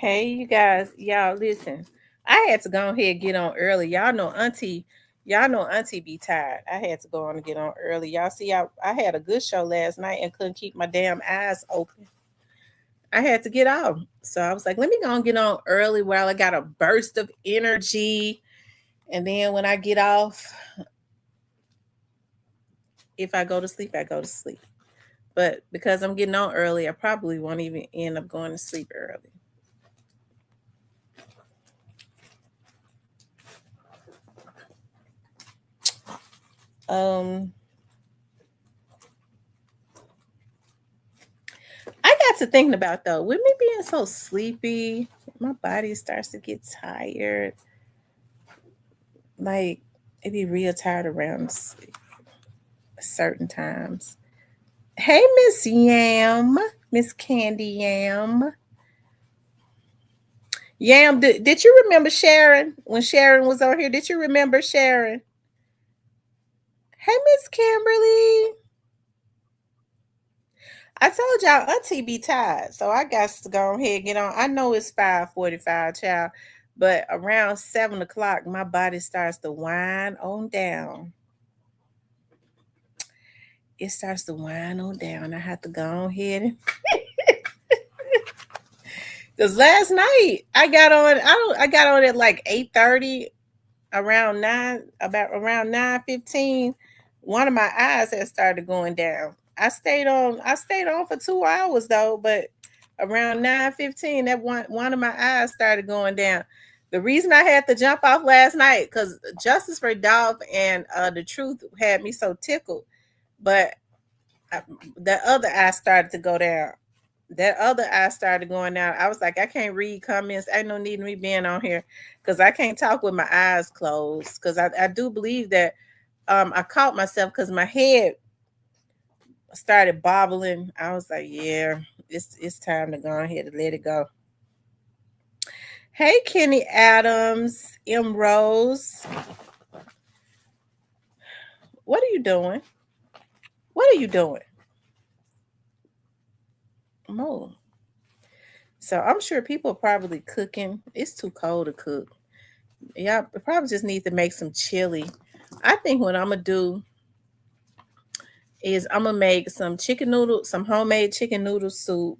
Hey, you guys, y'all listen. I had to go ahead and get on early. Y'all know Auntie be tired. I had to go on and get on early. Y'all see, I had a good show last night and couldn't keep my damn eyes open. I had to get off. So I was like, let me go and get on early while I got a burst of energy. And then when I get off, if I go to sleep, I go to sleep. But because I'm getting on early, I probably won't even end up going to sleep early. Um, I got to thinking about though, with me being so sleepy, my body starts to get tired. Like it be real tired around certain times. Hey, Miss Yam, Miss Candy Yam. Yam, did you remember Sharon when Sharon was on here? Did you remember Sharon? Hey, Miss Kimberly. I told y'all Auntie be tired, so I got to go ahead and get on. I know it's 5:45, child, but around 7 o'clock, my body starts to wind on down. It starts to wind on down. I have to go ahead and because last night I got on. I got on at like 8:30, around 9, about around 9:15. One of my eyes had started going down. I stayed on for 2 hours though, but around 9:15, that one of my eyes started going down. The reason I had to jump off last night because Justice for Dolph and the Truth had me so tickled, but I, the other eye started to go down. That other eye started going down. I was like, I can't read comments. Ain't no need of me being on here because I can't talk with my eyes closed. Because I do believe that I caught myself because my head started bobbling. I was like, yeah, it's time to go ahead and let it go. Hey, Kenny Adams, M Rose, what are you doing? What are you doing? Mo. So I'm sure people are probably cooking. It's too cold to cook. Yeah, I probably just need to make some chili. I think what I'm gonna do is I'm gonna make some chicken noodle, some homemade chicken noodle soup,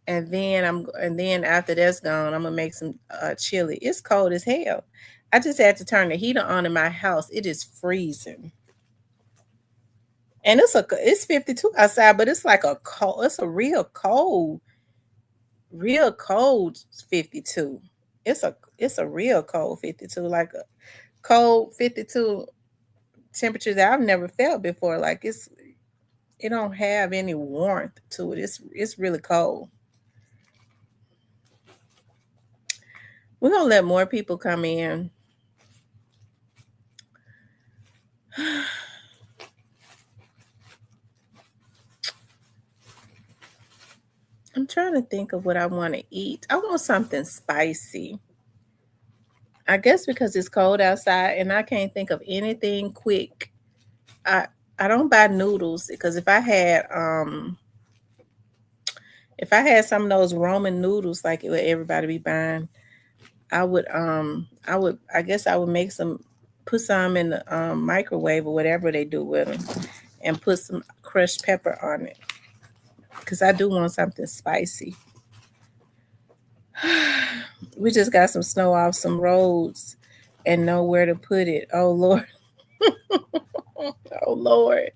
and then after that's gone, I'm gonna make some chili. It's cold as hell. I just had to turn the heater on in my house. It is freezing, and it's 52 outside, but it's like a cold. It's a real cold 52. It's a real cold 52, like a cold 52 temperature that I've never felt before. Like it don't have any warmth to it. It's really cold. We're gonna let more people come in. I'm trying to think of what I want to eat. I want something spicy. I guess because it's cold outside and I can't think of anything quick. I I don't buy noodles because if I had some of those Roman noodles like what everybody be buying, I guess I would make some, put some in the microwave or whatever they do with them, and put some crushed pepper on it because I do want something spicy. We just got some snow off some roads and nowhere to put it. Oh Lord. Oh Lord.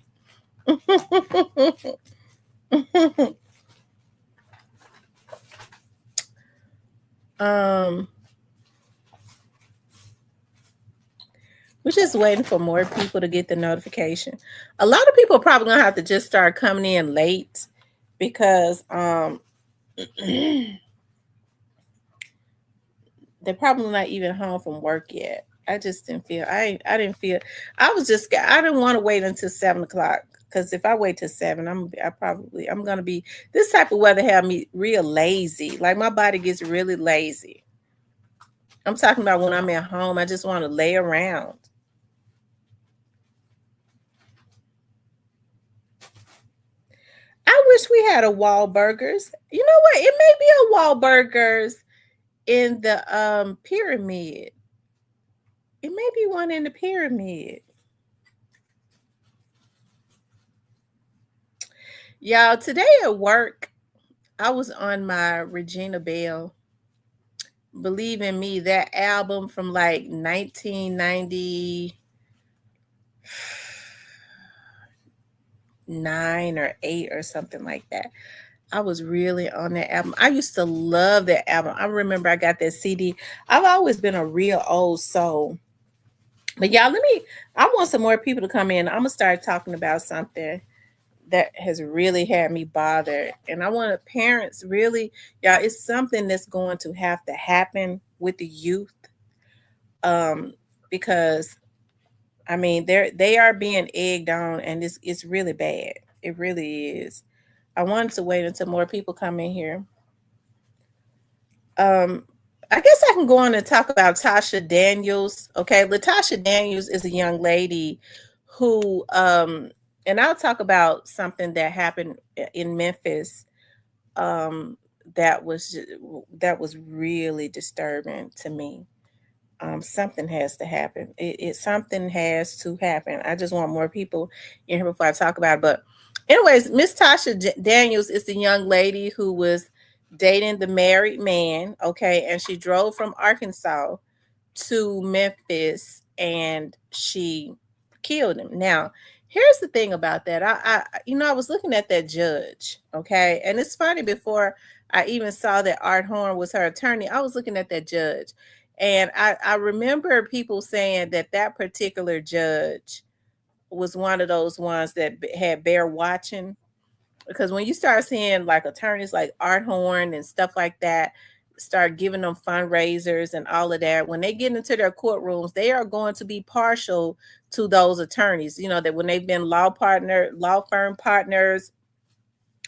um we're just waiting for more people to get the notification. A lot of people are probably gonna have to just start coming in late because they're probably not even home from work yet. I just didn't feel I didn't feel I was just I didn't want to wait until 7 o'clock because if I wait till 7, I'm gonna be this type of weather have me real lazy. Like my body gets really lazy. I'm talking about when I'm at home, I just want to lay around. I I wish we had a Wahlburgers. You know what? It may be a Wahlburgers in the pyramid. It may be one in the pyramid. Y'all, today at work, I was on my Regina Bell. Believe in Me, that album from like 1999 or 8 or something like that. I was really on that album. I used to love that album. I remember I got that CD. I've always been a real old soul. But y'all, I want some more people to come in. I'm gonna start talking about something that has really had me bothered. And I want parents really, y'all, it's something that's going to have to happen with the youth. Um, because I mean they are being egged on and it's really bad. It really is. I wanted to wait until more people come in here. Um, I guess I can go on and talk about Tasha Daniels. Okay, Latasha Daniels is a young lady who, and I'll talk about something that happened in Memphis. Um, that was really disturbing to me. Something has to happen. It something has to happen. I just want more people in here before I talk about it. But, anyways, Miss Tasha Daniels is the young lady who was dating the married man. Okay, and she drove from Arkansas to Memphis and she killed him. Now, here's the thing about that. I was looking at that judge, okay? And it's funny, before I even saw that Art Horn was her attorney, I was looking at that judge. And I remember people saying that that particular judge was one of those ones that had bear watching, because when you start seeing like attorneys like Art Horn and stuff like that start giving them fundraisers and all of that, when they get into their courtrooms, they are going to be partial to those attorneys. You know, that when they've been law firm partners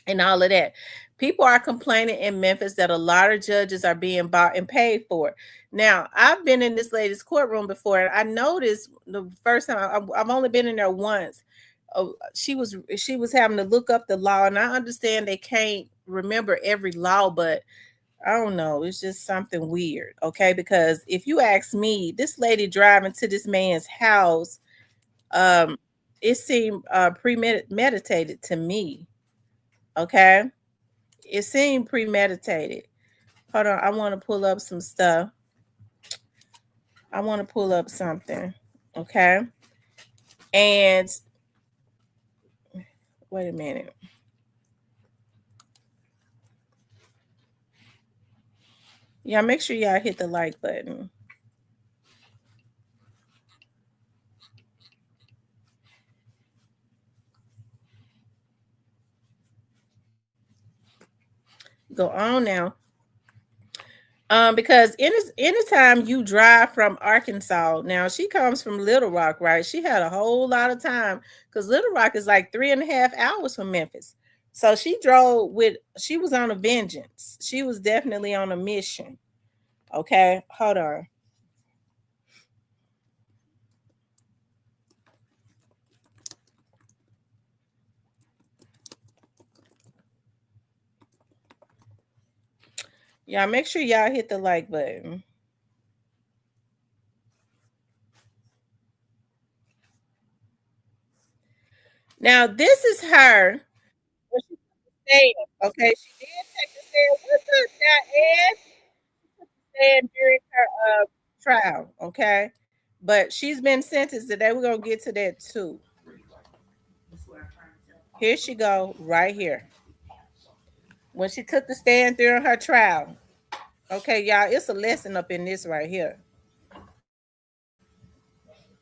and all of that. People are complaining in Memphis that a lot of judges are being bought and paid for. Now, I've been in this lady's courtroom before, and I noticed the first time I've only been in there once. She was having to look up the law, and I understand they can't remember every law, but I don't know. It's just something weird, okay? Because if you ask me, this lady driving to this man's house, um, it seemed premeditated to me. Okay, it seemed premeditated. Hold on, I want to pull up some stuff. I want to pull up something. Okay, and wait a minute. Y'all make sure y'all hit the like button. Go on now. Because anytime you drive from Arkansas, now she comes from Little Rock, right? She had a whole lot of time because Little Rock is like 3.5 hours from Memphis. So she was on a vengeance. She was definitely on a mission. Okay, hold on. Y'all make sure y'all hit the like button. Now, this is her. What she saying? Okay, she did take the stand. What's up now, Ed? Stand during her trial. Okay, but she's been sentenced today. We're gonna get to that too. Here she go, right here. When she took the stand during her trial. Okay, y'all, it's a lesson up in this right here.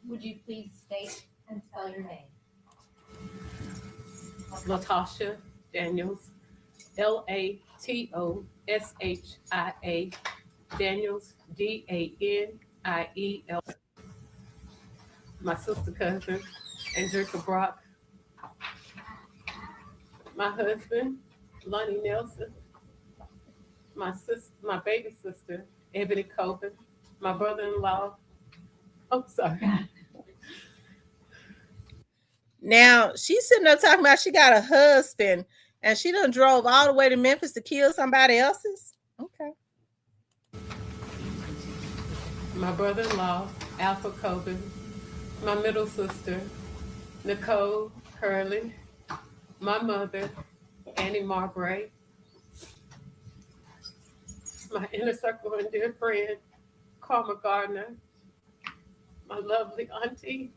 Would you please state and spell your name? Latasha Daniels, Latoshia, Daniels, Daniel. My sister cousin, Angelica Brock. My husband, Lonnie Nelson. My baby sister, Ebony Coben. My brother-in-law. I'm sorry. Now she's sitting there talking about she got a husband, And she done drove all the way to Memphis to kill somebody else's? Okay. My brother-in-law, Alpha Coben, my middle sister, Nicole Curley, my mother, Annie Marbury, my inner circle and dear friend, Karma Gardner, my lovely auntie,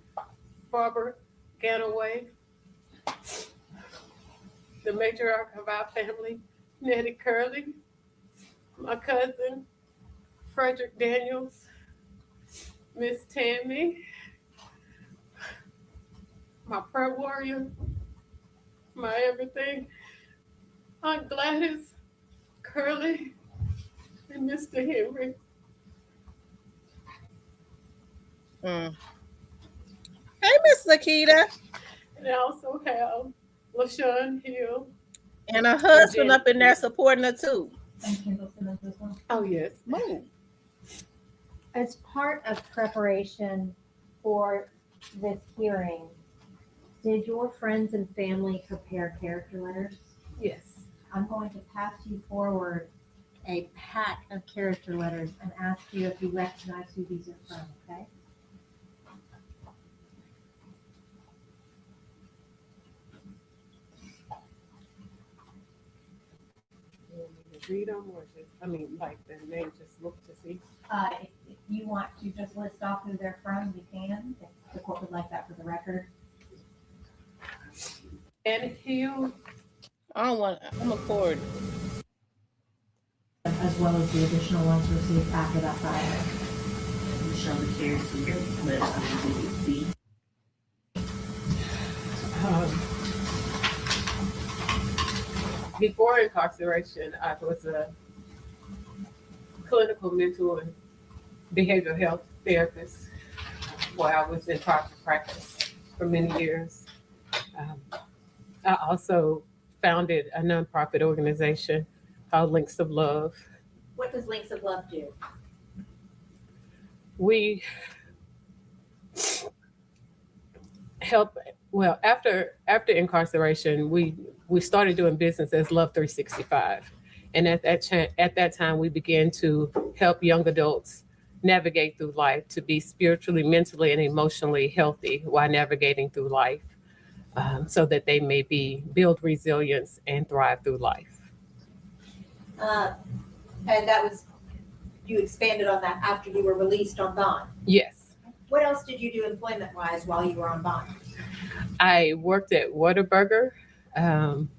Barbara Ganaway, the matriarch of our family, Nettie Curley, my cousin, Frederick Daniels, Miss Tammy, my prayer warrior, my everything, Aunt Gladys, Curly, and Mr. Henry. Hey, Miss Lakita. And I also have LaShawn Hill. And her husband up in there supporting her too. And Kendall Simmons as well. Oh, yes. Move. As part of preparation for this hearing, did your friends and family prepare character letters? Yes. I'm going to pass you forward a pack of character letters and ask you if you recognize who these are from, okay? You want me to read them or just, like the name, just look to see? If you want to just list off who they're from, you can. If the court would like that for the record. Annie Hill, I'm a forward. As well as the additional ones received after that filing. Show the character letter. Before incarceration, I was a clinical mental and behavioral health therapist where I was in private practice for many years. I also founded a nonprofit organization called Links of Love. What does Links of Love do? We help, well, after incarceration, we started doing business as Love 365. And at that time, we began to help young adults navigate through life to be spiritually, mentally, and emotionally healthy while navigating through life, so that they may build resilience and thrive through life. And that was, you expanded on that after you were released on bond. Yes. What else did you do employment-wise while you were on bond? I worked at Whataburger,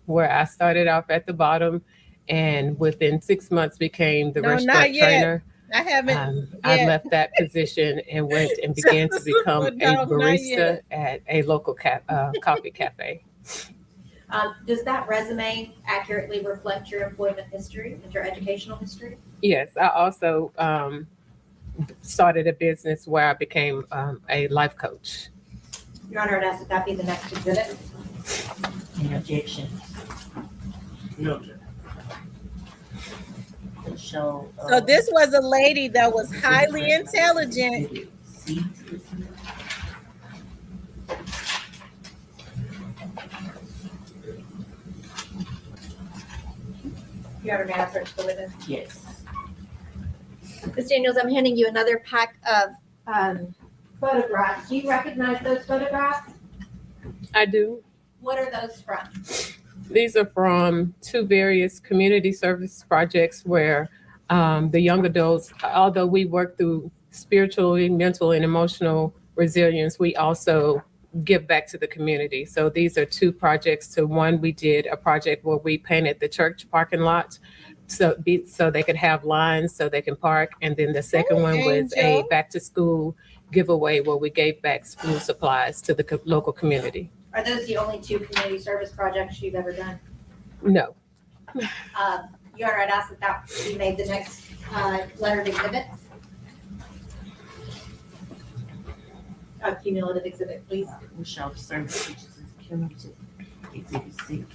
where I started off at the bottom and within 6 months became the restaurant trainer. I haven't. I left that position and went and began to become a barista at a local coffee cafe. Does that resume accurately reflect your employment history and your educational history? Yes, I also started a business where I became a life coach. Your Honor, I'd ask that be the next exhibit. Any objection? No objection. Show. So this was a lady that was highly intelligent. See? You have an answer to the witness. Yes. Ms. Daniels, I'm handing you another pack of photographs. Do you recognize those photographs? I do. What are those from? These are from two various community service projects where the young adults, although we work through spiritually, mental, and emotional resilience, we also give back to the community. So these are two projects. So one, we did a project where we painted the church parking lot so they could have lines so they can park. And then the second one was a back to school giveaway where we gave back school supplies to the local community. Are those the only two community service projects you've ever done? No. Your Honor, I'd ask that be made the next lettered exhibit. A cumulative exhibit, please. We show the service pictures as cumulative. Exhibit C.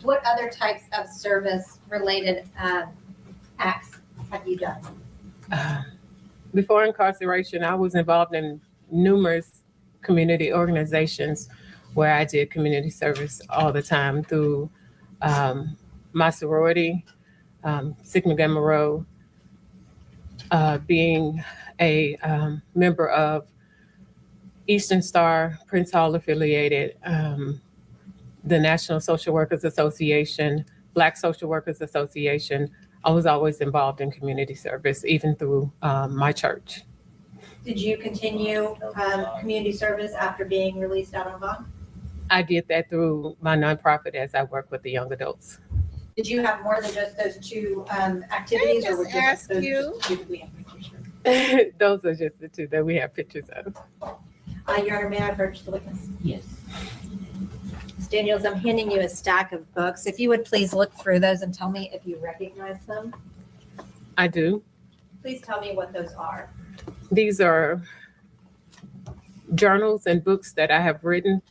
What other types of service-related acts have you done? Before incarceration, I was involved in numerous community organizations where I did community service all the time through my sorority, Sigma Gamma Rho, being a member of Eastern Star, Prince Hall affiliated, the National Social Workers Association, Black Social Workers Association. I was always involved in community service, even through my church. Did you continue community service after being released out on bond? I did that through my nonprofit as I work with the young adults. Did you have more than just those two activities, or were just just ask those you? just two that we have pictures of? Those are just the two that we have pictures of. Your Honor, may I approach the witness? Yes. Ms. Daniels, I'm handing you a stack of books. If you would please look through those and tell me if you recognize them. I do. Please tell me what those are. These are journals and books that I have written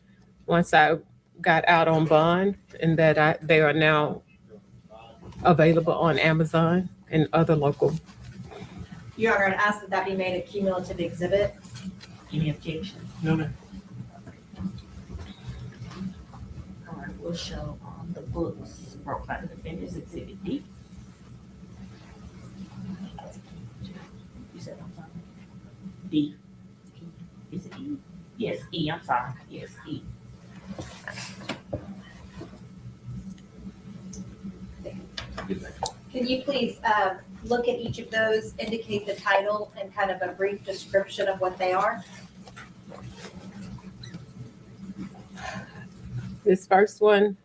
once I got out on bond, and that they are now available on Amazon and other local. Your Honor, I'd ask that that be made a cumulative exhibit. Any objection? No, ma'am. All right, we'll show the books brought by the defendants, exhibit D. You said, I'm sorry. D. Is it E? Yes, E, I'm sorry. Yes, E. Can you please look at each of those, indicate the title and kind of a brief description of what they are? This first one,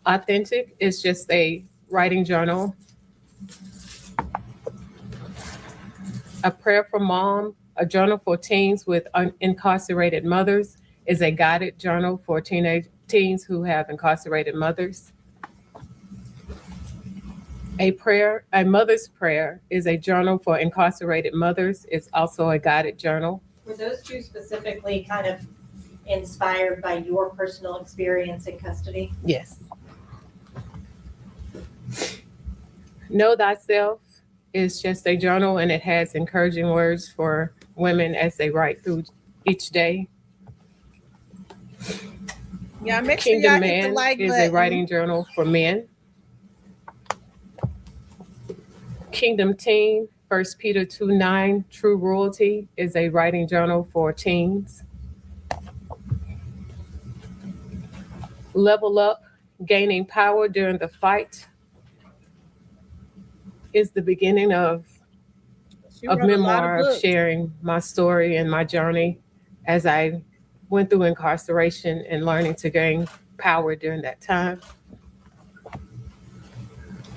Authentic, is just a writing journal. A Prayer for Mom, a journal for teens with incarcerated mothers, is a guided journal for teens who have incarcerated mothers. A Mother's Prayer is a journal for incarcerated mothers. It's also a guided journal. Were those two specifically kind of inspired by your personal experience in custody? Yes. Know Thyself is just a journal, and it has encouraging words for women as they write through each day. Yeah, make sure Kingdom y'all hit the Man like is button. a writing journal for men. Kingdom Teen, 1 Peter 2:9, True Royalty, is a writing journal for teens. Level Up, Gaining Power During the Fight, is the beginning of She wrote a lot memoir of books. sharing my story and my journey as I went through incarceration and learning to gain power during that time.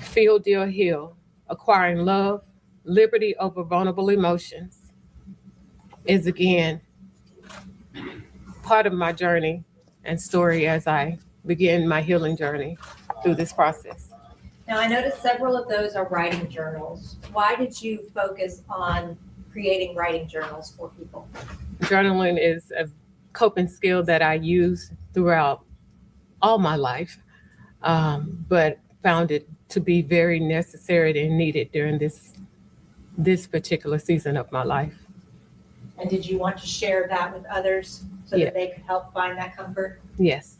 Feel, Deal, Heal, Acquiring Love, Liberty Over Vulnerable Emotions, is again part of my journey and story as I begin my healing journey through this process. Now, I noticed several of those are writing journals. Why did you focus on creating writing journals for people? Journaling is a coping skill that I use throughout all my life, but found it to be very necessary and needed during this particular season of my life. And did you want to share that with others so Yeah. that they could help find that comfort? Yes.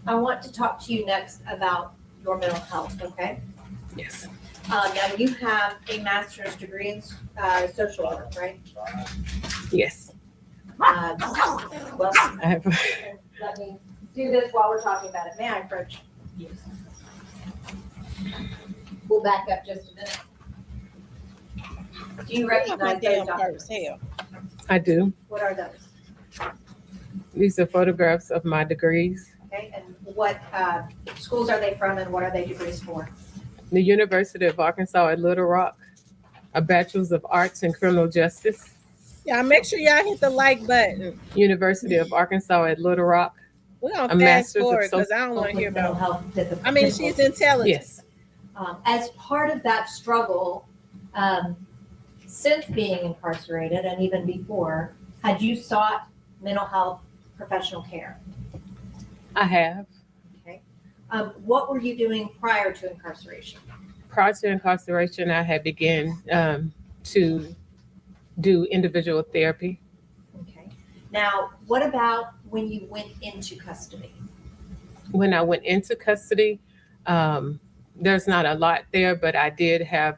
I want to talk to you next about your mental health, okay? Yes. Now, you have a master's degree in social work, right? Yes. Well, I have. let me do this while we're talking about it. May I approach? Yes. We'll back up just a minute. Do you My recognize damn those purse, documents? hell. I do. What are those? These are photographs of my degrees. Okay, and what schools are they from and what are they degrees for? The University of Arkansas at Little Rock, a Bachelor's of Arts in Criminal Justice. Y'all make sure y'all hit the like button. University of Arkansas at Little Rock. We're gonna A fast master's of forward because I don't want to With hear mental about. health. That the I mean, principal- she's intelligent. Yes. As part of that struggle, since being incarcerated and even before, had you sought mental health professional care? I have. What were you doing prior to incarceration? Prior to incarceration, I had begun to do individual therapy. Okay. Now, what about when you went into custody? When I went into custody, there's not a lot there, but I did have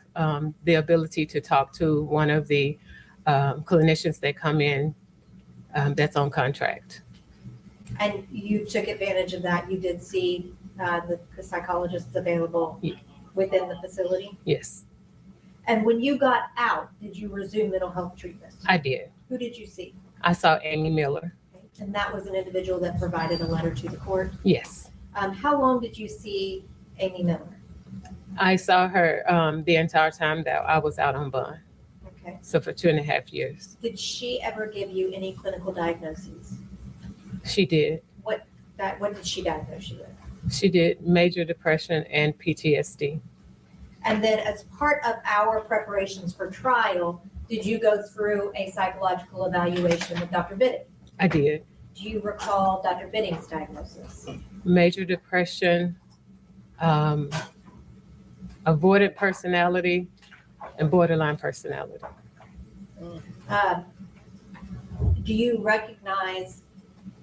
the ability to talk to one of the clinicians that come in that's on contract. And you took advantage of that. You did see the psychologists available Yeah. within the facility. Yes, And when you got out, did you resume mental health treatment? I did. Who did you see? I saw Amy Miller. Okay. And that was an individual that provided a letter to the court. Yes. How long did you see Amy Miller? I saw her the entire time that I was out on bond. Okay. So for 2.5 years. Did she ever give you any clinical diagnoses? She did. What did she diagnose you with? She did major depression and PTSD. And then as part of our preparations for trial, did you go through a psychological evaluation with Dr. Bitting? I did. Do you recall Dr. Bitting's diagnosis? Major depression, avoidant personality, and borderline personality. Do you recognize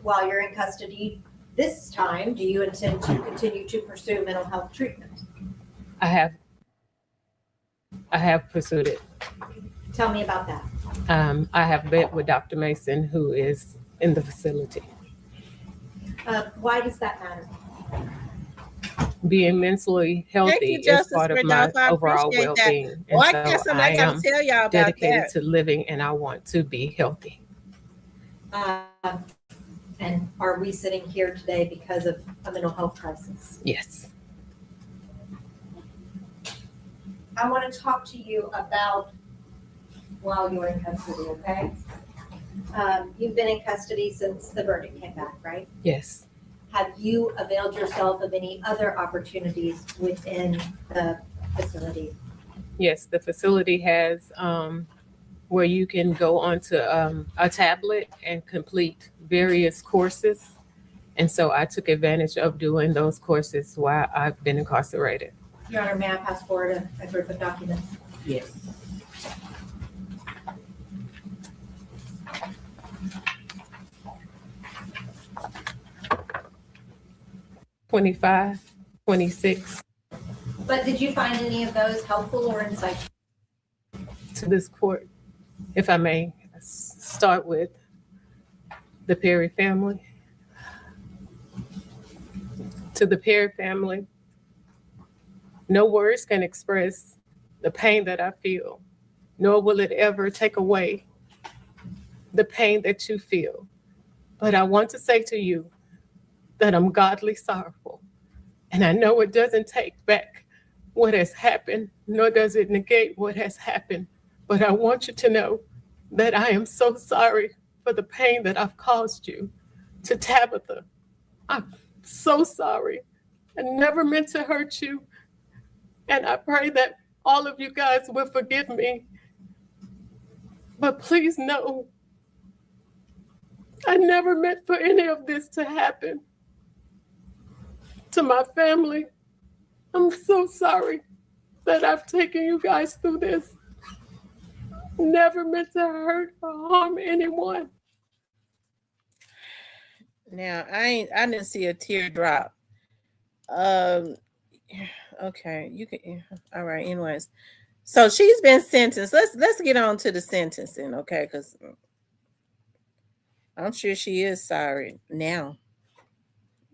while you're in custody this time, do you intend to continue to pursue mental health treatment? I have pursued it. Tell me about that. I have met with Dr. Mason, who is in the facility. Why does that matter? Being mentally Thank healthy you, is Justice part of my Rodolfo. I overall appreciate that. well-being. Well, I And guess so I I got am to tell y'all about dedicated that. to living, and I want to be healthy. And are we sitting here today because of a mental health crisis? Yes. I want to talk to you about while you're in custody, okay? You've been in custody since the verdict came back, right? Yes. Have you availed yourself of any other opportunities within the facility? Yes, the facility has where you can go onto a tablet and complete various courses. And so I took advantage of doing those courses while I've been incarcerated. Your Honor, may I pass forward a group of documents? Yes. $25, $26 But did you find any of those helpful or insightful? to this court. If I may start with the Perry family. To the Perry family, no words can express the pain that I feel, nor will it ever take away the pain that you feel. But I want to say to you that I'm godly sorrowful. And I know it doesn't take back what has happened, nor does it negate what has happened. But I want you to know that I am so sorry for the pain that I've caused you. To Tabitha, I'm so sorry. I never meant to hurt you. And I pray that all of you guys will forgive me. But please know, I never meant for any of this to happen. To my family, I'm so sorry that I've taken you guys through this. Never meant to hurt or harm anyone. Now I didn't see a teardrop. Okay, you can. All right. Anyways, so she's been sentenced. Let's get on to the sentencing, okay? Because I'm sure she is sorry now.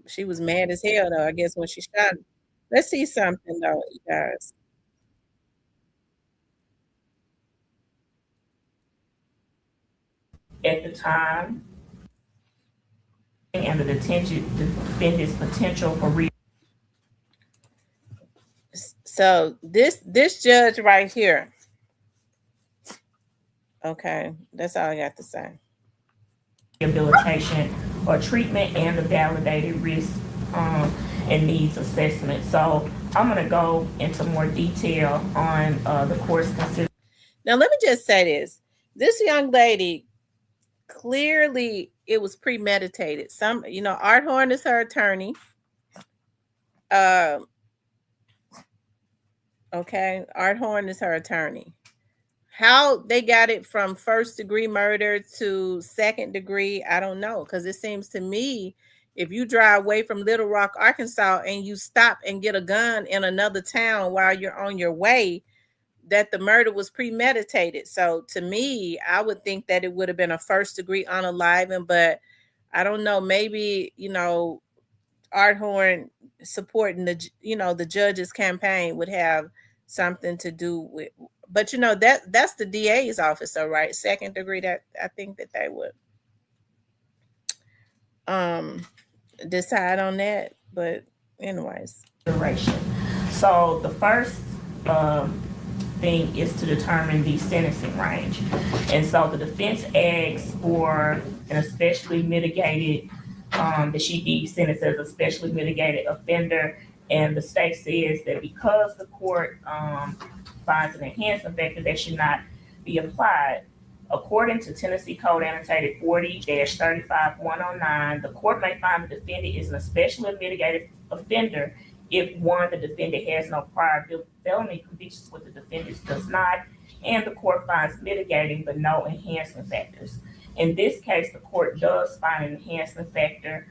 She was mad as hell though, I guess, when she shot him. Let's see something though, you guys. At the time, and the defendant's potential for So this judge right here. Okay, that's all I got to say. rehabilitation or treatment and the validated risk and needs assessment. So I'm going to go into more detail on the course consideration. Now let me just say this. This young lady, clearly it was premeditated. Art Horn is her attorney. Okay, Art Horn is her attorney. How they got it from first degree murder to second degree, I don't know. Because it seems to me, if you drive away from Little Rock, Arkansas, and you stop and get a gun in another town while you're on your way, that the murder was premeditated. So to me, I would think that it would have been a first degree unaliving, but I don't know. Maybe, Art Horn supporting the judge's campaign would have something to do with, but that's the DA's office, though, right? Second degree, that I think that they would um decide on that. But anyways, Duration. So the first um, thing is to determine the sentencing range. And so the defense asks for an especially mitigated, that she be sentenced as a specially mitigated offender. And the state says that because the court finds an enhancement factor that should not be applied, according to Tennessee Code Annotated 40-35109, the court may find the defendant is an especially mitigated offender if one, the defendant has no prior felony convictions, what the defendant does not, and the court finds mitigating but no enhancement factors. In this case, the court does find an enhancement factor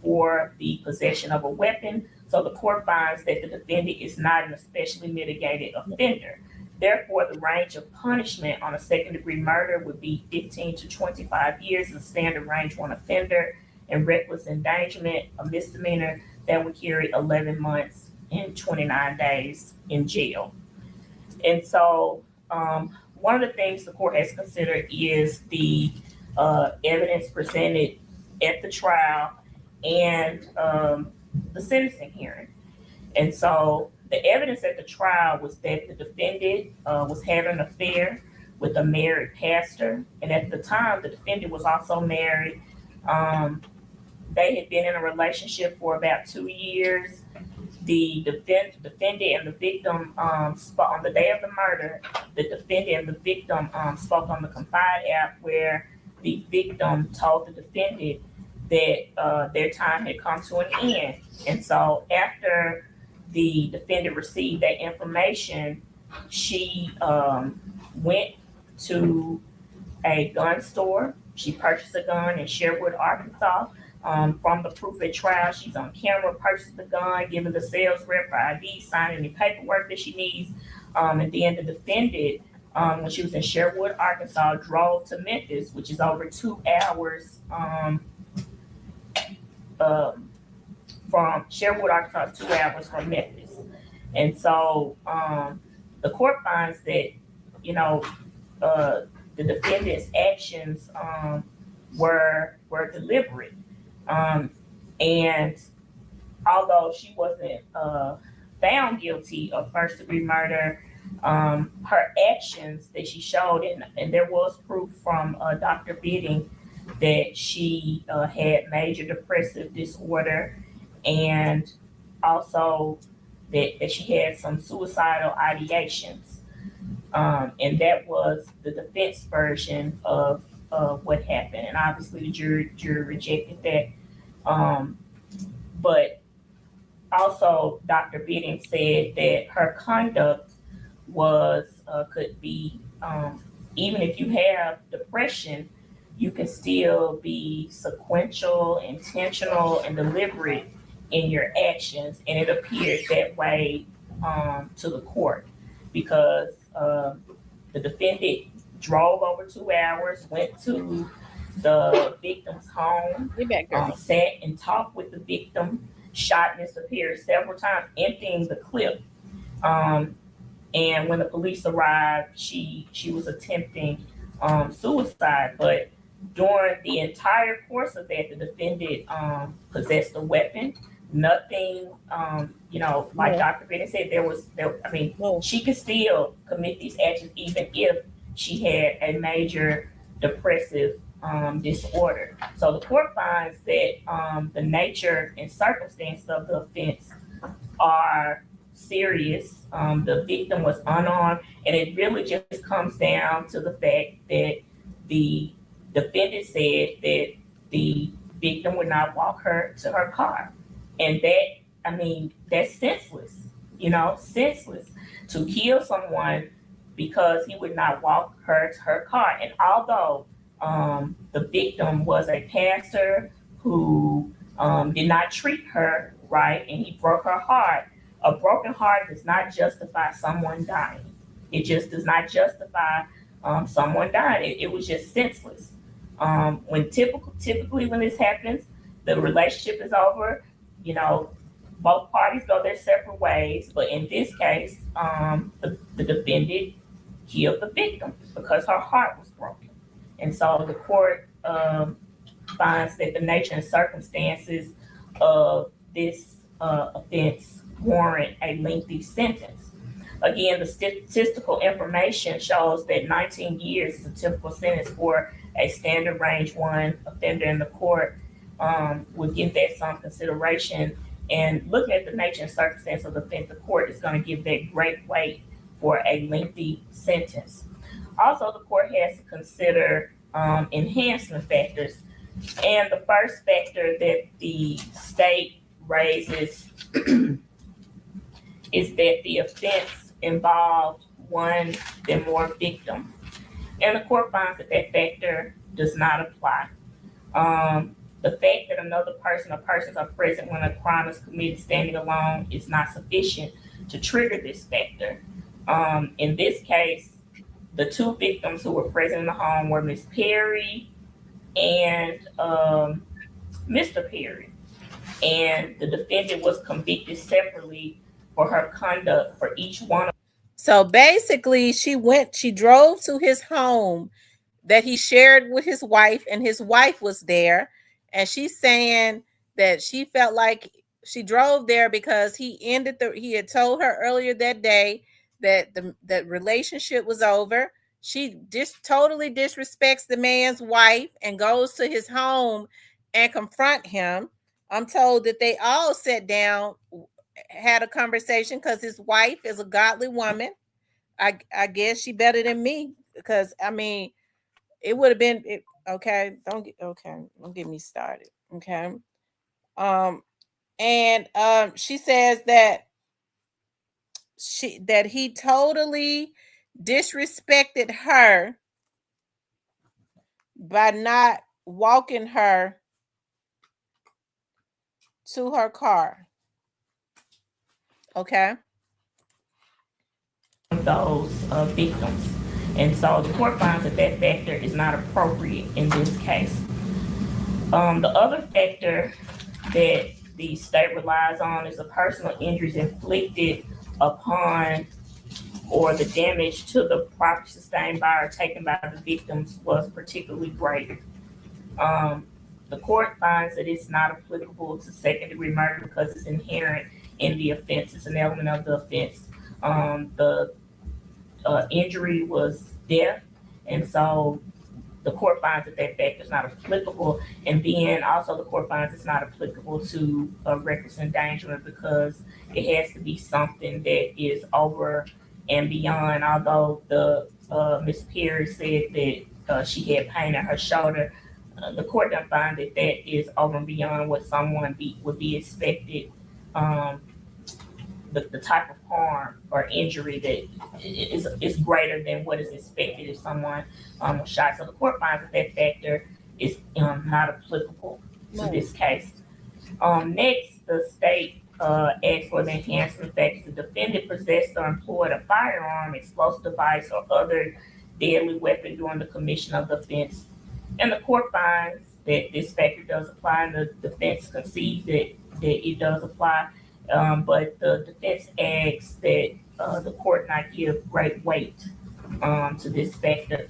for the possession of a weapon. So the court finds that the defendant is not an especially mitigated offender. Therefore, the range of punishment on a second degree murder would be 15 to 25 years, the standard range for an offender, and reckless endangerment, a misdemeanor, that would carry 11 months and 29 days in jail. And so one of the things the court has considered is the evidence presented at the trial and the sentencing hearing. And so the evidence at the trial was that the defendant was having an affair with a married pastor. And at the time, the defendant was also married. They had been in a relationship for about 2 years. The defendant and the victim spoke on the day of the murder. The defendant and the victim spoke on the Confide app, where the victim told the defendant that their time had come to an end. And so after the defendant received that information, she went to a gun store. She purchased a gun in Sherwood, Arkansas. From the proof at trial, she's on camera, purchased the gun, giving the sales rep her ID, signing any paperwork that she needs. And then the defendant, when she was in Sherwood, Arkansas, drove to Memphis, which is over 2 hours from Sherwood, Arkansas, 2 hours from Memphis. And so the court finds that, the defendant's actions were deliberate. And although she wasn't found guilty of first degree murder, her actions that she showed, and there was proof from Dr. Bidding that she had major depressive disorder, and also that she had some suicidal ideations. And that was the defense version of what happened. And obviously the jury rejected that. But also Dr. Bidding said that her conduct could be, even if you have depression, you can still be sequential, intentional, and deliberate in your actions. And it appeared that way to the court, because the defendant drove over 2 hours, went to the victim's home, sat and talked with the victim, shot Mr. Pierce several times, emptying the clip. And when the police arrived, she was attempting suicide. But during the entire course of that, the defendant possessed a weapon. Nothing, like Dr. Bennett said, she could still commit these actions even if she had a major depressive disorder. So the court finds that the nature and circumstance of the offense are serious. The victim was unarmed, and it really just comes down to the fact that the defendant said that the victim would not walk her to her car. And that's senseless. senseless to kill someone because he would not walk her to her car. And although the victim was a pastor who did not treat her right and he broke her heart, a broken heart does not justify someone dying. It just does not justify someone dying. It was just senseless. Typically when this happens, the relationship is over. Both parties go their separate ways. But in this case, the defendant killed the victim because her heart was broken. And so the court finds that the nature and circumstances of this offense warrant a lengthy sentence. Again, the statistical information shows that 19 years is a typical sentence for a standard range 1 offender, in the court would give that some consideration. And looking at the nature and circumstance of the offense, the court is going to give that great weight for a lengthy sentence. Also, the court has to consider enhancement factors. And the first factor that the state raises is that the offense involved one or more victims. And the court finds that that factor does not apply. The fact that another person or persons are present when a crime is committed standing alone is not sufficient to trigger this factor. In this case, the 2 victims who were present in the home were Miss Perry and Mr. Perry. And the defendant was convicted separately for her conduct for each one of. So basically, she drove to his home that he shared with his wife, and his wife was there. And she's saying that she felt like she drove there because he had told her earlier that day that the relationship was over. She just totally disrespects the man's wife and goes to his home and confront him. I'm told that they all sat down, had a conversation, because his wife is a godly woman. I guess she better than me, because it would have been okay. Don't get me started. Okay. She says that he totally disrespected her by not walking her to her car. Okay. Those victims. And so the court finds that that factor is not appropriate in this case. The other factor that the state relies on is the personal injuries inflicted upon or the damage to the property sustained by or taken by the victims was particularly great. The court finds that it's not applicable to second-degree murder because it's inherent in the offense. It's an element of the offense. The injury was death, and so the court finds that that factor is not applicable. And then also the court finds it's not applicable to reckless endangerment because it has to be something that is over and beyond. Although the Ms. Perry said that she had pain in her shoulder, the court doesn't find that that is over and beyond what someone would be expected. The type of harm or injury that is greater than what is expected if someone was shot. So the court finds that that factor is not applicable to this case. Next, the state asks for the enhancement factors. The defendant possessed or employed a firearm, explosive device, or other deadly weapon during the commission of the offense. And the court finds that this factor does apply, and the defense concedes that it does apply. But the defense asks that the court not give great weight to this factor.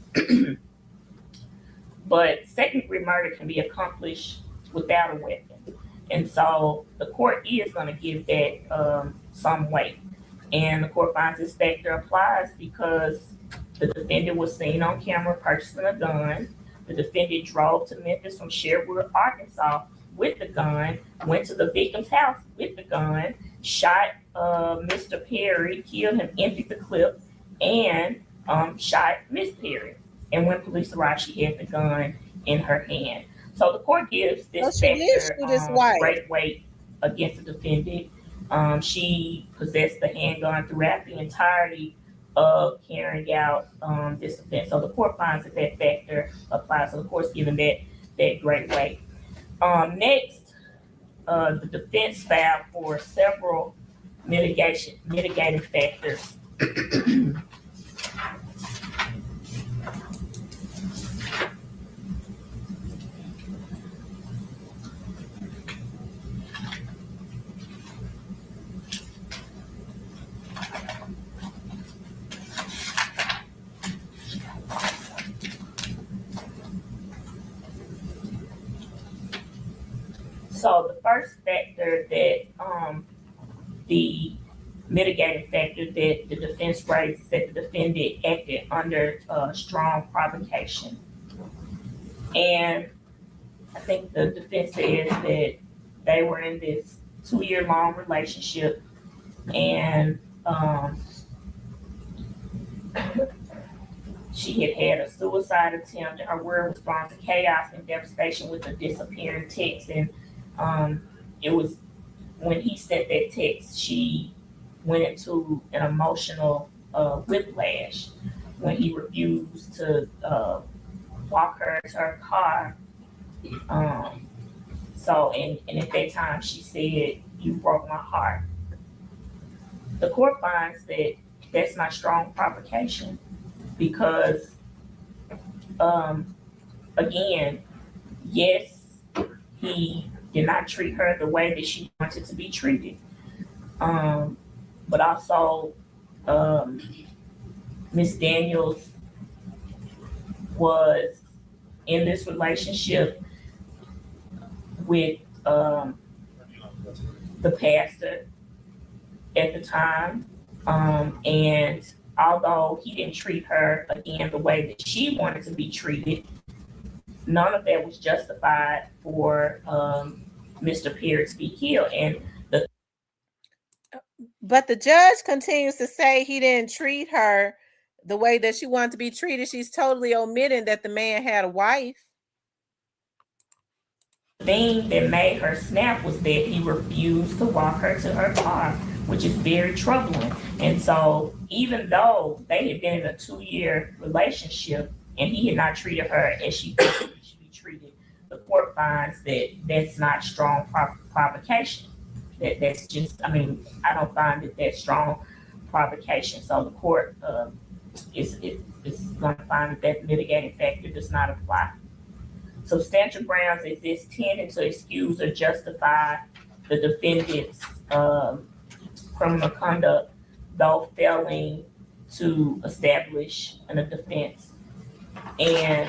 But second-degree murder can be accomplished without a weapon. And so the court is going to give that some weight. And the court finds this factor applies because the defendant was seen on camera purchasing a gun. The defendant drove to Memphis from Sherwood, Arkansas with the gun, went to the victim's house with the gun, shot Mr. Perry, killed him, emptied the clip, and shot Miss Perry. And when police arrived, she had the gun in her hand. So the court gives this factor great weight against the defendant. She possessed the handgun throughout the entirety of carrying out this offense. So the court finds that that factor applies. So the court's given that great weight. Next, the defense filed for several mitigating factors. So the first factor that the mitigating factor that the defense raised is that the defendant acted under strong provocation. And I think the defense says that they were in this 2-year-long relationship, and she had had a suicide attempt, and her word response to chaos and devastation with a disappearing text. And it was when he sent that text, she went into an emotional whiplash when he refused to walk her to her car. So, and at that time, she said, "You broke my heart." The court finds that that's not strong provocation because, again, yes, he did not treat her the way that she wanted to be treated. But also, Miss Daniels was in this relationship with the pastor at the time. And although he didn't treat her, again, the way that she wanted to be treated, none of that was justified for Mr. Perry to be killed. But the judge continues to say he didn't treat her the way that she wanted to be treated. She's totally omitting that the man had a wife. The thing that made her snap was that he refused to walk her to her car, which is very troubling. And so even though they had been in a 2-year relationship and he had not treated her as she should be treated, the court finds that that's not strong provocation. That's just, I mean, I don't find that that's strong provocation. So the court is going to find that mitigating factor does not apply. Substantial grounds exist tending to excuse or justify the defendant's criminal conduct, though failing to establish a defense. And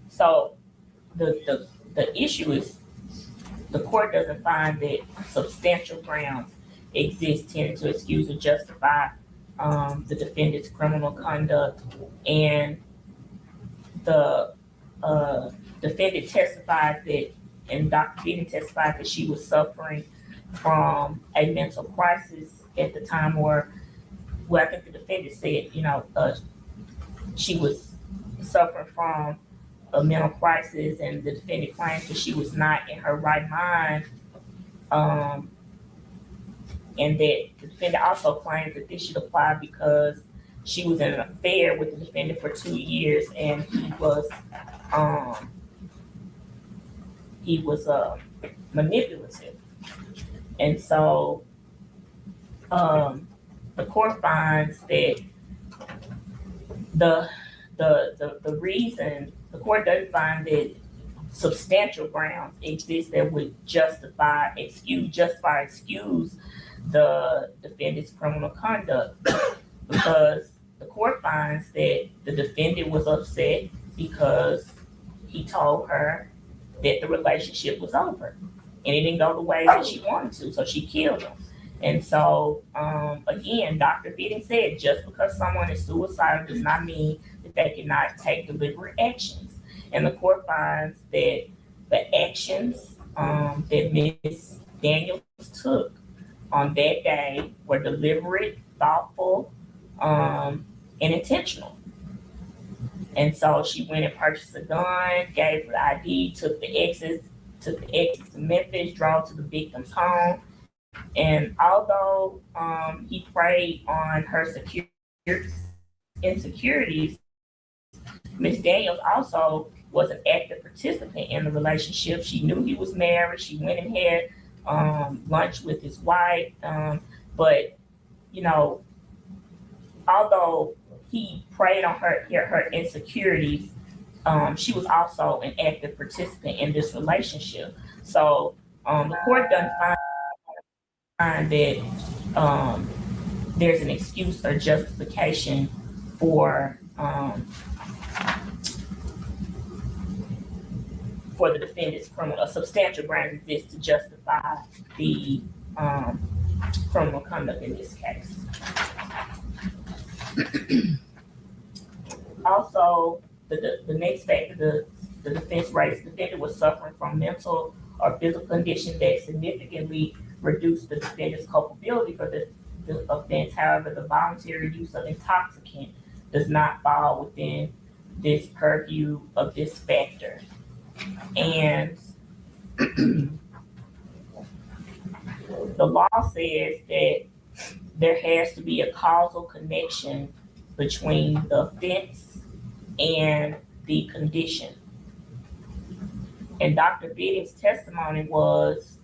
so the issue is the court doesn't find that substantial grounds exist tending to excuse or justify the defendant's criminal conduct. And the defendant testified that, and Dr. Beaton testified that she was suffering from a mental crisis at the time, or well, I think the defendant said, she was suffering from a mental crisis, and the defendant claims that she was not in her right mind, and that the defendant also claims that this should apply because she was in an affair with the defendant for 2 years, and he was manipulative. And so the court finds that the reason the court doesn't find that substantial grounds exist that would excuse the defendant's criminal conduct, because the court finds that the defendant was upset because he told her that the relationship was over and it didn't go the way that she wanted to, so she killed him. And so, again, Dr. Fitting said just because someone is suicidal does not mean that they cannot take deliberate actions. And the court finds that the actions that Ms. Daniels took on that day were deliberate, thoughtful, and intentional. And so she went and purchased a gun, gave her the ID, took the exits to Memphis, drove to the victim's home. And although he preyed on her insecurities, Miss Daniels also was an active participant in the relationship. She knew he was married. She went and had lunch with his wife. But, you know, although he preyed on her insecurities, she was also an active participant in this relationship. So the court doesn't find that there's an excuse or justification for the defendant's criminal, a substantial ground exists to justify the criminal conduct in this case. Also, the next factor the defense raised, the defendant was suffering from mental or physical condition that significantly reduced the defendant's culpability for the offense. However, the voluntary use of intoxicant does not fall within this purview of this factor. And the law says that there has to be a causal connection between the offense and the condition. And Dr. Bidding's testimony was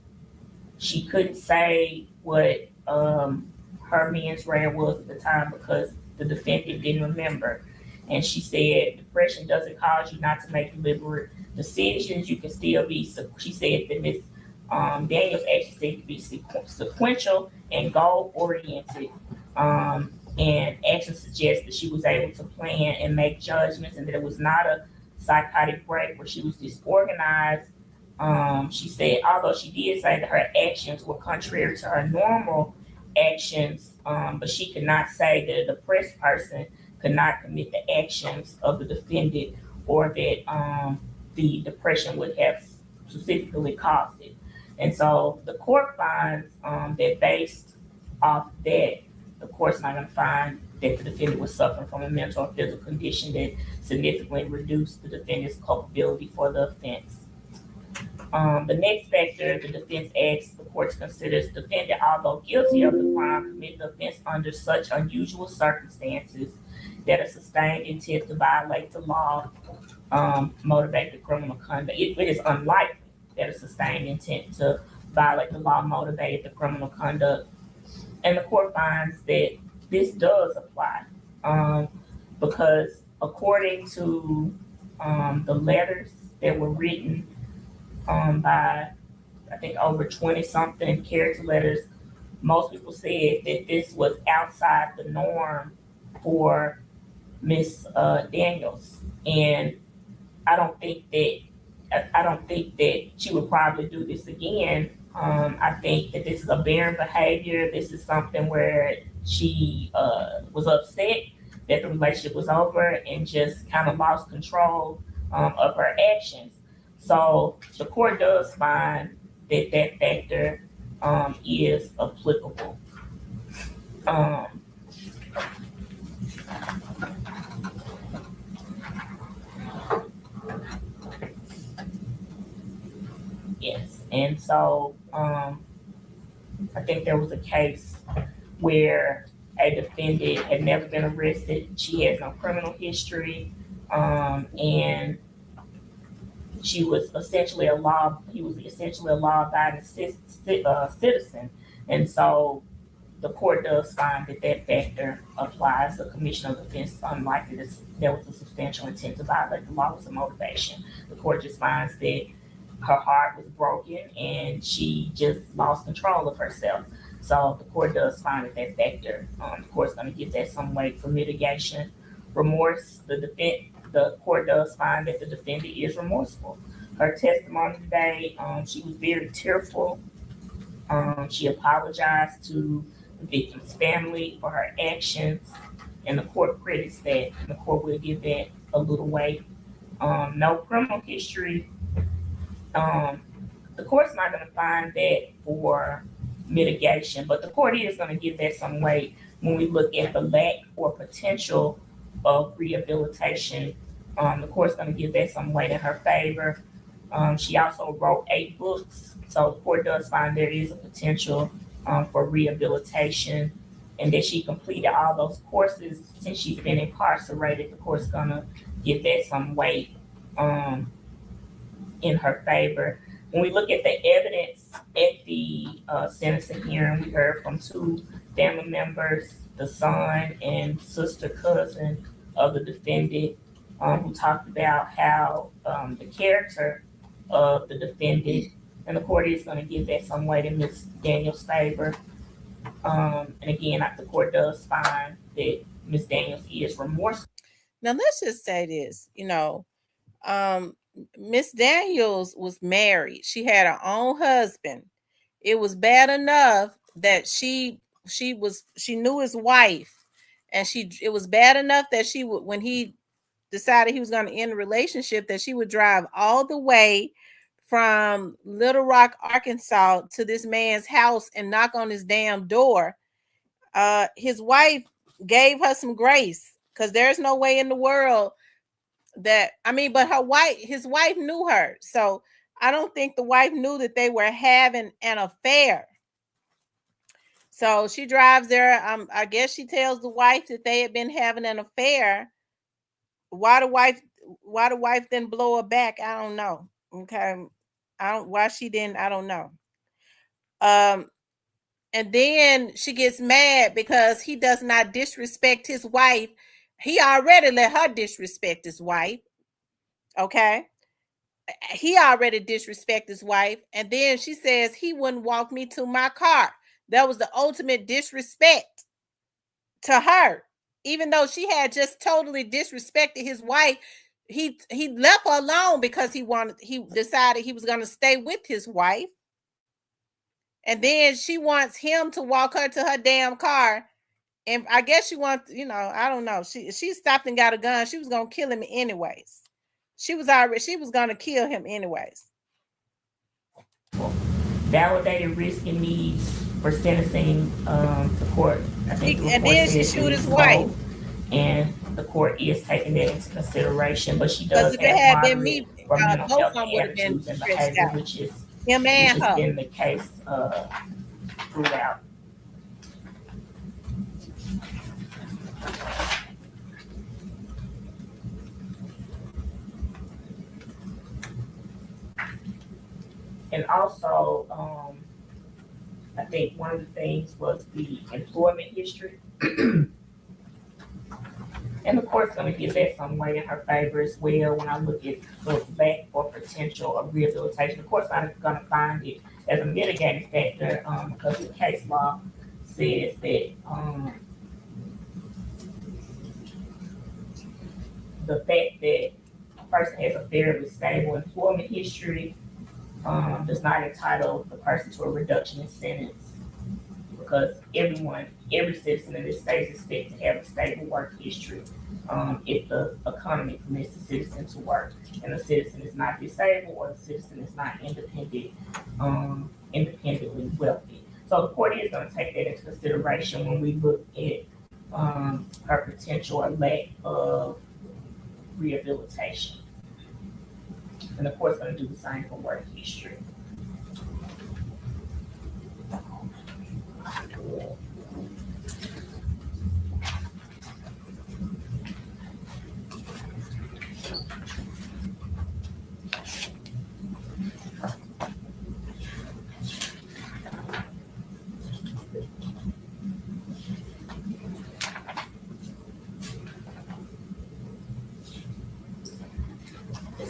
she couldn't say what her mens rea was at the time because the defendant didn't remember. And she said depression doesn't cause you not to make deliberate decisions. You can still be, she said that Ms. Daniels actually said to be sequential and goal oriented. And action suggests that she was able to plan and make judgments and that it was not a psychotic break where she was disorganized. She said, although she did say that her actions were contrary to her normal actions, but she could not say that a depressed person could not commit the actions of the defendant or that the depression would have specifically caused it. And so the court finds that based off that, the court's not going to find that the defendant was suffering from a mental or physical condition that significantly reduced the defendant's culpability for the offense. The next factor the defense asks the court to consider is the defendant, although guilty of the crime, committed the offense under such unusual circumstances that a sustained intent to violate the law motivate the criminal conduct. It is unlikely that a sustained intent to violate the law motivated the criminal conduct. And the court finds that this does apply because according to the letters that were written by, I think, over 20 something character letters, most people said that this was outside the norm for Miss Daniels. And I don't think that she would probably do this again. I think that this is aberrant behavior. This is something where she was upset that the relationship was over and just kind of lost control of her actions. So the court does find that that factor is applicable. Yes, and so I think there was a case where a defendant had never been arrested. She has no criminal history, and he was essentially a law-abiding citizen. And so the court does find that that factor applies. The commission of offense is unlikely that there was a substantial intent to violate the law was a motivation. The court just finds that her heart was broken and she just lost control of herself. So the court does find that that factor, the court's going to give that some weight for mitigation. Remorse, the court does find that the defendant is remorseful. Her testimony today, she was very tearful She apologized to the victim's family for her actions, and the court credits that, and the court will give that a little weight. No criminal history. The court's not going to find that for mitigation, but the court is going to give that some weight when we look at the lack or potential of rehabilitation. The court's going to give that some weight in her favor. She also wrote 8 books, so the court does find there is a potential for rehabilitation, and that she completed all those courses since she's been incarcerated. The court's going to give that some weight in her favor. When we look at the evidence at the sentencing hearing, we heard from 2 family members, the son and sister cousin of the defendant, who talked about how the character of the defendant, and the court is going to give that some weight in Ms. Daniels' favor. And again, the court does find that Ms. Daniels is remorseful. Now let's just say this, Miss Daniels was married. She had her own husband. It was bad enough that she knew his wife, and it was bad enough that she would, when he decided he was going to end the relationship, that she would drive all the way from Little Rock, Arkansas to this man's house and knock on his damn door. His wife gave her some grace, because there's no way in the world that, but his wife knew her. So I don't think the wife knew that they were having an affair. So she drives there. I guess she tells the wife that they had been having an affair. Why the wife then blow her back? I don't know. Okay. Why she didn't, I don't know. And then she gets mad because he does not disrespect his wife. He already let her disrespect his wife. Okay. He already disrespect his wife. And then she says he wouldn't walk me to my car. That was the ultimate disrespect to her. Even though she had just totally disrespected his wife, he left her alone because he decided he was going to stay with his wife. And then she wants him to walk her to her damn car. And I guess she wants, I don't know. She stopped and got a gun. She was going to kill him anyways. She was going to kill him anyways. Validated risk and needs for sentencing to court. I think And then she shoot his wife. And the court is taking that into consideration, but she does Because if it had been me, both of them would have been stressed out. which is Him and her. been the case throughout. And also, I think one of the things was the employment history. And the court's going to give that some weight in her favor as well. When I look at the lack or potential of rehabilitation, the court's not going to find it as a mitigating factor because the case law says that the fact that a person has a fairly stable employment history does not entitle the person to a reduction in sentence, because every citizen in this state is expected to have a stable work history if the economy permits the citizen to work, and the citizen is not disabled or the citizen is not independently wealthy. So the court is going to take that into consideration when we look at her potential or lack of rehabilitation. And the court's going to do the same for work history.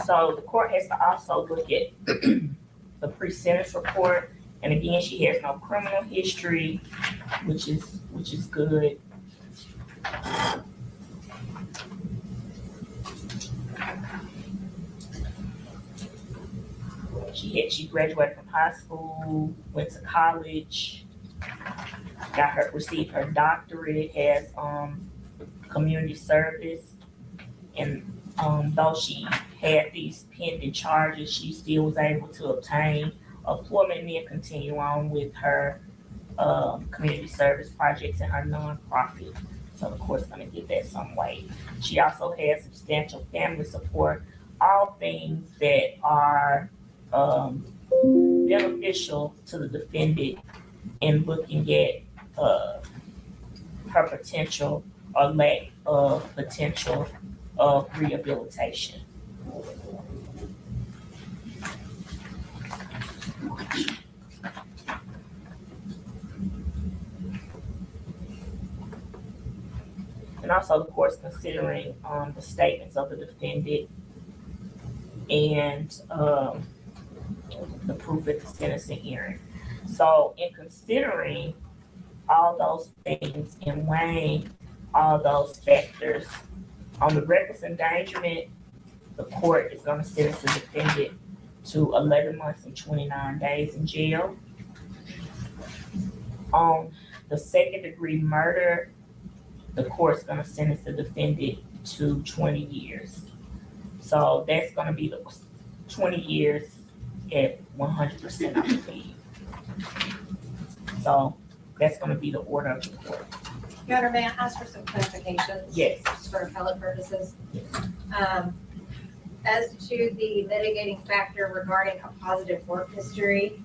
So the court has to also look at the pre-sentence report. And again, she has no criminal history, which is good. She graduated from high school, went to college, received her doctorate, has community service, and though she had these pending charges, she still was able to obtain employment and then continue on with her community service projects and her nonprofit. So the court's going to give that some weight. She also has substantial family support, all things that are beneficial to the defendant in looking at her potential or lack of potential of rehabilitation. And also, the court's considering the statements of the defendant and the proof at the sentencing hearing. So, in considering all those things and weighing all those factors, on the reckless endangerment, the court is going to sentence the defendant to 11 months and 29 days in jail. On the second degree murder, the court's going to sentence the defendant to 20 years. So that's going to be the 20 years at 100%, I believe. So that's going to be the order of the court. Your Honor, may I ask for some clarifications? Yes. Just for appellate purposes. As to the mitigating factor regarding a positive work history,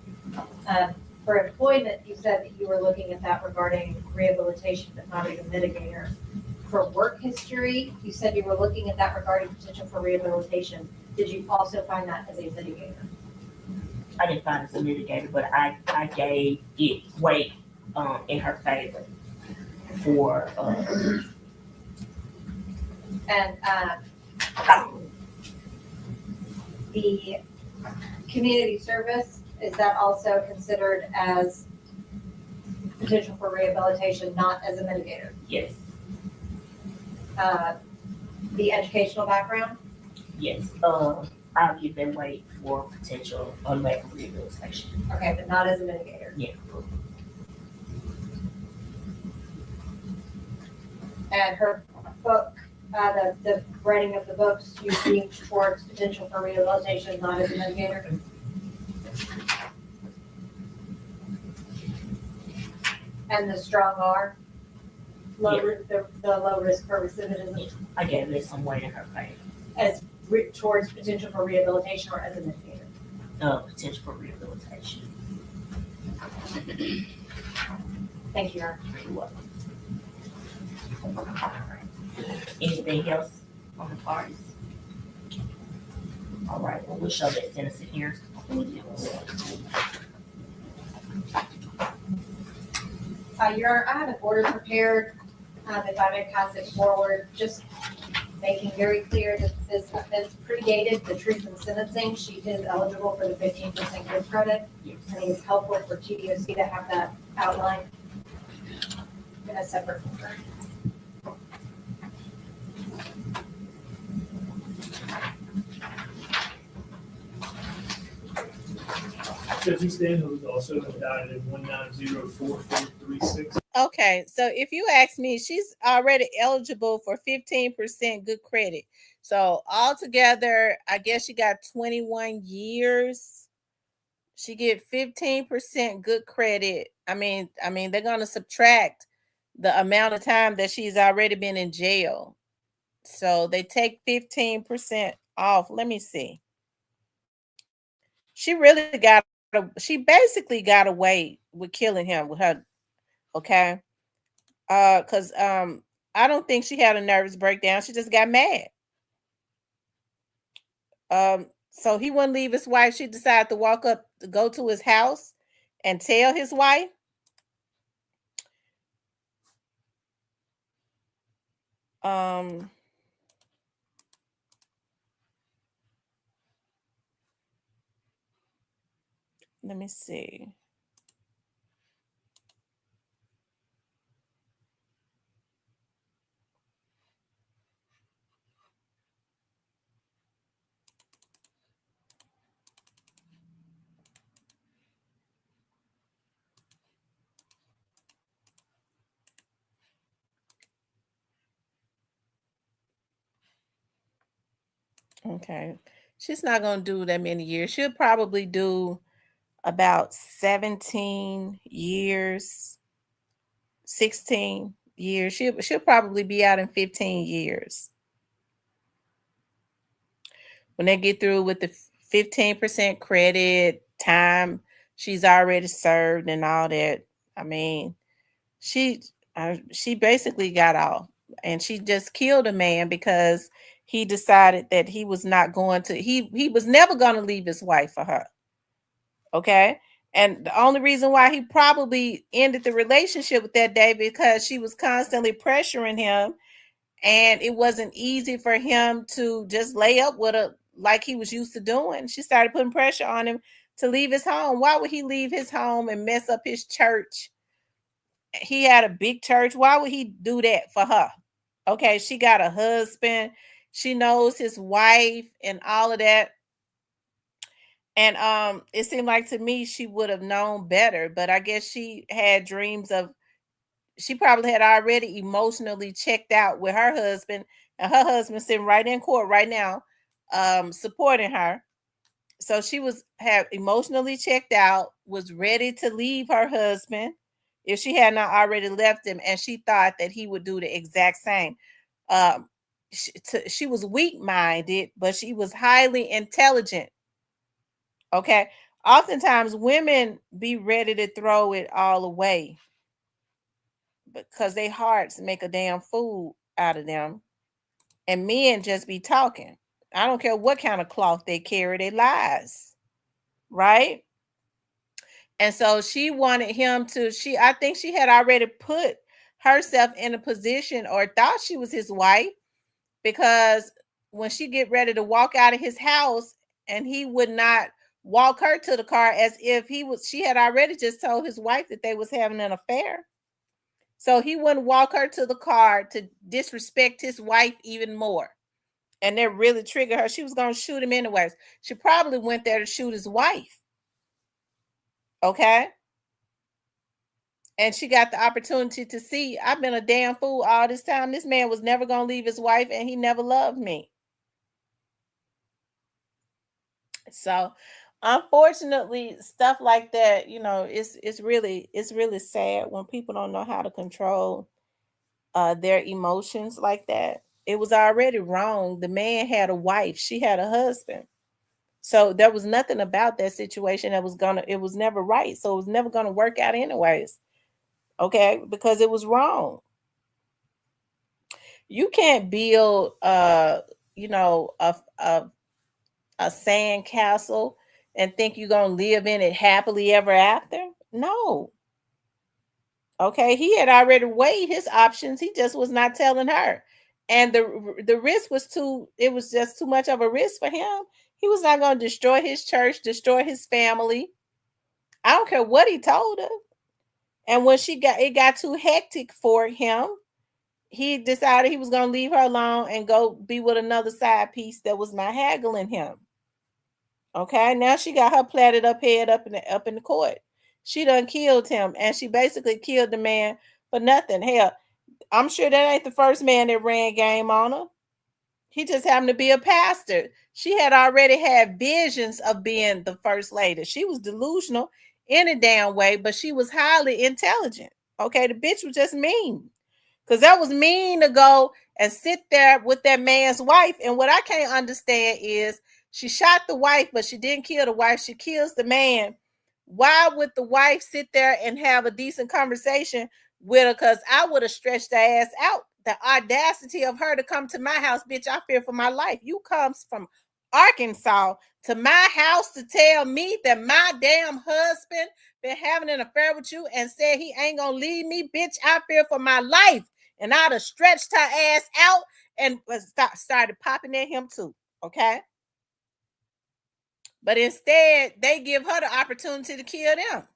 for employment, you said that you were looking at that regarding rehabilitation, but not as a mitigator. For work history, you said you were looking at that regarding potential for rehabilitation. Did you also find that as a mitigator? I didn't find it as a mitigator, but I gave it weight in her favor for And the community service, is that also considered as potential for rehabilitation, not as a mitigator? yes, The educational background? yes. I'll give them weight for potential or lack of rehabilitation. Okay, but not as a mitigator. Yeah. And her book, the writing of the books, you lean towards potential for rehabilitation, not as a mitigator? And the strong R, the low risk for recidivism, I gave it some weight in her favor. as towards potential for rehabilitation or as a mitigator? Potential for rehabilitation. Thank you, Your Honor. You're welcome. Anything else on the parties? All right, well, we'll show that sentencing here. Your Honor, I have an order prepared, if I may pass it forward, just making very clear that this offense predated the truth in sentencing. She is eligible for the 15% good credit. I think it's helpful for TDOC to have that outlined in a separate order. Judge Stanley was also indicted in 1904436. Okay, so if you ask me, she's already eligible for 15% good credit. So altogether, I guess she got 21 years. She get 15% good credit. I mean, they're gonna subtract the amount of time that she's already been in jail. So they take 15% off. Let me see. She basically got away with killing him with her. Okay. Because I don't think she had a nervous breakdown. She just got mad. So he wouldn't leave his wife. She decided to go to his house and tell his wife. Let me see. Okay. She's not going to do that many years. She'll probably do about 17 years, 16 years. She'll probably be out in 15 years. When they get through with the 15% credit time she's already served and all that. I mean, she she basically got off, and she just killed a man because he decided that he was not going to he was never going to leave his wife for her. Okay. And the only reason why he probably ended the relationship with that day because she was constantly pressuring him, and it wasn't easy for him to just lay up with her like he was used to doing. She started putting pressure on him to leave his home. Why would he leave his home and mess up his church? He had a big church. Why would he do that for her? Okay, she got a husband. She knows his wife and all of that. And it seemed like to me she would have known better, but I guess she had dreams of she probably had already emotionally checked out with her husband, and her husband sitting right in court right now, supporting her. So she was have emotionally checked out, was ready to leave her husband if she had not already left him, and she thought that he would do the exact same. Um, she was weak minded, but she was highly intelligent. Okay. Oftentimes women be ready to throw it all away because their hearts make a damn fool out of them. And men just be talking. I don't care what kind of cloth they carry, they lies. Right? And so she wanted him to, I think she had already put herself in a position or thought she was his wife, because when she get ready to walk out of his house and he would not walk her to the car as if she had already just told his wife that they was having an affair. So he wouldn't walk her to the car to disrespect his wife even more. And that really triggered her. She was going to shoot him anyways. She probably went there to shoot his wife. Okay. And she got the opportunity to see, I've been a damn fool all this time. This man was never going to leave his wife, and he never loved me. So unfortunately, stuff like that, it's really sad when people don't know how to control their emotions like that. It was already wrong. The man had a wife, she had a husband. So there was nothing about that situation that it was never right. So it was never gonna work out anyways. Okay, because it was wrong. You can't build a sand castle and think you're gonna live in it happily ever after. No. Okay, he had already weighed his options. He just was not telling her. And the risk was it was just too much of a risk for him. He was not going to destroy his church, destroy his family. I don't care what he told her. And when it got too hectic for him, he decided he was going to leave her alone and go be with another side piece that was not haggling him. Okay, now she got her platted up head up in the court. She done killed him, and she basically killed the man for nothing. Hell, I'm sure that ain't the first man that ran game on her. He just happened to be a pastor. She had already had visions of being the first lady. She was delusional in a damn way, but she was highly intelligent. Okay, the bitch was just mean. Because that was mean to go and sit there with that man's wife. And what I can't understand is she shot the wife, but she didn't kill the wife. She kills the man. Why would the wife sit there and have a decent conversation with her? Because I would have stretched her ass out. The audacity of her to come to my house, bitch, I fear for my life. You comes from Arkansas to my house to tell me that my damn husband been having an affair with you and said he ain't gonna leave me, bitch, I fear for my life. And I'd have stretched her ass out and started popping at him too. Okay. But instead, they give her the opportunity to kill them.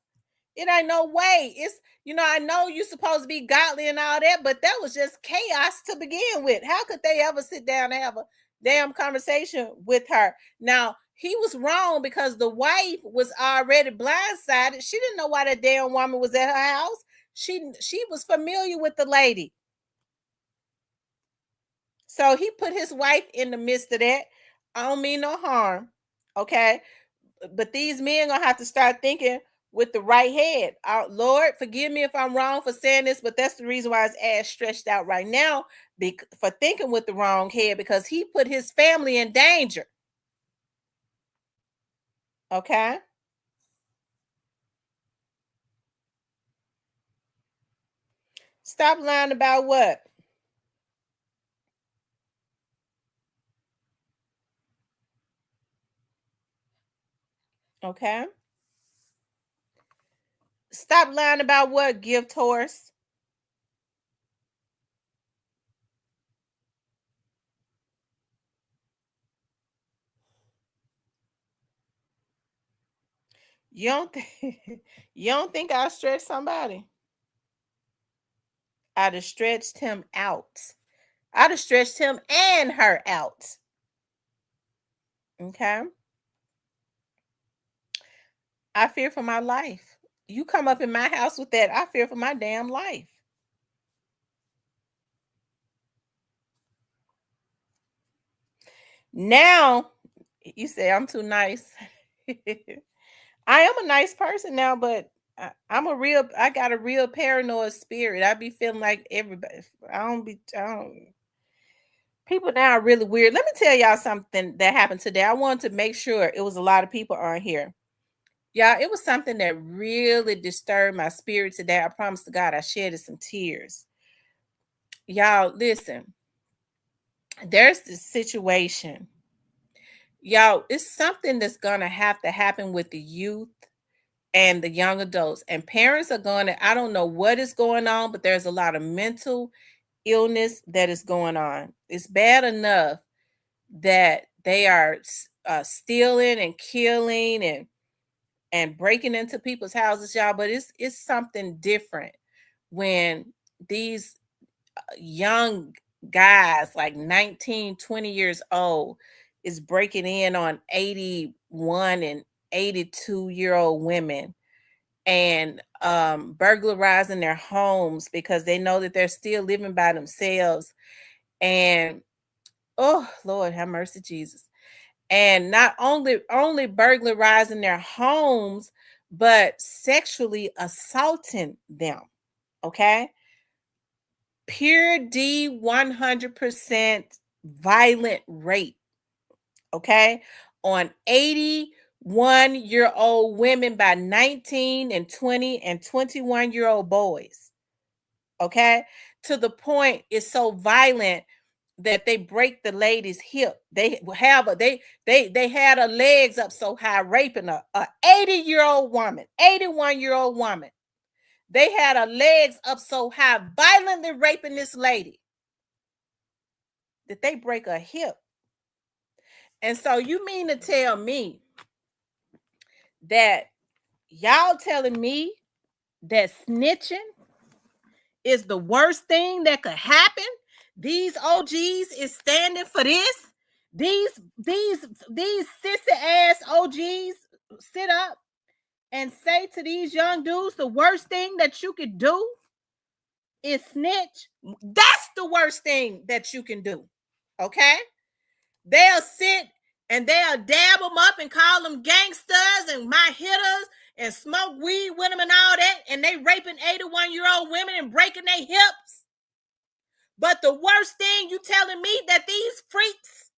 It ain't no way. I know you're supposed to be godly and all that, but that was just chaos to begin with. How could they ever sit down and have a damn conversation with her? Now, he was wrong because the wife was already blindsided. She didn't know why that damn woman was at her house. She was familiar with the lady. So he put his wife in the midst of that. I don't mean no harm. Okay. But these men gonna have to start thinking with the right head. Lord, forgive me if I'm wrong for saying this, but that's the reason why his ass stretched out right now for thinking with the wrong head, because he put his family in danger. Okay. Stop lying about what? Okay. Stop lying about what, gift horse? You don't think you don't think I'll stretch somebody? I'd have stretched him out. I'd have stretched him and her out. Okay. I fear for my life. You come up in my house with that, I fear for my damn life. Now, you say I'm too nice. I am a nice person now, but I got a real paranoid spirit. I be feeling like everybody. I don't. People now are really weird. Let me tell y'all something that happened today. I wanted to make sure it was a lot of people on here. Yeah, it was something that really disturbed my spirit today. I promise to God, I shedded some tears. Y'all, listen. There's this situation. Y'all, it's something that's gonna have to happen with the youth and the young adults. And parents are going to, I don't know what is going on, but there's a lot of mental illness that is going on. It's bad enough that they are stealing and killing and breaking into people's houses, y'all. But it's something different when these young guys, like 19, 20 years old, is breaking in on 81 and 82-year-old women and burglarizing their homes because they know that they're still living by themselves. And oh Lord, have mercy, Jesus. And not only burglarizing their homes, but sexually assaulting them. Okay. Pure D 100% violent rape. Okay. On 81-year-old women by 19 and 20 and 21-year-old boys. Okay. To the point it's so violent that they break the lady's hip. They had her legs up so high, raping a 80-year-old woman, 81-year-old woman. They had her legs up so high, violently raping this lady, that they break her hip. And so you mean to tell me that y'all telling me that snitching is the worst thing that could happen? These OGs is standing for this? These sissy ass OGs sit up and say to these young dudes, the worst thing that you could do is snitch. That's the worst thing that you can do. Okay? They'll sit and they'll dab them up and call them gangsters and my hitters and smoke weed with them and all that, and they raping 81-year-old women and breaking their hips. But the worst thing you telling me that these freaks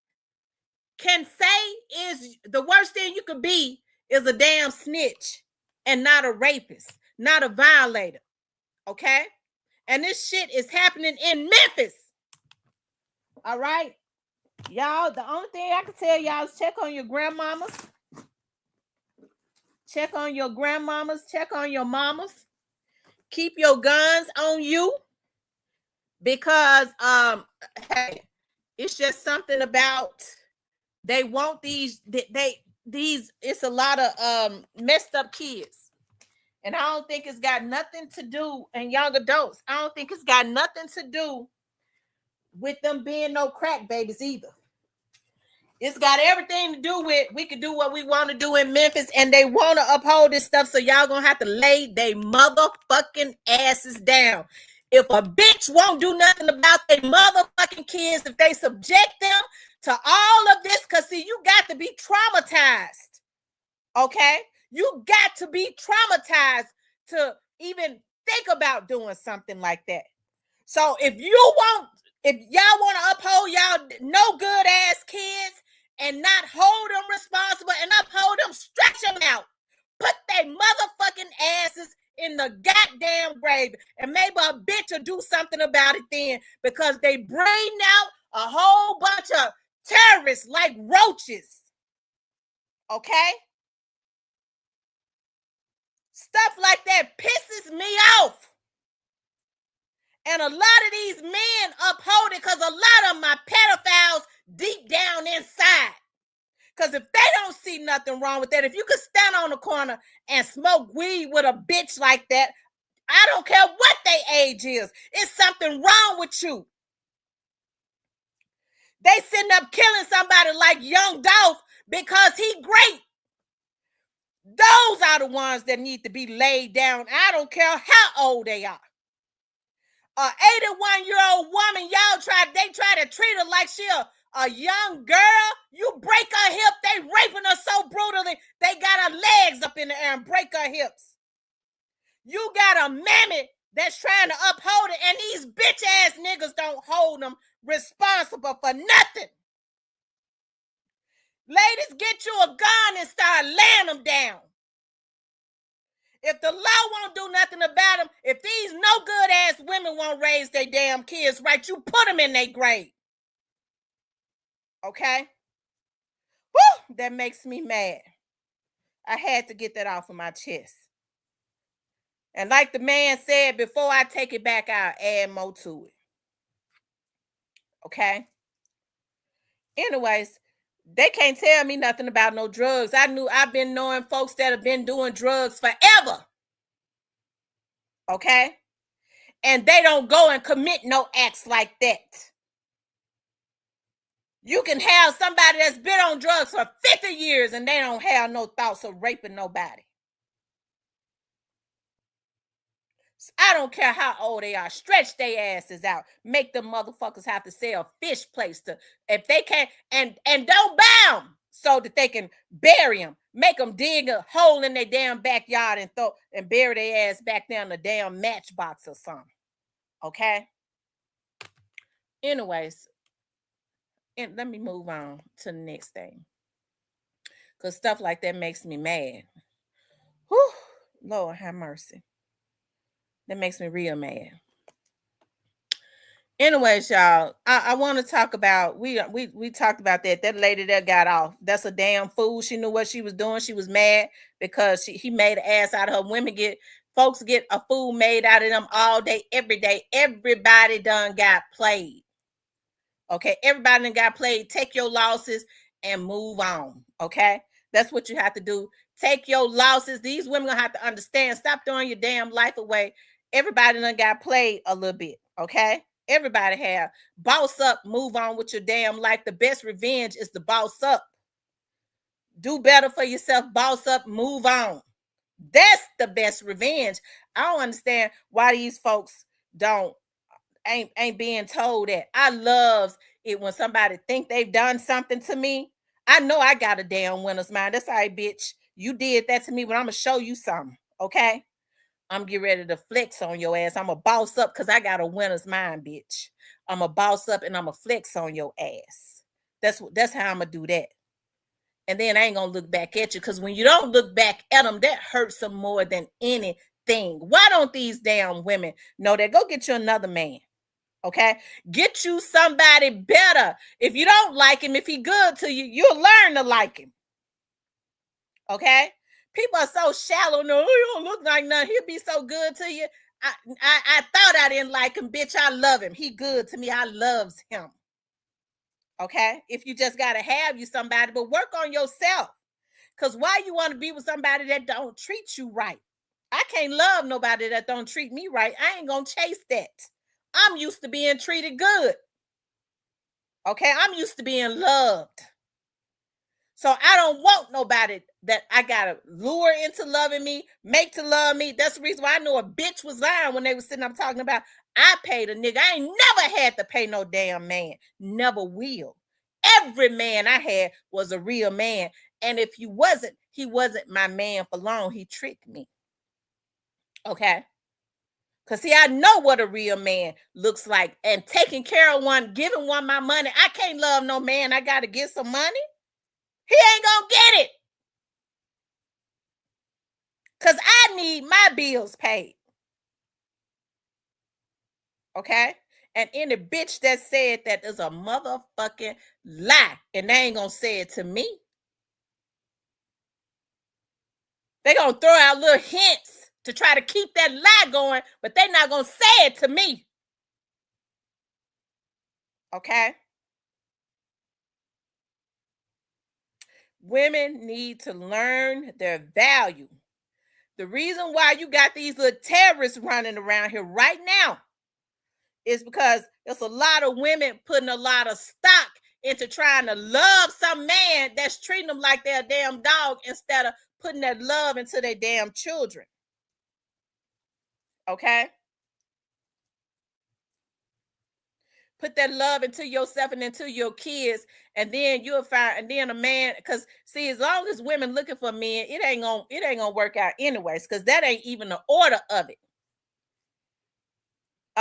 can say is the worst thing you could be is a damn snitch and not a rapist, not a violator. Okay? And this shit is happening in Memphis. All right? Y'all, the only thing I can tell y'all is check on your grandmamas. Check on your grandmamas. Check on your mamas. Keep your guns on you. Because hey, it's just something about they want these it's a lot of messed up kids. And I don't think it's got nothing to do, and young adults, I don't think it's got nothing to do with them being no crack babies either. It's got everything to do with we can do what we want to do in Memphis, and they want to uphold this stuff, so y'all gonna have to lay they motherfucking asses down. If a bitch won't do nothing about their motherfucking kids, if they subject them to all of this, because see, you got to be traumatized. Okay? You got to be traumatized to even think about doing something like that. So if y'all want to uphold y'all no good ass kids and not hold them responsible and uphold them, stretch them out. Put their motherfucking asses in the goddamn grave, and maybe a bitch will do something about it then, because they bring out a whole bunch of terrorists like roaches. Okay? Stuff like that pisses me off. And a lot of these men uphold it because a lot of them are pedophiles deep down inside. Because if they don't see nothing wrong with that, if you could stand on the corner and smoke weed with a bitch like that, I don't care what their age is. It's something wrong with you. They sitting up killing somebody like Young Dolph because he great. Those are the ones that need to be laid down. I don't care how old they are. An 81-year-old woman, they try to treat her like she a young girl. You break her hip, they raping her so brutally, they got her legs up in the air and break her hips. You got a mammy that's trying to uphold it, and these bitch ass niggas don't hold them responsible for nothing. Ladies, get you a gun and start laying them down. If the law won't do nothing about them, if these no good ass women won't raise their damn kids right, you put them in their grave. Okay? Woo! That makes me mad. I had to get that off of my chest. And like the man said, before I take it back, I'll add more to it. Okay? Anyways, they can't tell me nothing about no drugs. I've been knowing folks that have been doing drugs forever. Okay? And they don't go and commit no acts like that. You can have somebody that's been on drugs for 50 years and they don't have no thoughts of raping nobody. I don't care how old they are. Stretch their asses out. Make them motherfuckers have to sell fish plates to, if they can't, and don't buy them so that they can bury them. Make them dig a hole in their damn backyard and bury their ass back down the damn matchbox or something. Okay? Anyways, let me move on to the next thing. Because stuff like that makes me mad. Whew, Lord have mercy. That makes me real mad. Anyways, y'all, I want to talk about, we talked about that. That lady that got off, that's a damn fool. She knew what she was doing. She was mad because he made an ass out of her. Folks get a fool made out of them all day, every day. Everybody done got played. Okay, everybody done got played. Take your losses and move on. Okay, that's what you have to do. Take your losses. These women gonna have to understand. Stop throwing your damn life away. Everybody done got played a little bit. Okay, everybody have. Boss up. Move on with your damn life. The best revenge is to boss up. Do better for yourself. Boss up. Move on. That's the best revenge. I don't understand why these folks ain't being told that. I love it when somebody think they've done something to me. I know I got a damn winner's mind. That's all right, bitch. You did that to me, but I'm going to show you something, okay? I'm getting ready to flex on your ass. I'm a boss up because I got a winner's mind, bitch. I'm a boss up and I'm a flex on your ass. That's how I'm going to do that. And then I ain't going to look back at you, because when you don't look back at them, that hurts them more than anything. Why don't these damn women know that? Go get you another man. Okay, get you somebody better. If you don't like him, if he good to you, you'll learn to like him. Okay, people are so shallow. No, he don't look like nothing. He'll be so good to you. I thought I didn't like him, bitch. I love him. He good to me. I loves him. Okay, if you just gotta have you somebody, but work on yourself. Cause why you want to be with somebody that don't treat you right? I can't love nobody that don't treat me right. I ain't gonna chase that. I'm used to being treated good. Okay, I'm used to being loved. So I don't want nobody that I gotta lure into loving me, make to love me. That's the reason why I know a bitch was lying when they were sitting up talking about I paid a nigga. I ain't never had to pay no damn man. Never will. Every man I had was a real man. And if he wasn't my man for long. He tricked me. Okay. Because see, I know what a real man looks like. And taking care of one, giving one my money. I can't love no man. I got to get some money. He ain't going to get it. Because I need my bills paid. Okay? And any bitch that said that is a motherfucking lie. And they ain't going to say it to me. They're going to throw out little hints to try to keep that lie going, but they're not going to say it to me. Okay? Women need to learn their value. The reason why you got these little terrorists running around here right now is because there's a lot of women putting a lot of stock into trying to love some man that's treating them like they're a damn dog instead of putting that love into their damn children. Okay? Put that love into yourself and into your kids, and then you'll find, and then a man, because see, as long as women looking for men, it ain't gonna work out anyways, because that ain't even the order of it.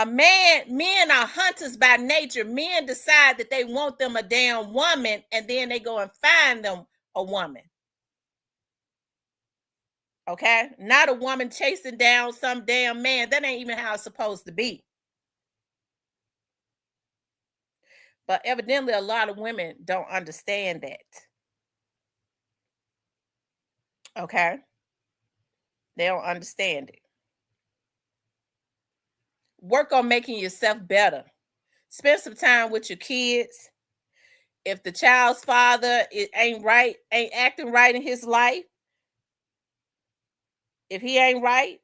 Men are hunters by nature. Men decide that they want them a damn woman, and then they go and find them a woman. Okay? Not a woman chasing down some damn man. That ain't even how it's supposed to be. But evidently, a lot of women don't understand that. Okay? They don't understand it. Work on making yourself better. Spend some time with your kids. If the child's father ain't acting right in his life, if he ain't right,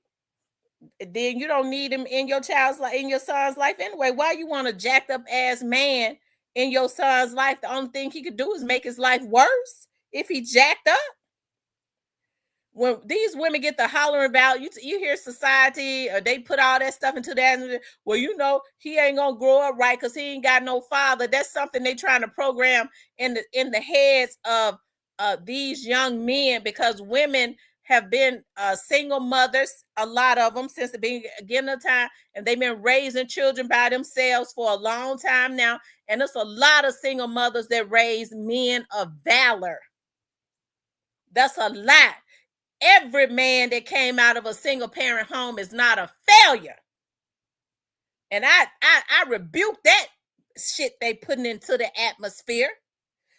then you don't need him in your child's life, in your son's life anyway. Why you want a jacked up ass man in your son's life? The only thing he could do is make his life worse if he jacked up. When these women get the hollering about, you hear society, or they put all that stuff into that. Well, you know, he ain't gonna grow up right because he ain't got no father. That's something they trying to program in the heads of these young men, because women have been single mothers, a lot of them, since the beginning of time, and they've been raising children by themselves for a long time now. And there's a lot of single mothers that raise men of valor. That's a lot. Every man that came out of a single parent home is not a failure. And I rebuke that shit they putting into the atmosphere.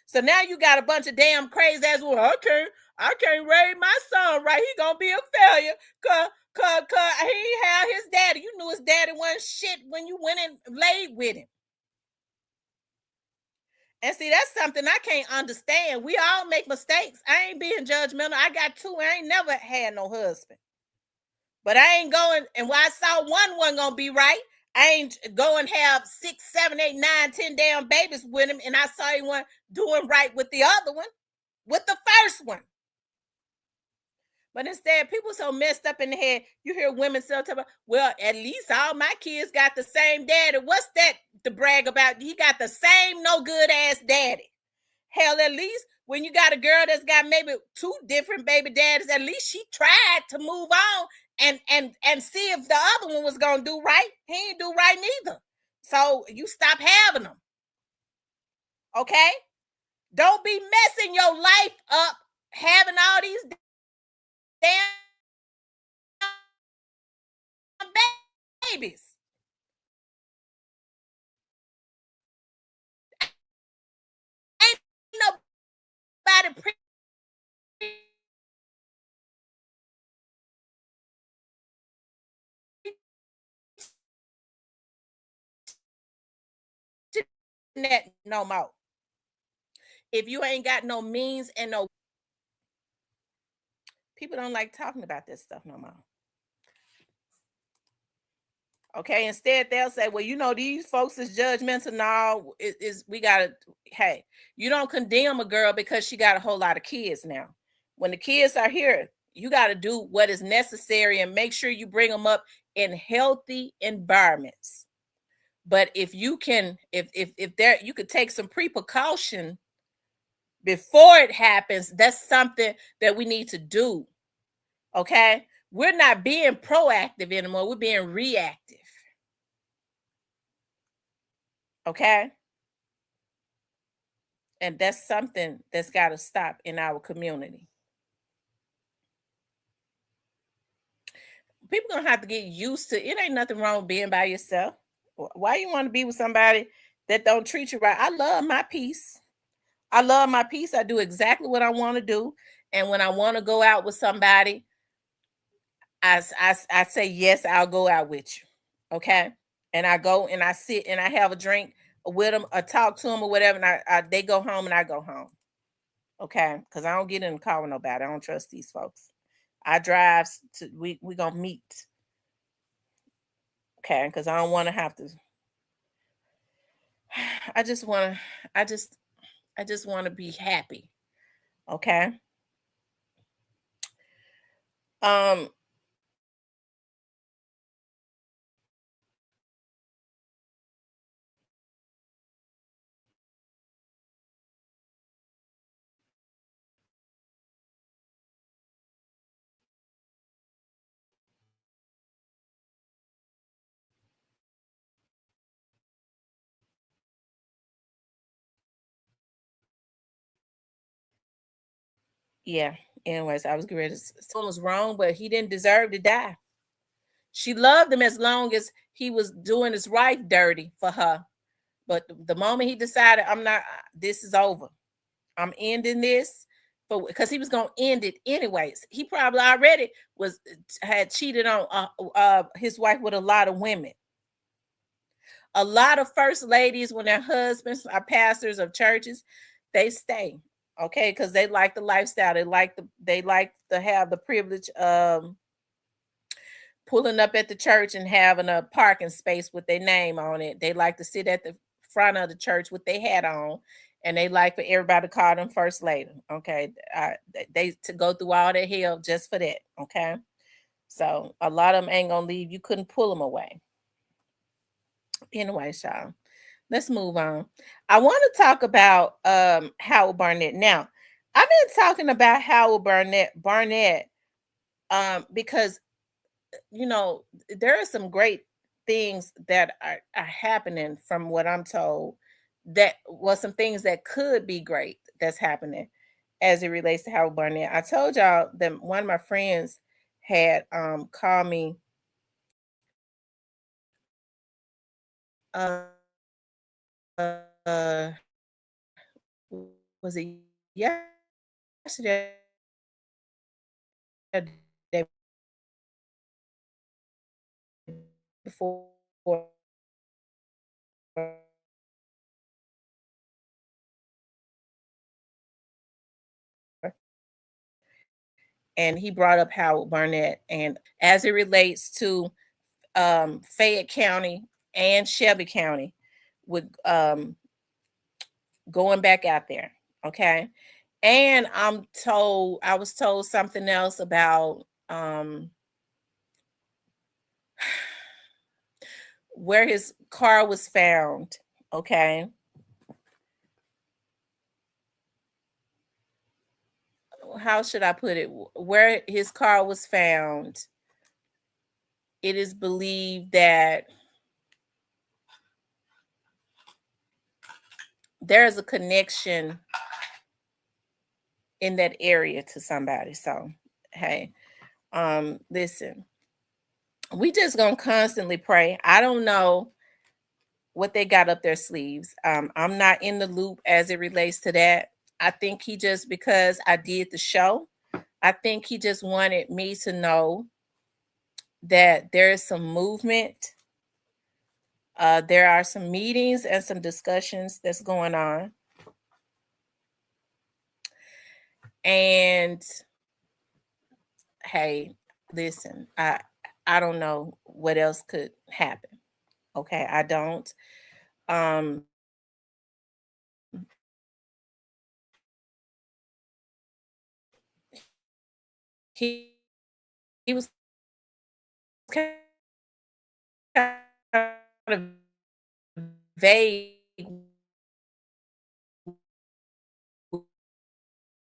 So now you got a bunch of damn crazy ass, well, I can't raise my son right. He gonna be a failure cause he had his daddy. You knew his daddy wasn't shit when you went and laid with him. And see, that's something I can't understand. We all make mistakes. I ain't being judgmental. I got two. I ain't never had no husband. But I ain't going, and when I saw one wasn't gonna be right, I ain't going have 6, 7, 8, 9, 10 damn babies with him, and I saw he wasn't doing right with the other one, with the first one. But instead, people so messed up in the head. You hear women say, well, at least all my kids got the same daddy. What's that to brag about? He got the same no good ass daddy. Hell, at least when you got a girl that's got maybe 2 different baby daddies, at least she tried to move on and see if the other one was gonna do right. He ain't do right neither. So you stop having them. Okay? Don't be messing your life up having all these damn babies. Ain't nobody that no more. If you ain't got no means and no, people don't like talking about this stuff no more. Okay, instead they'll say, well, you know, these folks is judgmental. No, we gotta, hey, you don't condemn a girl because she got a whole lot of kids now. When the kids are here, you got to do what is necessary and make sure you bring them up in healthy environments. But if you can, if there, you could take some precaution before it happens. That's something that we need to do. Okay, we're not being proactive anymore. We're being reactive. Okay, and that's something that's got to stop in our community. People gonna have to get used to it. Ain't nothing wrong with being by yourself. Why you want to be with somebody that don't treat you right? I love my peace. I love my peace. I do exactly what I want to do. And when I want to go out with somebody, I say, yes, I'll go out with you. Okay. And I go and I sit and I have a drink with them or talk to them or whatever. And they go home and I go home. Okay. Because I don't get in the car with nobody. I don't trust these folks. I drive to, we going to meet. Okay. Because I don't want to have to. I just want to, I just want to be happy. Okay. Um, yeah. Anyways, I was great. Someone was wrong, but he didn't deserve to die. She loved him as long as he was doing his wife dirty for her. But the moment he decided, I'm not, this is over. I'm ending this for because he was gonna end it anyways. He probably already was had cheated on his wife with a lot of women. A lot of first ladies, when their husbands are pastors of churches, they stay, okay, because they like the lifestyle. They like to have the privilege of pulling up at the church and having a parking space with their name on it. They like to sit at the front of the church with their hat on, and they like for everybody to call them first lady. Okay, they to go through all that hell just for that. Okay, so a lot of them ain't gonna leave. You couldn't pull them away. Anyway, y'all, let's move on. I want to talk about Howard Barnett. Now, I've been talking about Howard Barnett because there are some great things that are happening from what I'm told. That was some things that could be great that's happening as it relates to Howard Barnett. I told y'all that one of my friends had called me uh, uh was it yesterday or the day before, and he brought up Howard Barnett and as it relates to Fayette County and Shelby County with going back out there. Okay. And I was told something else about where his car was found. Okay. How should I put it? Where his car was found, it is believed that there's a connection in that area to somebody. So, hey, listen, we just gonna constantly pray. I don't know what they got up their sleeves. I'm not in the loop as it relates to that. I think he just because I did the show, I think he just wanted me to know that there is some movement. There are some meetings and some discussions that's going on. And hey, listen, I don't know what else could happen. Okay, I don't. Um he he was kind of vague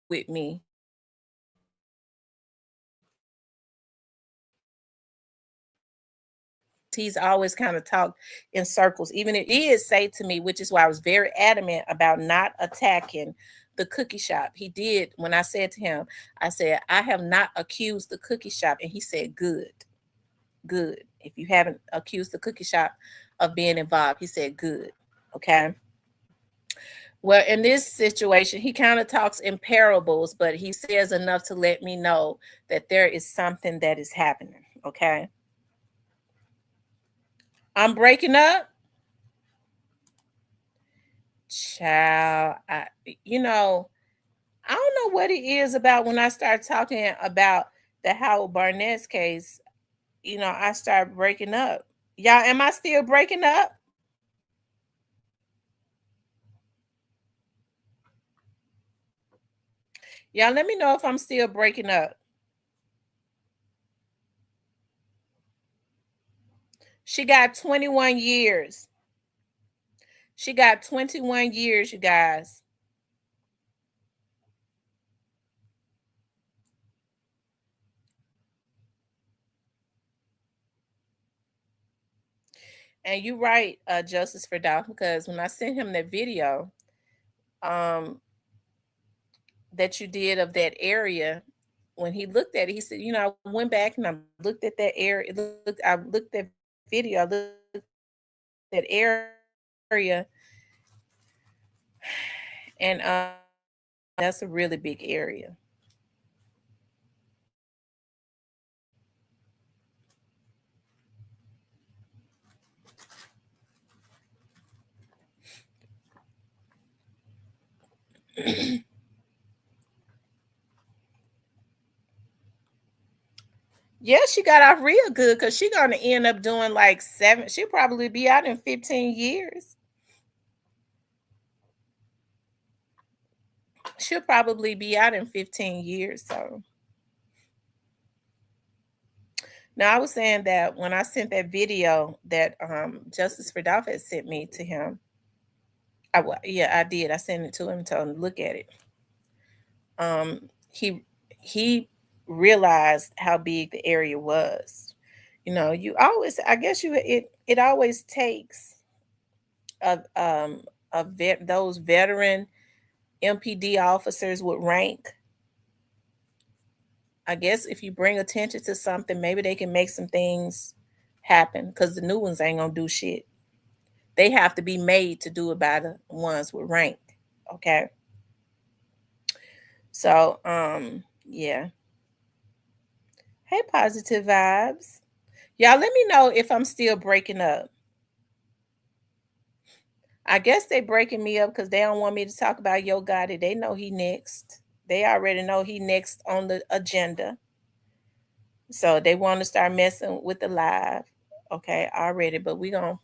with me. He's always kind of talked in circles. Even it did say to me, which is why I was very adamant about not attacking the cookie shop. He did when I said to him, I said, I have not accused the cookie shop. And he said, good, good. If you haven't accused the cookie shop of being involved, he said, good. Okay. Well, in this situation, he kind of talks in parables, but he says enough to let me know that there is something that is happening. Okay. I'm breaking up. Child, you know, I don't know what it is about when I start talking about the Howard Barnett's case. I start breaking up. Y'all, am I still breaking up? Y'all, let me know if I'm still breaking up. She got 21 years. She got 21 years, you guys. And you're right, Justice for Doubt, because when I sent him that video that you did of that area, when he looked at it, he said, I went back and I looked at that area. I looked at video, I looked at that area, and that's a really big area. Yeah, she got off real good because she's gonna end up doing like 7. She'll probably be out in 15 years. She'll probably be out in 15 years. So now I was saying that when I sent that video that Justice for Dolph had sent me to him, yeah, I did. I sent it to him, told him to look at it. He realized how big the area was. You always, I guess it always takes those veteran MPD officers with rank. I guess if you bring attention to something, maybe they can make some things happen because the new ones ain't gonna do shit. They have to be made to do it by the ones with rank. Okay. So yeah. Hey, positive vibes. Y'all let me know if I'm still breaking up. I guess they breaking me up because they don't want me to talk about Yo Gotti. They know he next. They already know he next on the agenda. So they want to start messing with the live. Okay, already. But we gonna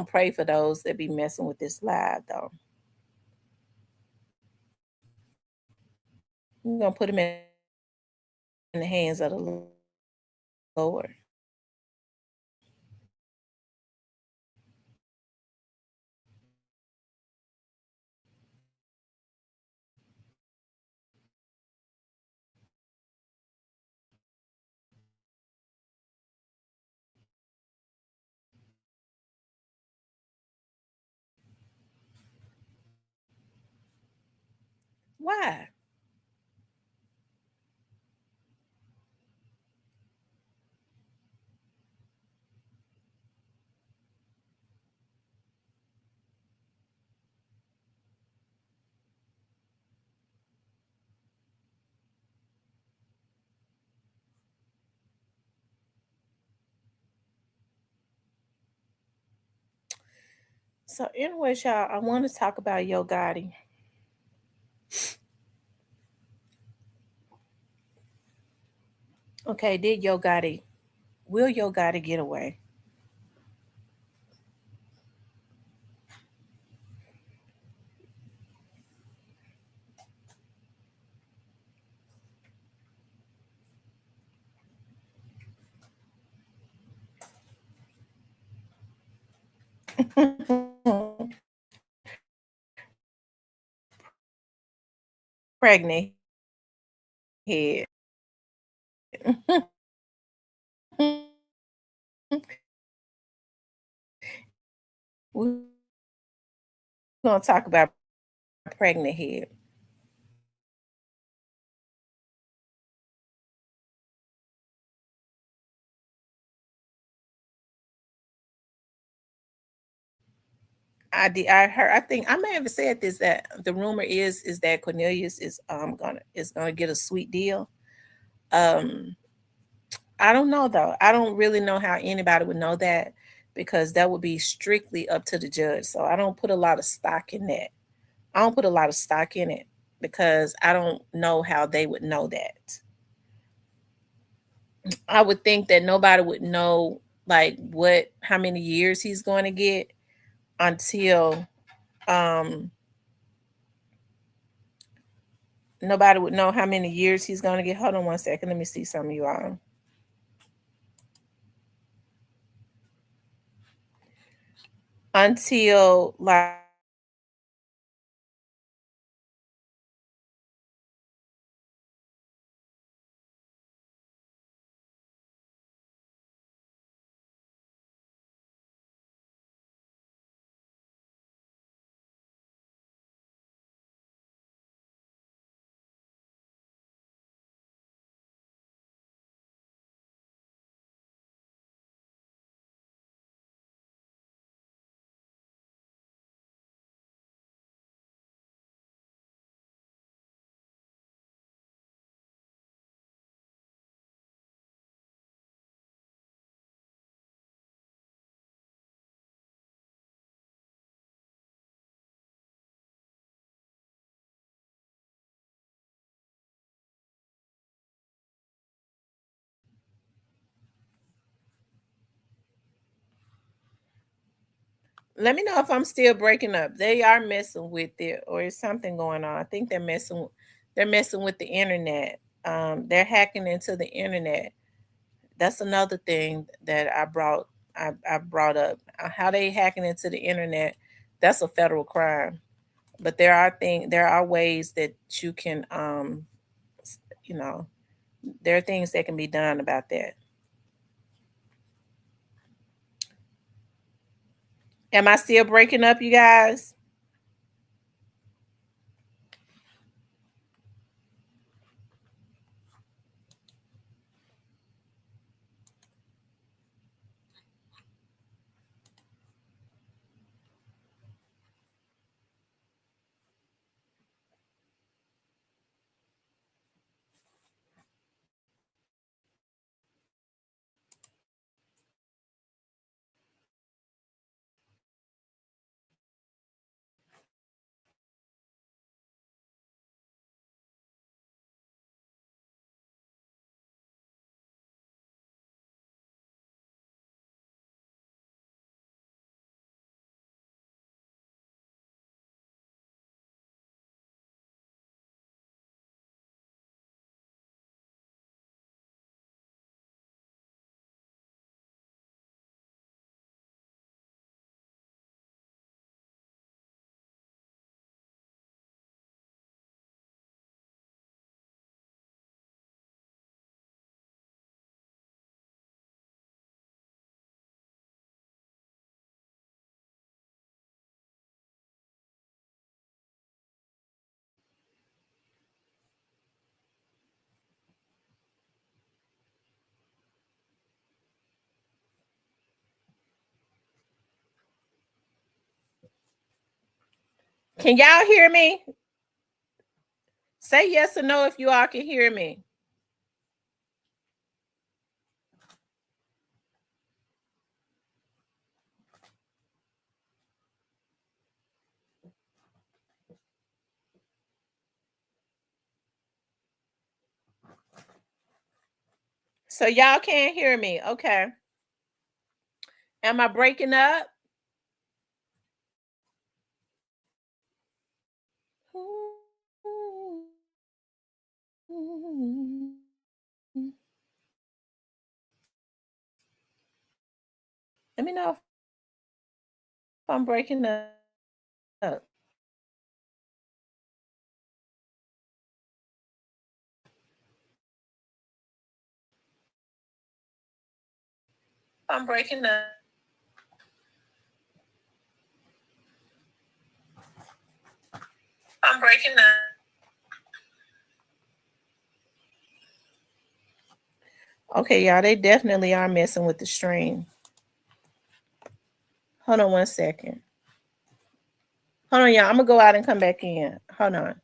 pray for those that be messing with this live though. We're gonna put them in the hands of the Lord. Why? So, anyways, y'all, I want to talk about Yo Gotti. Okay, will Yo Gotti get away? Pregnant head. We're gonna talk about pregnant head. I heard, I think I may have said this, that the rumor is that Cornelius is gonna get a sweet deal. Um I don't know though. I don't really know how anybody would know that, because that would be strictly up to the judge. So I don't put a lot of stock in that. I don't put a lot of stock in it because I don't know how they would know that. I would think that nobody would know like what how many years he's going to get until um nobody would know how many years he's going to get. Hold on one second. Let me see some of you all. Until like let me know if I'm still breaking up. They are messing with it, or is something going on. I think they're messing with the internet. They're hacking into the internet. That's another thing that I brought up. How they hacking into the internet, that's a federal crime. But there are ways that you can you know, there are things that can be done about that. Am I still breaking up, you guys? Can y'all hear me? Say yes or no if you all can hear me. So y'all can't hear me. Okay. Am I breaking up? Let me know if I'm breaking up. I'm breaking up. I'm breaking up. Okay, y'all, they definitely are messing with the stream. Hold on 1 second. Hold on, y'all. I'm gonna go out and come back in. Hold on.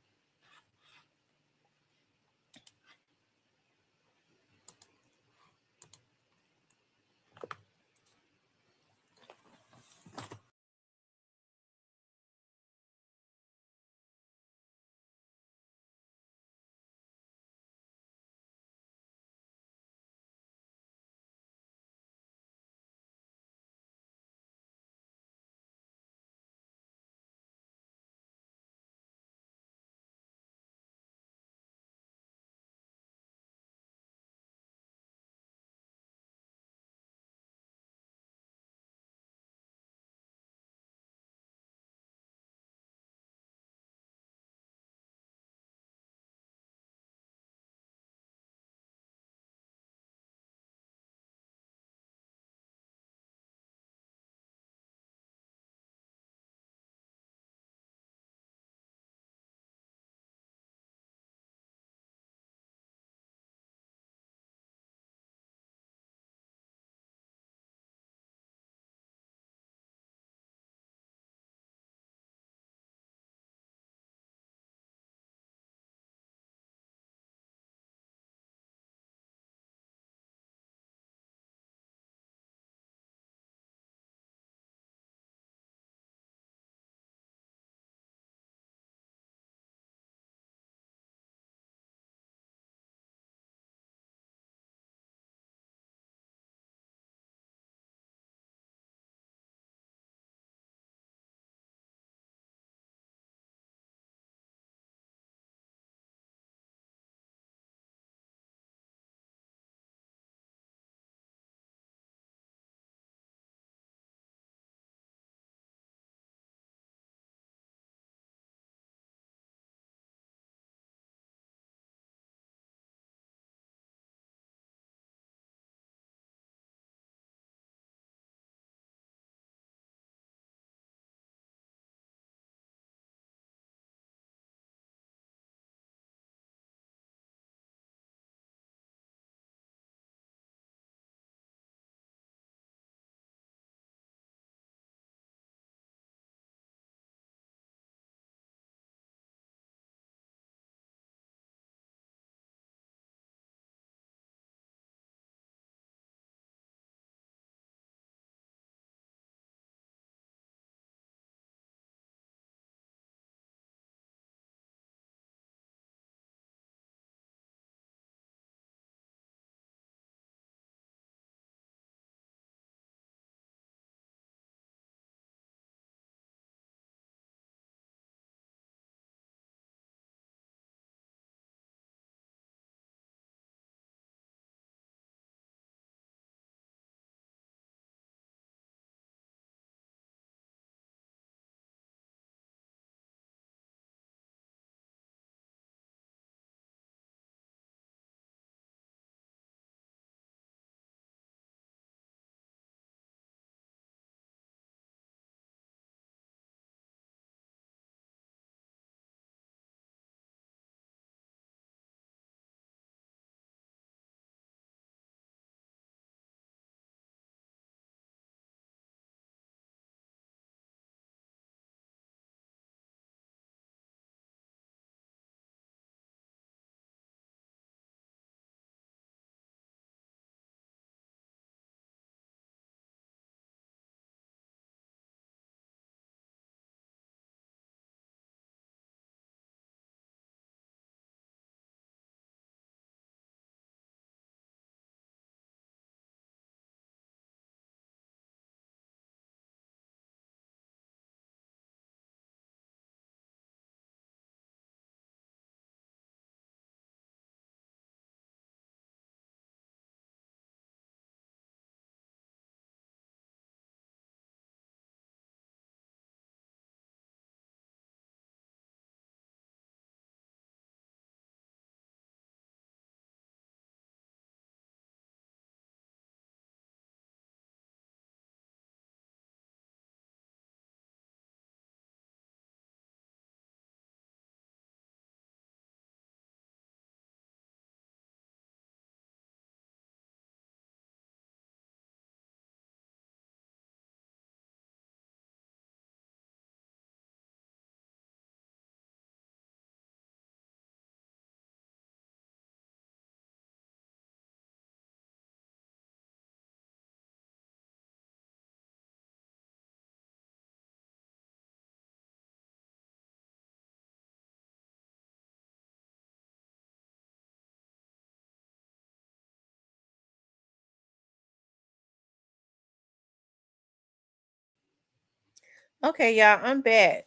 Okay, y'all, I'm back.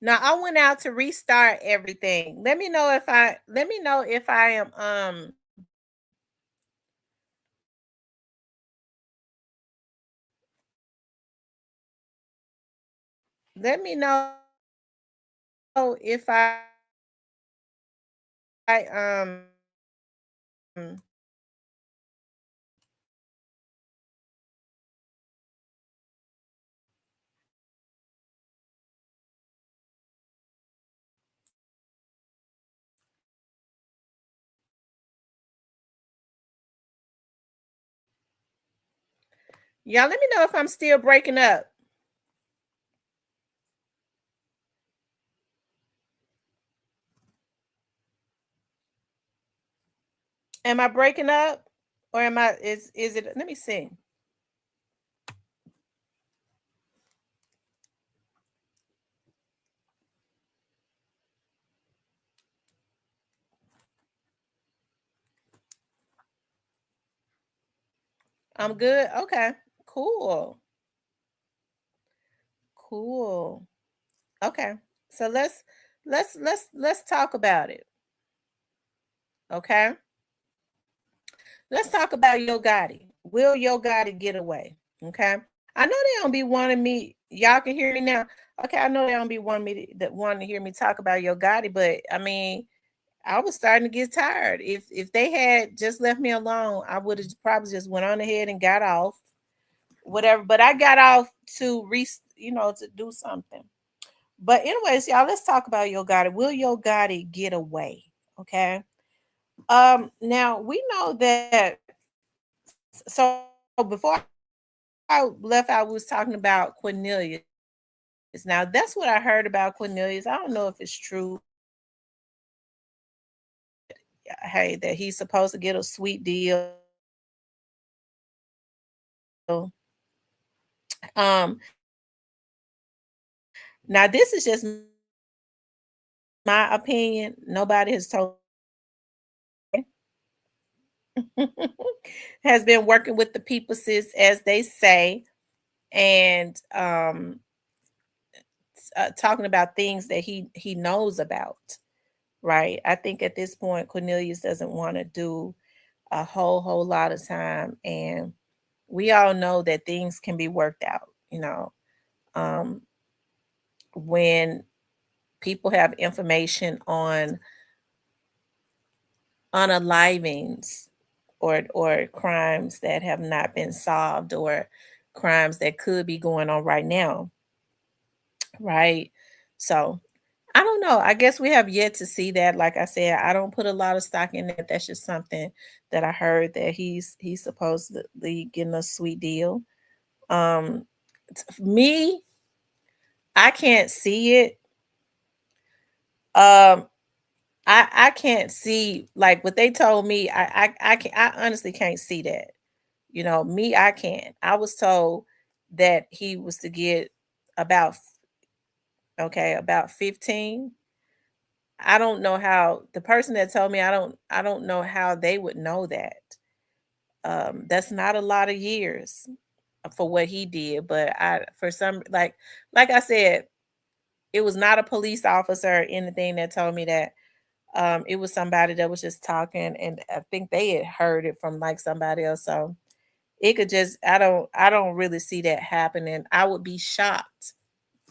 Now I went out to restart everything. Let me know if I am let me know if I y'all let me know if I'm still breaking up. Am I breaking up? Or am I is it let me see. I'm good. Okay. Cool. Cool. Okay. So let's talk about it. Okay. Let's talk about Yo Gotti. Will Yo Gotti get away? Okay. I know they don't be wanting me. Y'all can hear me now. Okay, I know they don't be wanting me that wanting to hear me talk about Yo Gotti, but I mean, I was starting to get tired. If they had just left me alone, I would have probably just went on ahead and got off, whatever. But I got off to to do something. But anyways, y'all, let's talk about Yo Gotti. Will Yo Gotti get away? Okay. Now we know that. So before I left, I was talking about Cornelius. Now that's what I heard about Cornelius. I don't know if it's true. Hey, that he's supposed to get a sweet deal. Um, Now this is just my opinion. Nobody has told has been working with the people sis, as they say, and talking about things that he knows about. Right. I think at this point Cornelius doesn't want to do a whole lot of time, and we all know that things can be worked out. Um, when people have information on unalivings or crimes that have not been solved, or crimes that could be going on right now, right? So I don't know. I guess we have yet to see that. Like I said, I don't put a lot of stock in that. That's just something that I heard, that he's supposedly getting a sweet deal. Um Me, I can't see it. Um I can't see, like what they told me. I honestly can't see that. Me, I can't. I was told that he was to get about about 15. I don't know how the person that told me, I don't know how they would know that. That's not a lot of years for what he did, but I for some like I said, it was not a police officer or anything that told me that. It was somebody that was just talking, and I think they had heard it from like somebody else. So it could just I don't really see that happening. I would be shocked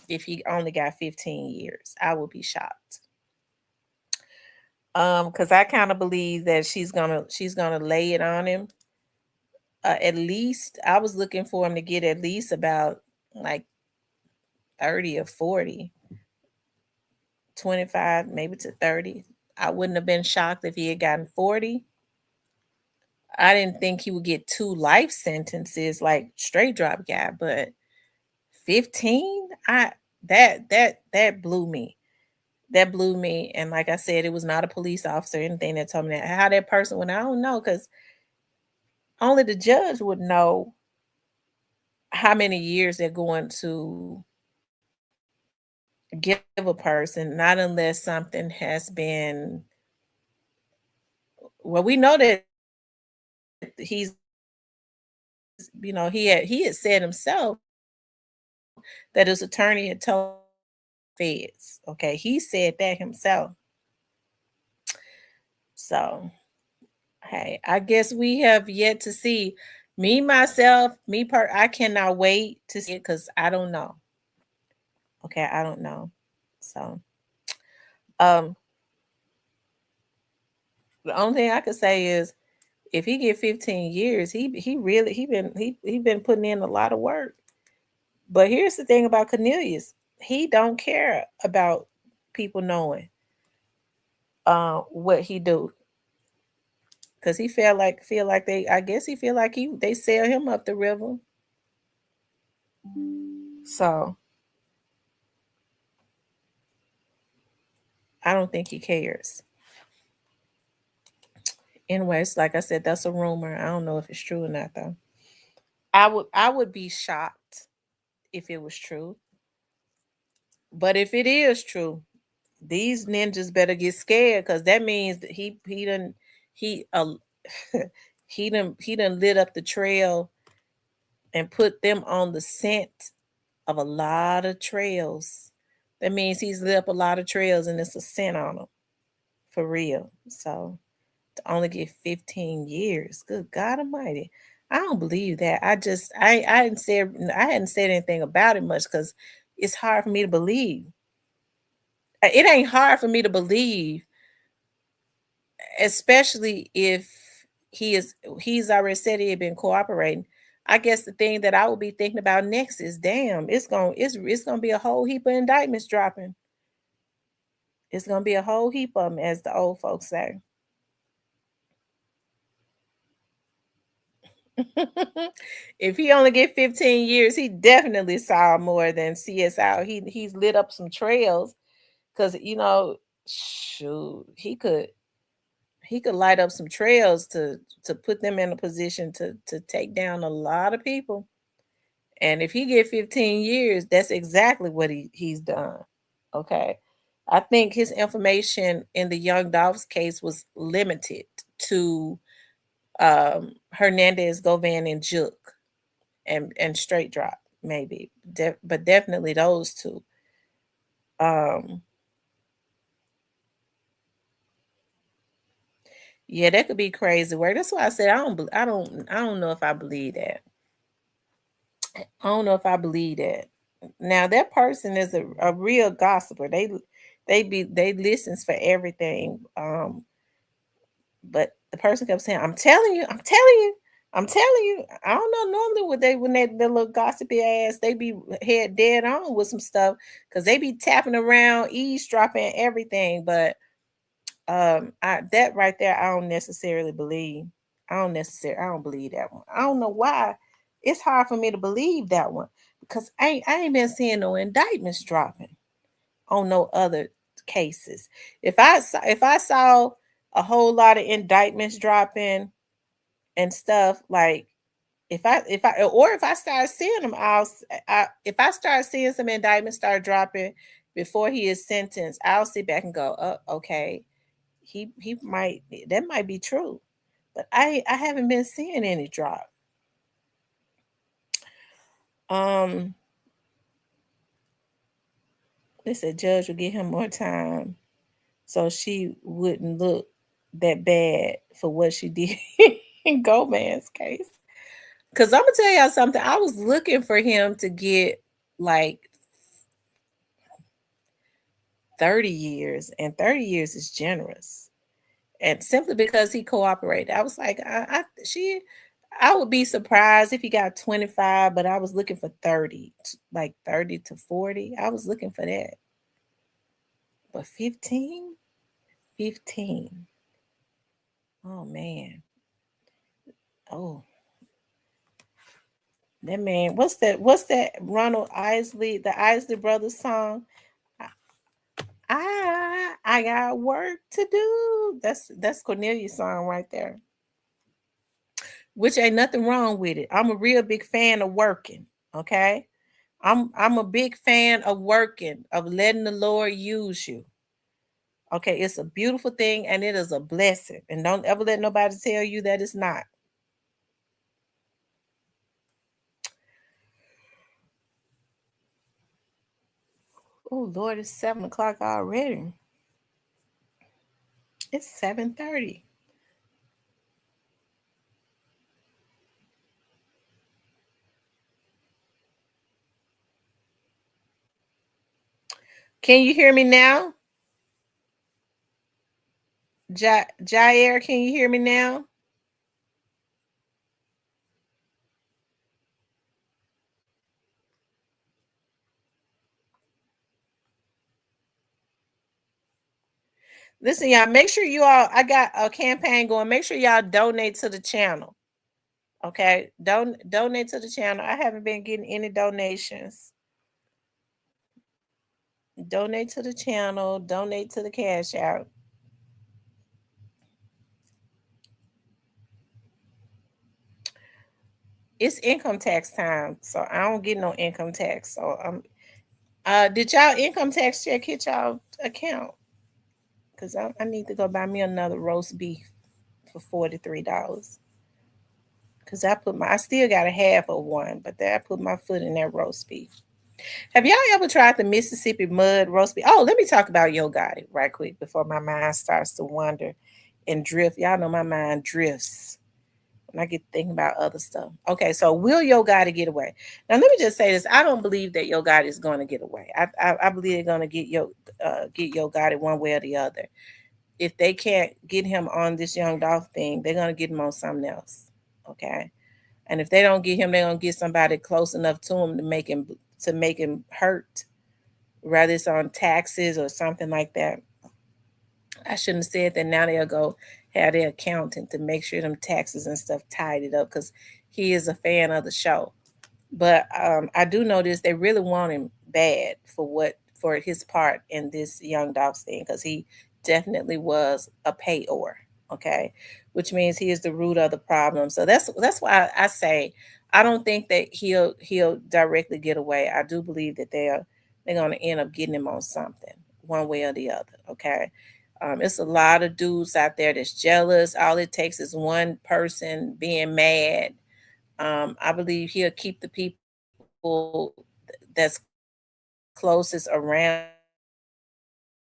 if he only got 15 years. I would be shocked. Because I kind of believe that she's gonna lay it on him. At least I was looking for him to get at least about like 30 or 40, 25, maybe to 30. I wouldn't have been shocked if he had gotten 40. I didn't think he would get two life sentences like straight drop guy, but 15? That blew me. That blew me. And like I said, it was not a police officer or anything that told me that. How that person went, I don't know, because only the judge would know how many years they're going to give a person, not unless something has been, well, we know that he's he had said himself that his attorney had told feds. Okay, he said that himself. So, hey, I guess we have yet to see. Me myself, I cannot wait to see it because I don't know. Okay, I don't know. So, um, the only thing I could say is if he get 15 years, he really he been putting in a lot of work. But here's the thing about Cornelius. He don't care about people knowing what he do. Cause he feel like they I guess he feel like they sell him up the river. So I don't think he cares. Anyways, like I said, that's a rumor. I don't know if it's true or not though. I would be shocked if it was true. But if it is true, these ninjas better get scared because that means that he he done lit up the trail and put them on the scent of a lot of trails. That means he's lit up a lot of trails and it's a scent on them for real. So to only get 15 years, good God Almighty, I don't believe that. I hadn't said anything about it much because it's hard for me to believe. It ain't hard for me to believe, especially if he's already said he had been cooperating. I guess the thing that I would be thinking about next is, damn, it's gonna be a whole heap of indictments dropping. It's gonna be a whole heap of them, as the old folks say. If he only get 15 years, he definitely saw more than CSI. He's lit up some trails because shoot, he could light up some trails to put them in a position to take down a lot of people. And if he get 15 years, that's exactly what he's done. Okay. I think his information in the Young Dolph's case was limited to Hernandez, Govan, and Juke and Straight Drop, maybe. But definitely those two. Um, yeah, that could be crazy work. That's why I said I don't know if I believe that. I don't know if I believe that. Now that person is a real gossiper. They listens for everything. But the person kept saying, "I'm telling you, I'm telling you, I'm telling you." I don't know. Normally, when they the little gossipy ass, they be head dead on with some stuff because they be tapping around, eavesdropping everything. But that right there, I don't necessarily believe. I don't believe that one. I don't know why. It's hard for me to believe that one because I ain't been seeing no indictments dropping on no other cases. If I saw a whole lot of indictments dropping and stuff, like if I start seeing them, if I start seeing some indictments start dropping before he is sentenced, I'll sit back and go, oh, okay, he might that might be true, but I haven't been seeing any drop. Um, they said judge would give him more time so she wouldn't look that bad for what she did in Gomez's case. Cause I'm gonna tell y'all something. I was looking for him to get like 30 years, and 30 years is generous. And simply because he cooperated, I was like, I would be surprised if he got 25, but I was looking for 30, like 30 to 40. I was looking for that. But 15? 15. Oh man. Oh, that man. What's that Ronald Isley, the Isley Brothers song? I got work to do. That's Cornelius' song right there. Which ain't nothing wrong with it. I'm a real big fan of working. Okay. I'm a big fan of working, of letting the Lord use you. Okay, it's a beautiful thing and it is a blessing. And don't ever let nobody tell you that it's not. Oh Lord, it's 7 o'clock already. It's 7:30. Can you hear me now? Jair, can you hear me now? Listen, y'all, make sure you all, I got a campaign going. Make sure y'all donate to the channel. Okay. Donate to the channel. I haven't been getting any donations. Donate to the channel, donate to the cash out. It's income tax time, so I don't get no income tax. So did y'all income tax check hit y'all account? Cause I need to go buy me another roast beef for $43. Cause I still got a half of one, but then I put my foot in that roast beef. Have y'all ever tried the Mississippi mud roast beef? Oh, let me talk about Yo Gotti right quick before my mind starts to wander and drift. Y'all know my mind drifts when I get thinking about other stuff. Okay, so will Yo Gotti get away? Now let me just say this: I don't believe that Yo Gotti is going to get away. I believe they're going to get Yo Gotti one way or the other. If they can't get him on this Young Dolph thing, they're going to get him on something else. Okay, and if they don't get him, they're going to get somebody close enough to him to make him hurt, whether it's on taxes or something like that. I shouldn't have said that. Now they'll go have their accountant to make sure them taxes and stuff tied it up because he is a fan of the show. But I do know this: they really want him bad for his part in this Young Dogs thing because he definitely was a payor. Okay, which means he is the root of the problem. So that's why I say I don't think that he'll directly get away. I do believe that they're going to end up getting him on something one way or the other. Okay. It's a lot of dudes out there that's jealous. All it takes is one person being mad. I believe he'll keep the people that's closest around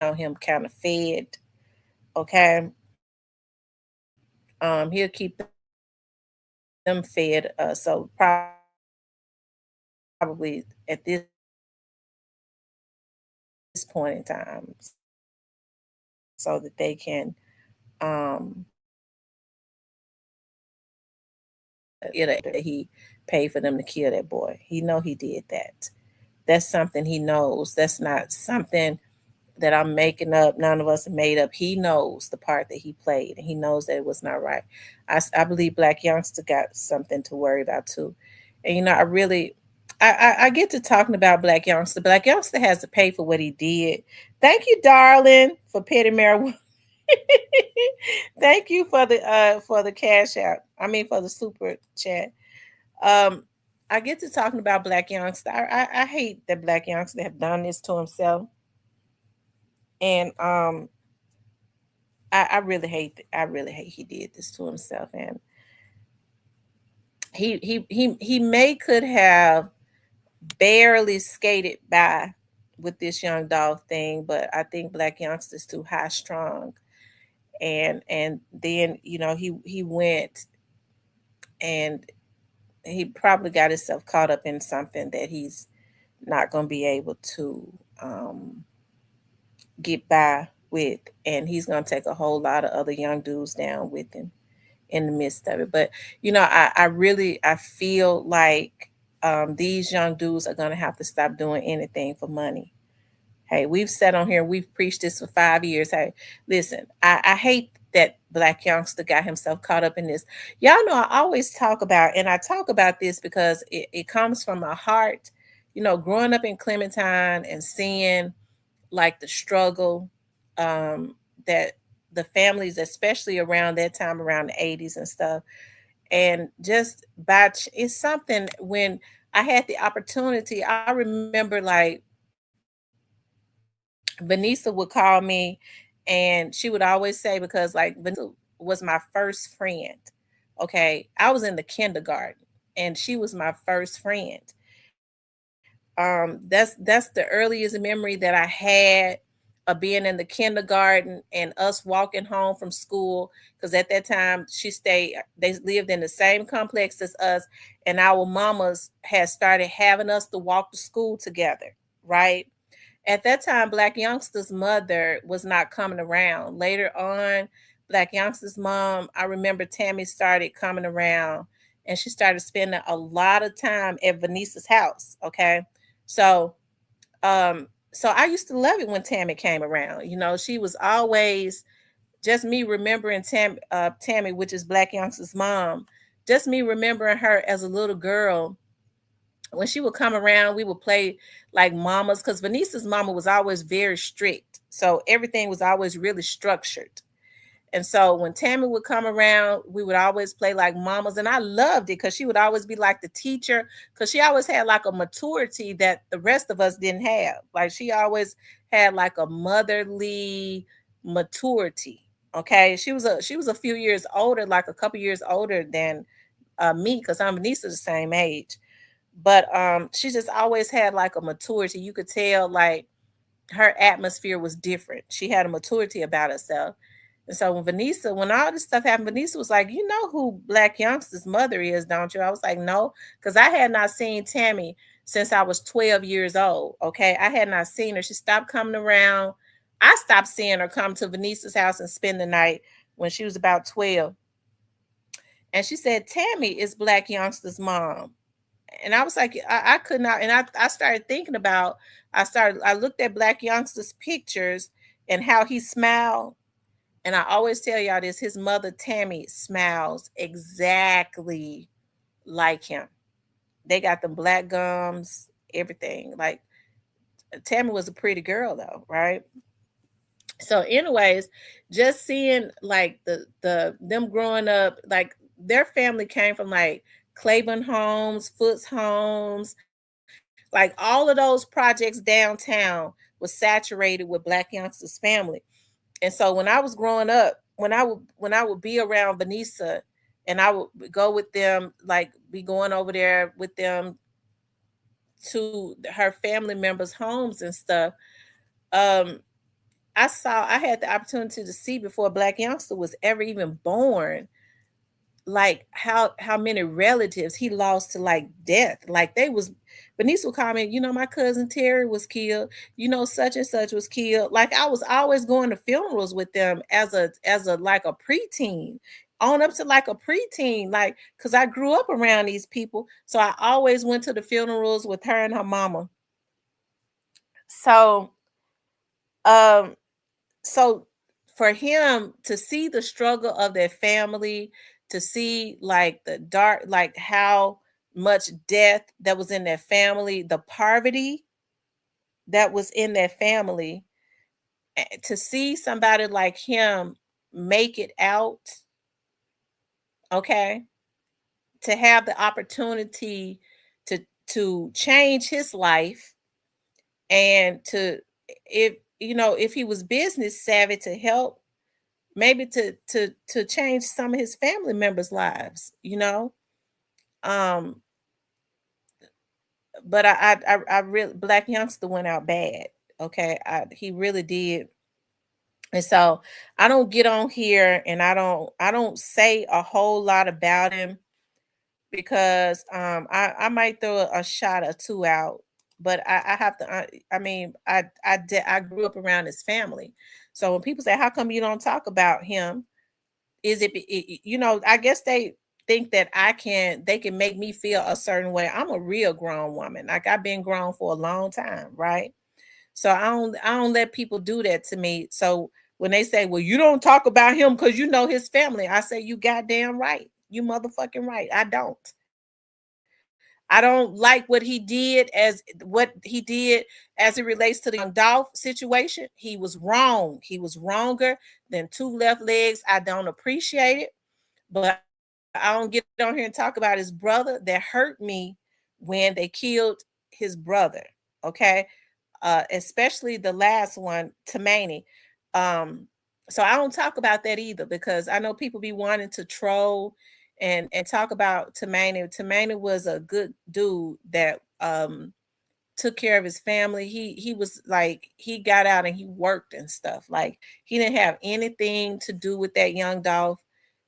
him kind of fed. Okay. He'll keep them fed. So probably at this point in time, so that they can that he paid for them to kill that boy. He know he did that. That's something he knows. That's not something that I'm making up. None of us made up. He knows the part that he played, and he knows that it was not right. I believe Black Youngster got something to worry about too. And I really, I get to talking about Black Youngster. Black Youngster has to pay for what he did. Thank you, darling, for petty marijuana. Thank you for the cash out. I mean for the super chat. Um, I get to talking about Black Youngster. I hate that Black Youngster have done this to himself, and I really hate he did this to himself, and he may could have barely skated by with this Young Dog thing, but I think Black Youngster's too high strung, and then he went and he probably got himself caught up in something that he's not going to be able to get by with, and he's going to take a whole lot of other young dudes down with him in the midst of it. But I feel like these young dudes are going to have to stop doing anything for money. Hey, we've sat on here, we've preached this for 5 years. Hey, listen, I hate that Black Youngster got himself caught up in this. Y'all know I always talk about, and I talk about this because it comes from my heart. Growing up in Clementine and seeing like the struggle that the families, especially around that time, around the 80s and stuff, and just it's something when I had the opportunity. I remember like Vanessa would call me, and she would always say, because like Vanessa was my first friend. Okay, I was in the kindergarten and she was my first friend. That's the earliest memory that I had of being in the kindergarten and us walking home from school. Because at that time they lived in the same complex as us, and our mamas had started having us to walk to school together, right? At that time, Black Youngster's mother was not coming around. Later on, Black Youngster's mom, I remember Tammy started coming around, and she started spending a lot of time at Venice's house. Okay. So so I used to love it when Tammy came around. You know, she was always just me remembering Tammy, which is Black Youngster's mom, just me remembering her as a little girl. When she would come around, we would play like mamas, because Venice's mama was always very strict. So everything was always really structured. And so when Tammy would come around, we would always play like mamas. And I loved it because she would always be like the teacher, because she always had like a maturity that the rest of us didn't have. Like she always had like a motherly maturity. Okay. She was a few years older, like a couple years older than me, because I'm Vanessa the same age. But she just always had like a maturity. You could tell like her atmosphere was different. She had a maturity about herself. And so when all this stuff happened, Vanessa was like, "You know who Black Youngster's mother is, don't you?" I was like, "No," because I had not seen Tammy since I was 12 years old. Okay. I had not seen her. She stopped coming around. I stopped seeing her come to Vanessa's house and spend the night when she was about 12. And she said, "Tammy is Black Youngster's mom." And I was like, I could not. And I started thinking about, I looked at Black Youngster's pictures and how he smiled. And I always tell y'all this, his mother, Tammy, smiles exactly like him. They got them black gums, everything. Like Tammy was a pretty girl though, right? So, anyways, just seeing like the them growing up, like their family came from like Claiborne Homes, Foots Homes, like all of those projects downtown was saturated with Black youngsters' family. And so when I was growing up, when I would be around Vanessa and I would go with them, like be going over there with them to her family members' homes and stuff. Um, I had the opportunity to see before Black Youngster was ever even born, like how many relatives he lost to like death. Like they was Benice would comment, my cousin Terry was killed, such and such was killed. Like I was always going to funerals with them as a like a preteen, on up to like a preteen, like because I grew up around these people. So I always went to the funerals with her and her mama. So um so for him to see the struggle of their family, to see like the dark, like how much death that was in their family, the poverty that was in their family, to see somebody like him make it out, okay, to have the opportunity to change his life, and to, if he was business savvy, to help maybe to change some of his family members' lives. Um, but I really, Black Youngster went out bad. Okay, he really did. And so I don't get on here and I don't say a whole lot about him, because I might throw a shot or two out, but I have to. I mean, I grew up around his family, so when people say, "How come you don't talk about him?" Is I guess they think that they can make me feel a certain way. I'm a real grown woman. Like I've been grown for a long time, right? So I don't let people do that to me. So when they say, "Well, you don't talk about him because you know his family," I say, "You goddamn right. You motherfucking right. I don't. I don't like what he did as it relates to the young Dolph situation. He was wrong. He was wronger than two left legs. I don't appreciate it, but I don't get on here and talk about his brother that hurt me when they killed his brother. Okay. Especially the last one, Tamani. Um, so I don't talk about that either, because I know people be wanting to troll and talk about Tamani. Tamani was a good dude that took care of his family. He was like, he got out and he worked and stuff. Like he didn't have anything to do with that young Dolph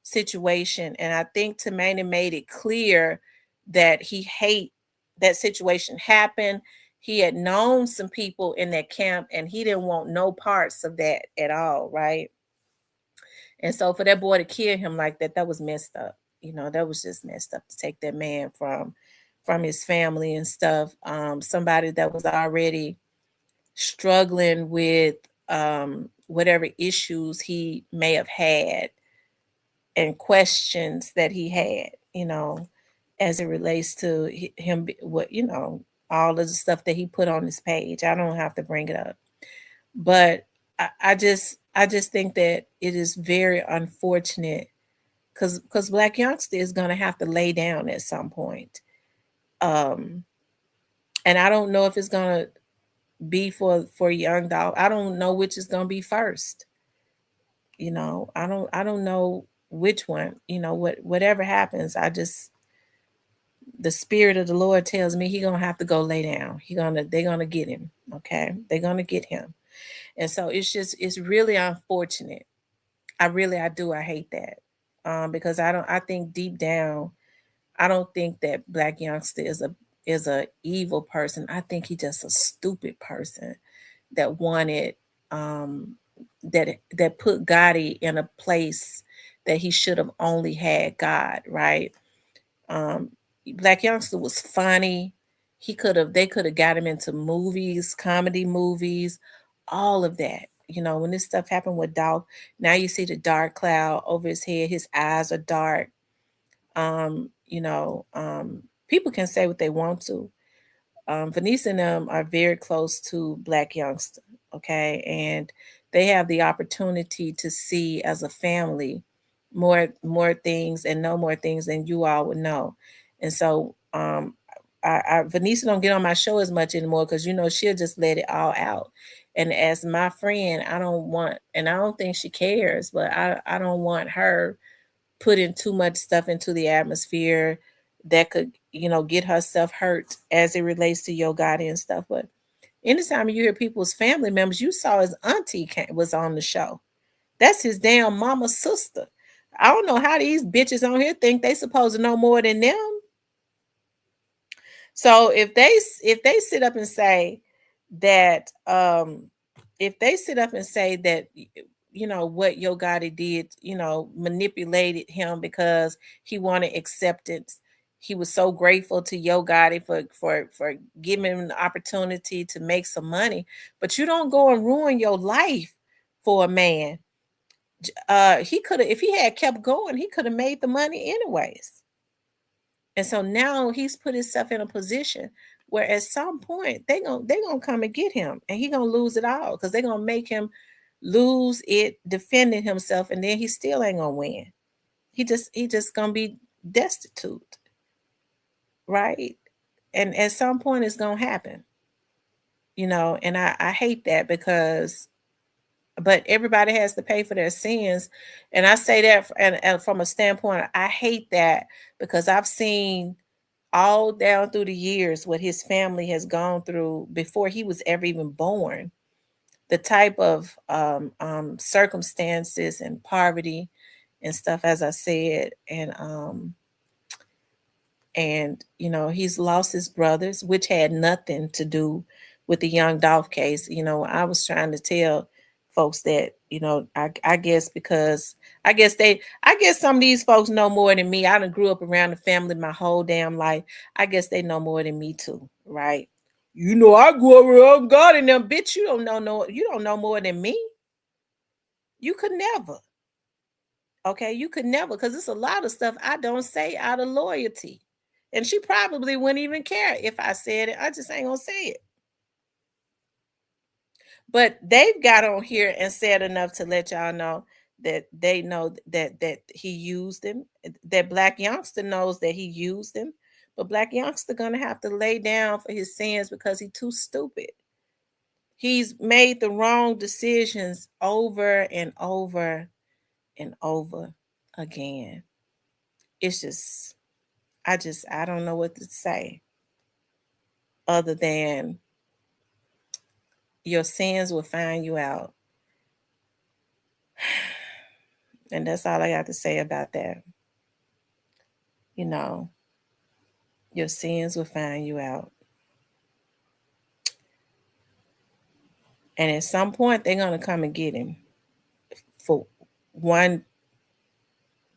situation. And I think Tamani made it clear that he hate that situation happened. He had known some people in that camp and he didn't want no parts of that at all, right? And so for that boy to kill him like that, that was messed up. You know, that was just messed up to take that man from his family and stuff. Somebody that was already struggling with whatever issues he may have had and questions that he had, you know, as it relates to him, what, you know, all of the stuff that he put on his page. I don't have to bring it up, but I just think that it is very unfortunate because Black Youngster is going to have to lay down at some point. Um, and I don't know if it's going to be for young dog. I don't know which is going to be first. You know, I don't know which one. You know, whatever happens, I just, the spirit of the Lord tells me he gonna have to go lay down. They're gonna get him. Okay, they're gonna get him. And so it's really unfortunate. I hate that. Because I think deep down, I don't think that Black Youngster is a evil person. I think he just a stupid person that wanted um that put Gotti in a place that he should have only had God, right? Um Black Youngster was funny. They could have got him into movies, comedy movies, all of that. You know, when this stuff happened with Dolph, now you see the dark cloud over his head, his eyes are dark. You know, people can say what they want to. Venice and them are very close to Black Youngster, okay, and they have the opportunity to see as a family more things and know more things than you all would know, and so Venice don't get on my show as much anymore because you know she'll just let it all out. And as my friend, I don't want, and I don't think she cares, but I don't want her putting too much stuff into the atmosphere that could, you know, get herself hurt as it relates to Yo Gotti and stuff. But anytime you hear people's family members, you saw his auntie was on the show. That's his damn mama's sister. I don't know how these bitches on here think they supposed to know more than them. So if they sit up and say that if they sit up and say that you know what Yo Gotti did, you know, manipulated him because he wanted acceptance. He was so grateful to Yo Gotti for giving him the opportunity to make some money, but you don't go and ruin your life for a man. He could have, if he had kept going, he could have made the money anyways. And so now he's put himself in a position where at some point they gonna come and get him and he gonna lose it all because they're gonna make him lose it defending himself and then he still ain't gonna win. He just gonna be destitute, right? And at some point it's gonna happen, you know, and I hate that because but everybody has to pay for their sins. And I say that and from a standpoint, I hate that because I've seen all down through the years what his family has gone through before he was ever even born, the type of circumstances and poverty and stuff, as I said, and you know he's lost his brothers, which had nothing to do with the young Dolph case. You know, I was trying to tell folks that, you know, I guess because I guess some of these folks know more than me. I done grew up around the family my whole damn life. I guess they know more than me too, right? You know, I grew up around God and them, bitch. You don't know, no, you don't know more than me. You could never. Okay, you could never, because it's a lot of stuff I don't say out of loyalty. And she probably wouldn't even care if I said it. I just ain't gonna say it. But they've got on here and said enough to let y'all know that they know that he used him. That Black Youngster knows that he used him. But Black Youngster gonna have to lay down for his sins because he's too stupid. He's made the wrong decisions over and over and over again. It's just I don't know what to say. other than your sins will find you out. And that's all I got to say about that. You know, your sins will find you out. And at some point, they're going to come and get him for one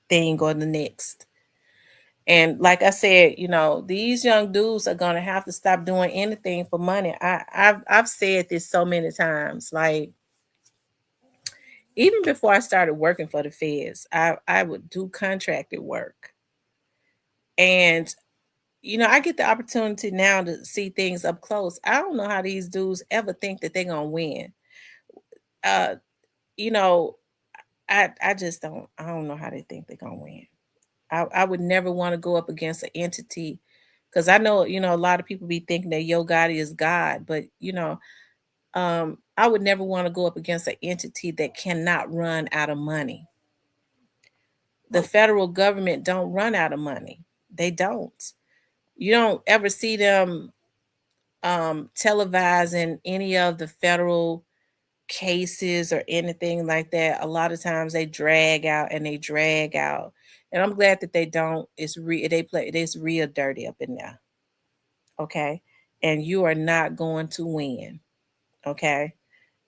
thing or the next. And like I said, these young dudes are going to have to stop doing anything for money. I've said this so many times. Like, even before I started working for the feds, I would do contracted work. And I get the opportunity now to see things up close. I don't know how these dudes ever think that they're gonna win. Uh, you know, I just don't. I don't know how they think they're gonna win. I would never want to go up against an entity, because I know a lot of people be thinking that Yo Gotti is God, but I would never want to go up against an entity that cannot run out of money. The federal government don't run out of money. They don't. You don't ever see them televising any of the federal cases or anything like that. A lot of times they drag out and they drag out, and I'm glad that they don't. It's real dirty up in there. Okay, and you are not going to win. Okay,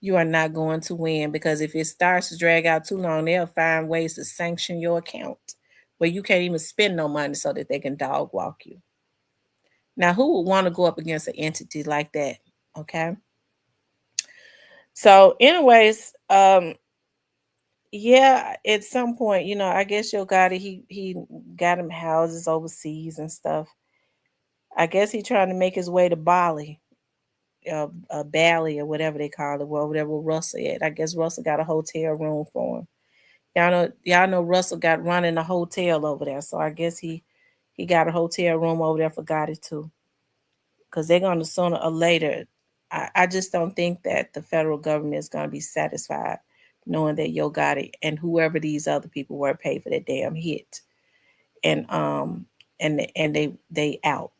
you are not going to win, because if it starts to drag out too long, they'll find ways to sanction your account where you can't even spend no money so that they can dog walk you. Now, who would want to go up against an entity like that? Okay. So, anyways, yeah, at some point, I guess Yo Gotti, he got him houses overseas and stuff. I guess he trying to make his way to Bali, Bali, or whatever they call it, well, whatever Russell at. I guess Russell got a hotel room for him. Y'all know Russell got running a hotel over there, so I guess he got a hotel room over there for Gotti too, because they're gonna sooner or later. I just don't think that the federal government is gonna be satisfied knowing that Yo Gotti and whoever these other people were paid for that damn hit, and they out.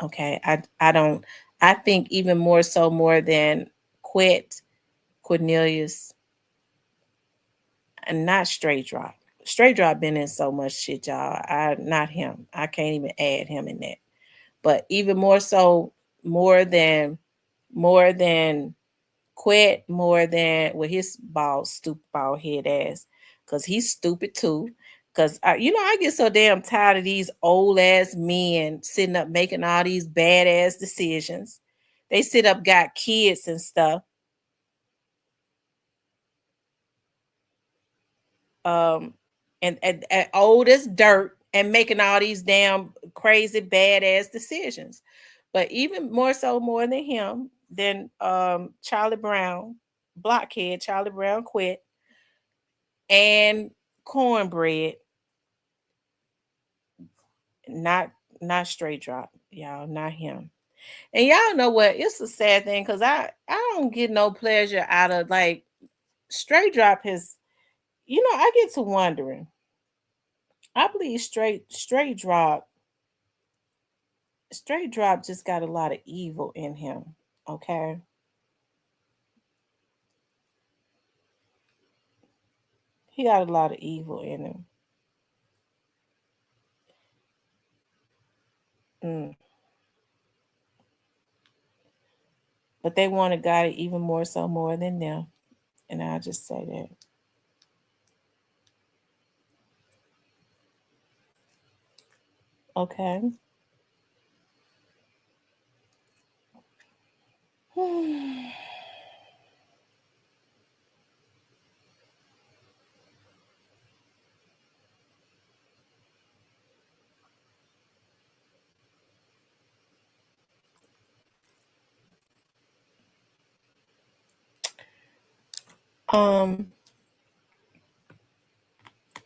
Okay, I don't. I think even more so, more than Quet, Cornelius, and not Straight Drop. Straight Drop been in so much shit, y'all. Not him. I can't even add him in that. But even more so, more than Quet, more than with his stupid bald head ass, because he's stupid too. Because I get so damn tired of these old ass men sitting up making all these badass decisions. They sit up, got kids and stuff. Um, and old as dirt and making all these damn crazy badass decisions. But even more so, more than him, than Charlie Brown, blockhead Charlie Brown Quit, and Cornbread, not Straight Drop, y'all, not him. And y'all know what? It's a sad thing, because I don't get no pleasure out of, like, Straight Drop his. I get to wondering. I believe Straight Drop just got a lot of evil in him. Okay. He got a lot of evil in him. Mm. But they wanted God even more so, more than them. And I'll just say that. Okay. um,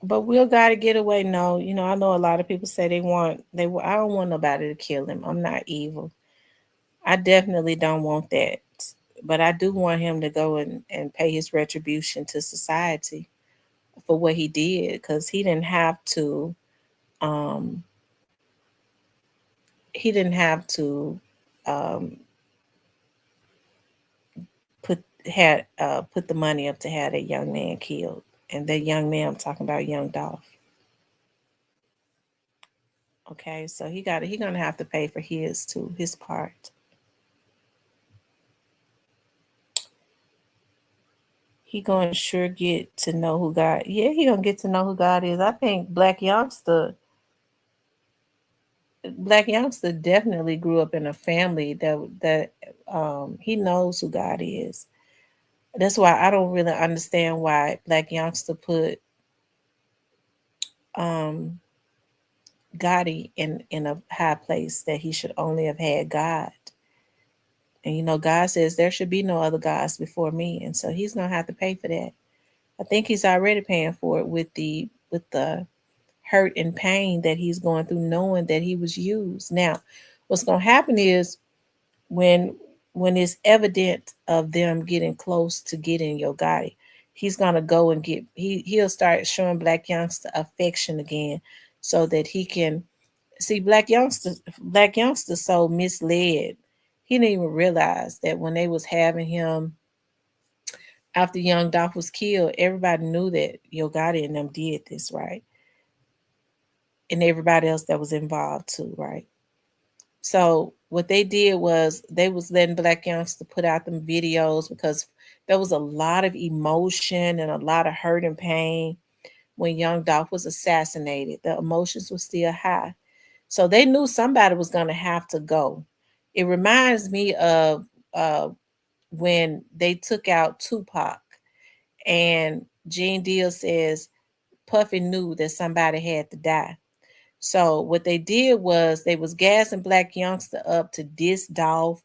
but Will gotta get away. No, I know a lot of people say I don't want nobody to kill him. I'm not evil. I definitely don't want that. But I do want him to go and pay his retribution to society for what he did, because um he didn't have to um, put the money up to have that young man killed. And that young man, I'm talking about young Dolph. Okay, so he gonna have to pay for his too, his part. He gonna sure get to know who God. Yeah, he gonna get to know who God is. I think Black youngster definitely grew up in a family that he knows who God is. That's why I don't really understand why Black youngster put um Gotti in a high place that he should only have had God. And God says there should be no other gods before me, and so he's gonna have to pay for that. I think he's already paying for it with the hurt and pain that he's going through, knowing that he was used. Now, what's gonna happen is when when it's evident of them getting close to getting Yo Gotti, he's gonna go and he'll start showing Black youngster affection again, so that he can see Black youngster so misled. He didn't even realize that when they was having him after young Doc was killed, everybody knew that Yo Gotti and them did this, right? And everybody else that was involved too, right? So what they did was they was letting Black youngster put out them videos because there was a lot of emotion and a lot of hurt and pain when young Doc was assassinated. The emotions were still high. So they knew somebody was going to have to go. It reminds me of when they took out Tupac, and Gene Deal says Puffy knew that somebody had to die. So what they did was they was gassing Black youngster up to diss Dolph,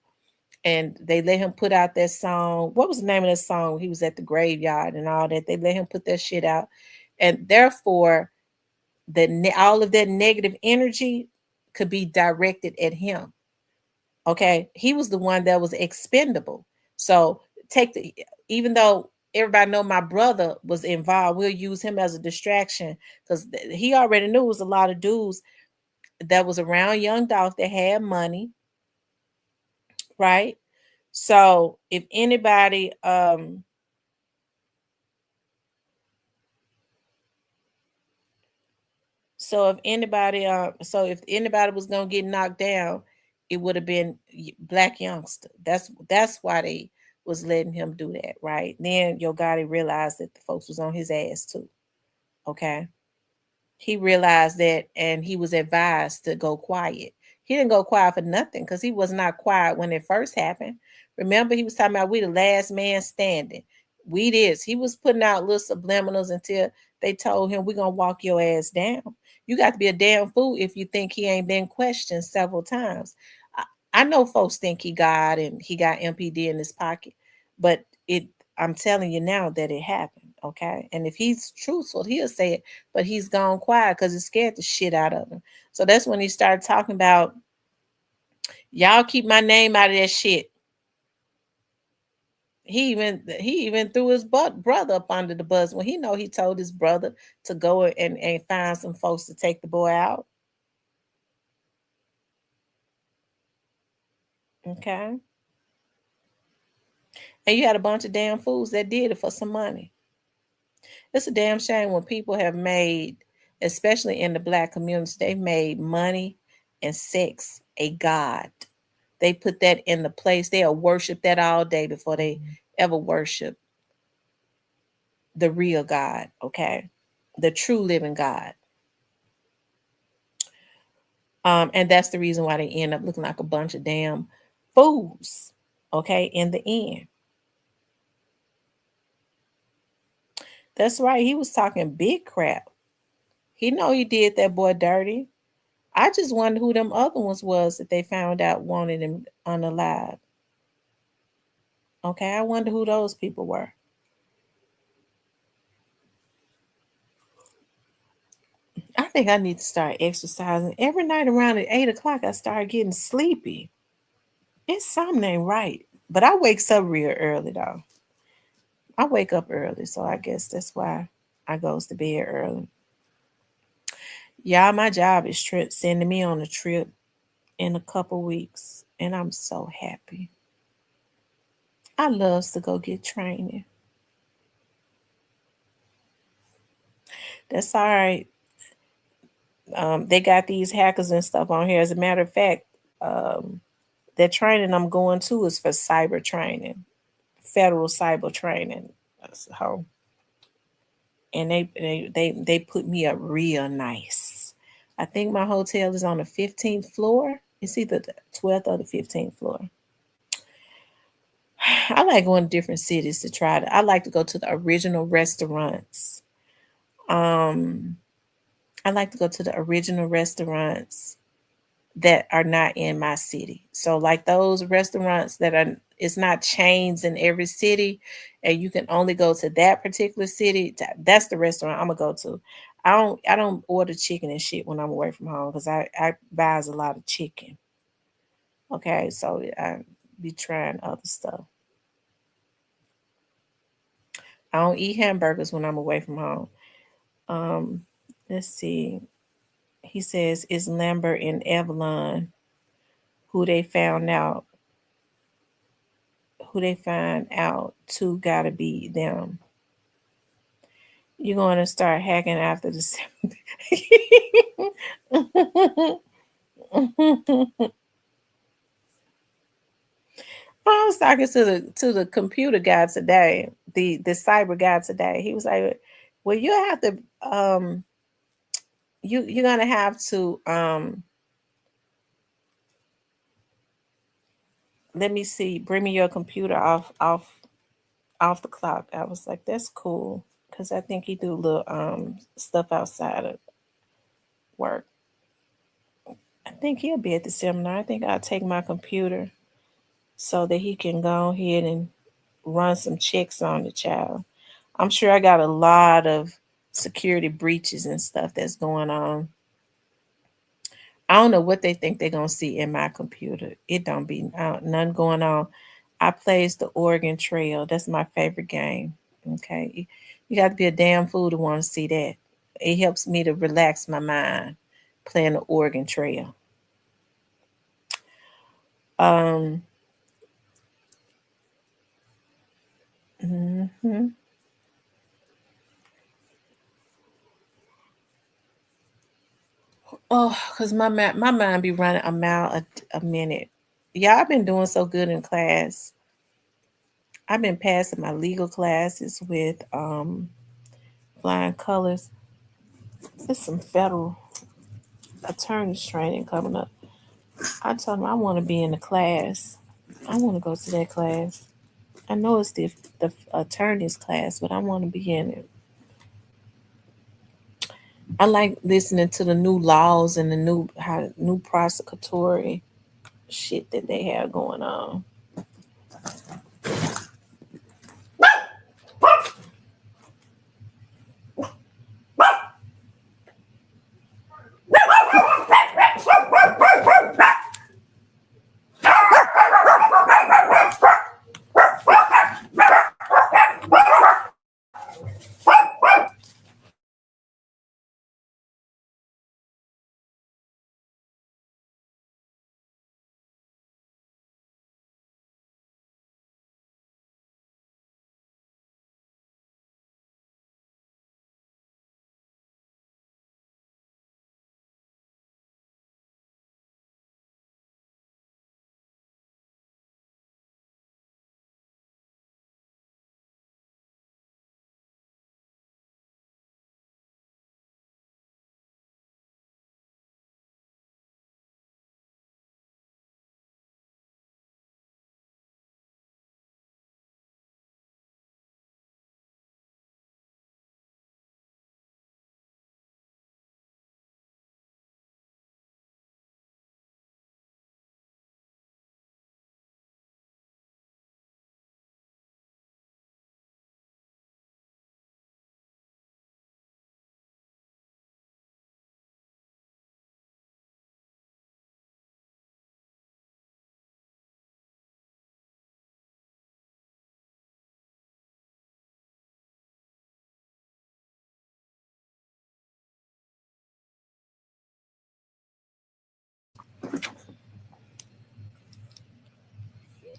and they let him put out that song. What was the name of that song? He was at the graveyard and all that. They let him put that shit out, and therefore all of that negative energy could be directed at him. Okay, he was the one that was expendable. So take the even though everybody know my brother was involved, we'll use him as a distraction because he already knew it was a lot of dudes that was around young Dolph that had money, right? So if anybody was gonna get knocked down, it would have been Black youngster. That's why they was letting him do that, right? Then Yo Gotti realized that the folks was on his ass too. Okay. He realized that, and he was advised to go quiet. He didn't go quiet for nothing because he was not quiet when it first happened. Remember, he was talking about we the last man standing. We this. He was putting out little subliminals until they told him we're gonna walk your ass down. You got to be a damn fool if you think he ain't been questioned several times. I, I know folks think he God and he got MPD in his pocket, but it I'm telling you now that it happened. Okay. And if he's truthful, he'll say it, but he's gone quiet because it scared the shit out of him. So that's when he started talking about y'all keep my name out of that shit. He even threw his brother up under the bus when he told his brother to go and find some folks to take the boy out. Okay. And you had a bunch of damn fools that did it for some money. It's a damn shame when people have made, especially in the Black community, they've made money and sex a god. They put that in the place. They'll worship that all day before they ever worship the real God, okay? The true living God. And that's the reason why they end up looking like a bunch of damn fools, okay, in the end. That's right. He was talking big crap. He know he did that boy dirty. I just wonder who them other ones was that they found out wanted him unalive. Okay, I wonder who those people were. I think I need to start exercising. Every night around at 8 o'clock, I start getting sleepy. It's something ain't right. But I wakes up real early though. I wake up early, so I guess that's why I goes to bed early. Yeah, my job is sending me on a trip in a couple weeks. and I'm so happy. I loves to go get training. That's all right. They got these hackers and stuff on here. As a matter of fact, um, the training I'm going to is for cyber training, federal cyber training. So, and they put me up real nice. I think my hotel is on the 15th floor. It's either the 12th or the 15th floor. I like going to different cities to try to. I like to go to the original restaurants. Um, I like to go to the original restaurants that are not in my city. So like those restaurants that are, it's not chains in every city and you can only go to that particular city. That's the restaurant I'm gonna go to. I don't order chicken and shit when I'm away from home because I buys a lot of chicken. Okay, so I be trying other stuff. I don't eat hamburgers when I'm away from home. Um, let's see. He says it's Lambert and Evelyn who they found out who they find out to gotta be them. You're going to start hacking after the 7th. I was talking to the computer guy today, the cyber guy today. He was like, "Well, you have to you're gonna have to let me see, bring me your computer off the clock." I was like, "That's cool," because I think he do a little stuff outside of work. I think he'll be at the seminar. I think I'll take my computer so that he can go ahead and run some checks on the child. I'm sure I got a lot of security breaches and stuff that's going on. I don't know what they think they're gonna see in my computer. It don't be none going on. I plays the Oregon Trail. That's my favorite game. Okay, you got to be a damn fool to want to see that. It helps me to relax my mind playing the Oregon Trail. Um, mhm. Oh, cause my mind be running a mile a minute. Yeah, I've been doing so good in class. I've been passing my legal classes with flying colors. There's some federal attorneys training coming up. I told them I want to be in the class. I want to go to that class. I know it's the attorneys class, but I want to be in it. I like listening to the new laws and the new prosecutory shit that they have going on.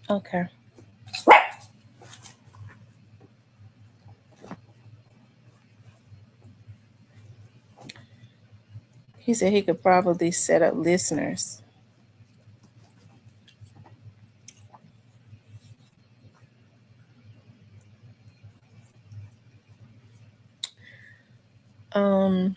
Okay. He said he could probably set up listeners. Um,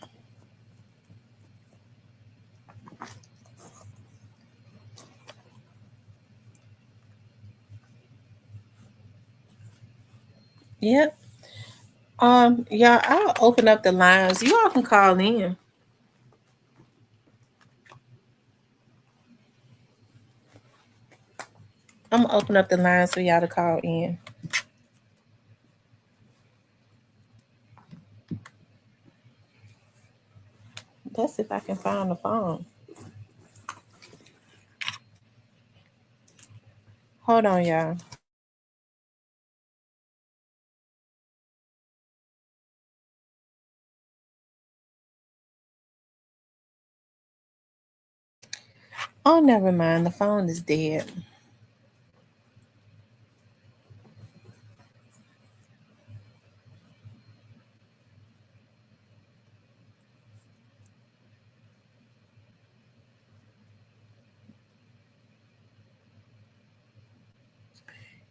yep. Yeah, I'll open up the lines. You all can call in. I'm gonna open up the lines for y'all to call in. Let's see if I can find the phone. Hold on, y'all. Oh, never mind. The phone is dead.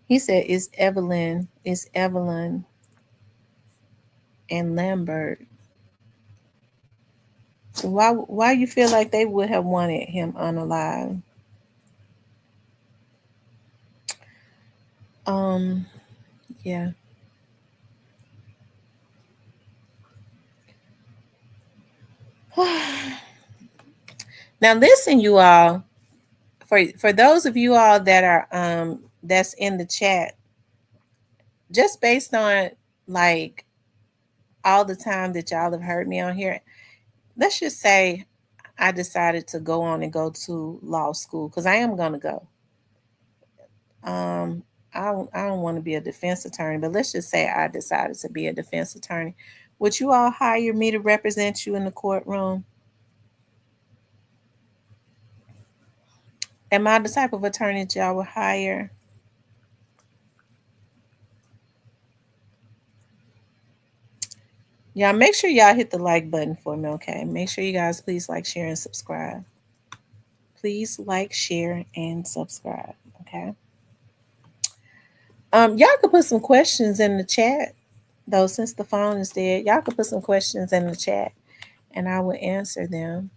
He said it's Evelyn and Lambert. Why you feel like they would have wanted him unalive? Um, yeah. Now listen, you all. For those of you all that are that's in the chat, just based on like all the time that y'all have heard me on here, let's just say I decided to go on and go to law school because I am gonna go. Um, I don't want to be a defense attorney, but let's just say I decided to be a defense attorney. Would you all hire me to represent you in the courtroom? Am I the type of attorney that y'all would hire? Y'all make sure y'all hit the like button for me, okay? Make sure you guys please like, share, and subscribe. Please like, share, and subscribe, okay? Y'all could put some questions in the chat, though, since the phone is dead. Y'all could put some questions in the chat, and I will answer them.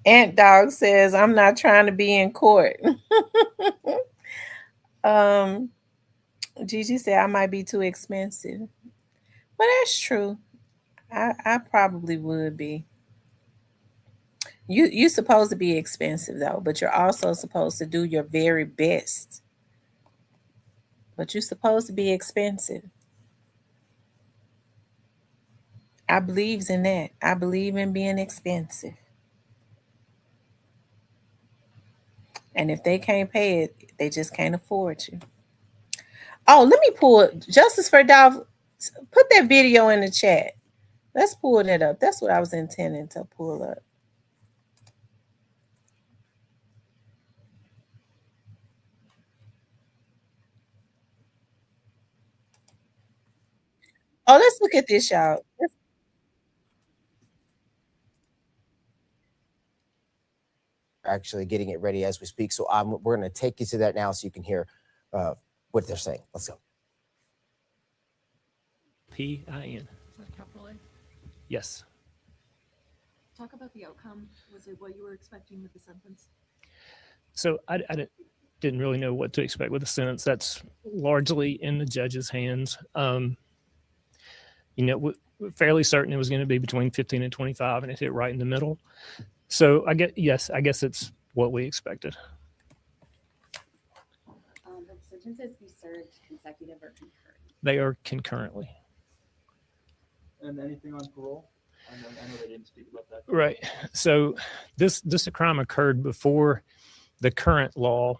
Ant Dog says, I'm not trying to be in court. um, Gigi said, I might be too expensive. Well, that's true. I probably would be. You're supposed to be expensive though, but you're also supposed to do your very best. But you're supposed to be expensive. I believes in that. I believe in being expensive. And if they can't pay it, they just can't afford you. Oh, let me pull Justice for Dolph. Put that video in the chat. Let's pull that up. That's what I was intending to pull up. Oh, let's look at this, y'all. Actually getting it ready as we speak. So we're going to take you to that now so you can hear what they're saying. Let's go. P-I-N. Is that capital A? Yes. Talk about the outcome. Was it what you were expecting with the sentence? So I didn't really know what to expect with the sentence. That's largely in the judge's hands. Fairly certain it was going to be between 15 and 25, and it hit right in the middle. So I guess it's what we expected. The sentences be served consecutive or concurrent? They are concurrently. And anything on parole? I know they didn't speak about that. Right. So this crime occurred before the current law.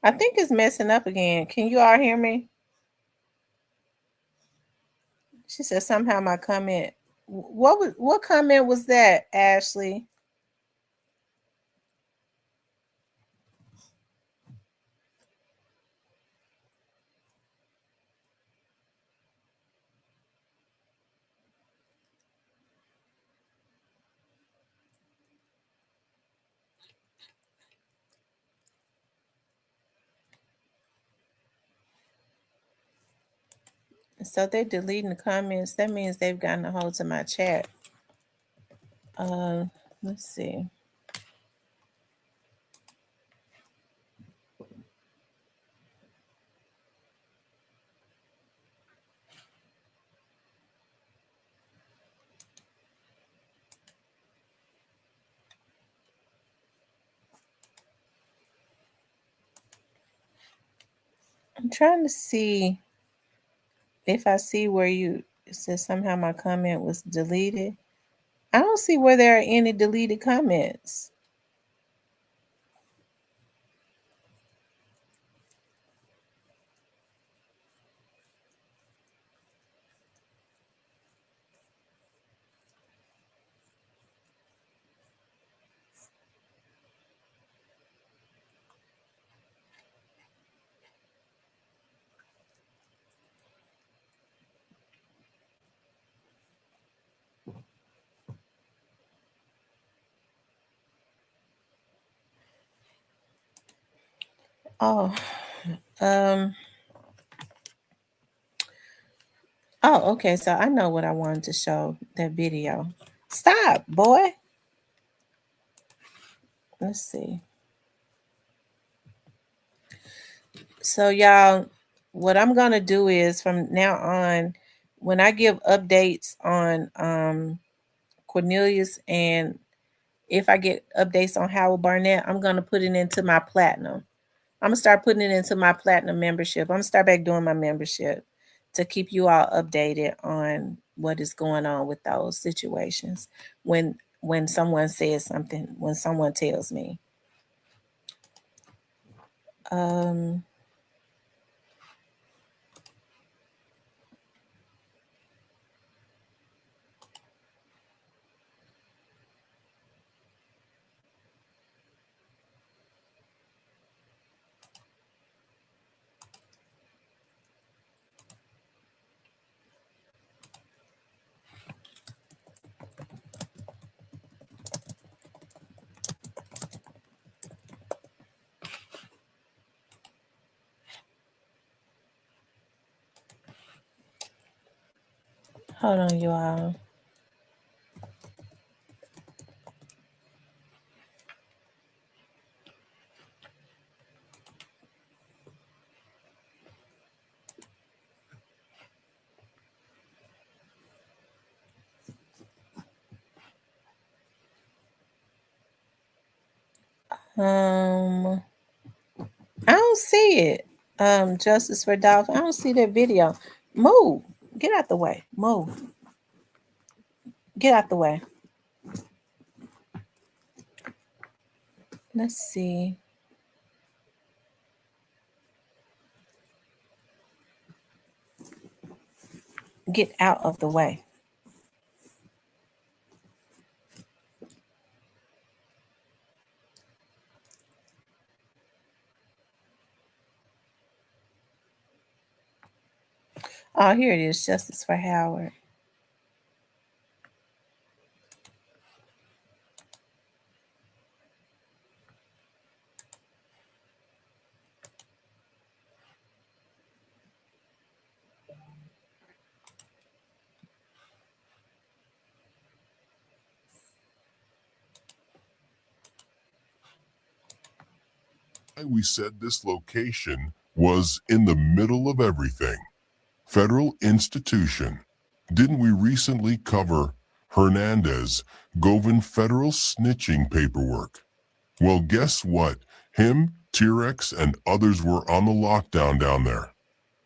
I think it's messing up again. Can you all hear me? She said somehow my comment. What comment was that, Ashley? So they're deleting the comments. That means they've gotten a hold of my chat. Let's see. I'm trying to see if I see where it says somehow my comment was deleted. I don't see where there are any deleted comments. Oh, um, oh, okay. So I know what I wanted to show that video. Stop, boy. Let's see. So y'all, what I'm gonna do is from now on, when I give updates on Cornelius, and if I get updates on Howard Barnett, I'm gonna put it into my platinum. I'm gonna start putting it into my platinum membership. I'm gonna start back doing my membership to keep you all updated on what is going on with those situations when someone says something, when someone tells me. Hold on, you all. I don't see it. Justice for Dolphin. I don't see that video. Move. Get out the way. Move. Get out the way. Let's see. get out of the way. Oh, here it is, Justice for Howard. We said this location was in the middle of everything. Federal institution. Didn't we recently cover Hernandez, Govan federal snitching paperwork? Well, guess what? Him, T-Rex, and others were on the lockdown down there.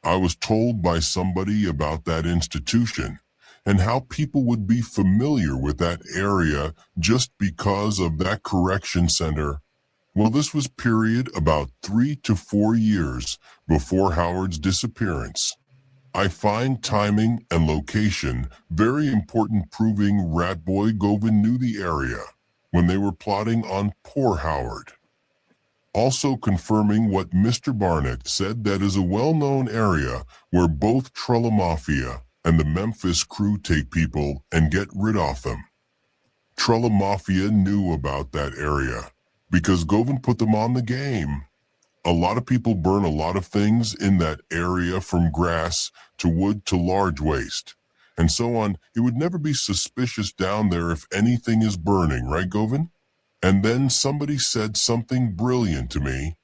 I was told by somebody about that institution and how people would be familiar with that area just because of that correction center. Well, this was period about 3 to 4 years before Howard's disappearance. I find timing and location very important, proving Rat Boy Govan knew the area when they were plotting on poor Howard. Also confirming what Mr. Barnett said, that is a well-known area where both Trella Mafia and the Memphis crew take people and get rid of them. Trella Mafia knew about that area because Govan put them on the game. A lot of people burn a lot of things in that area, from grass to wood to large waste, and so on. It would never be suspicious down there if anything is burning, right, Govan? And then somebody said something brilliant to me.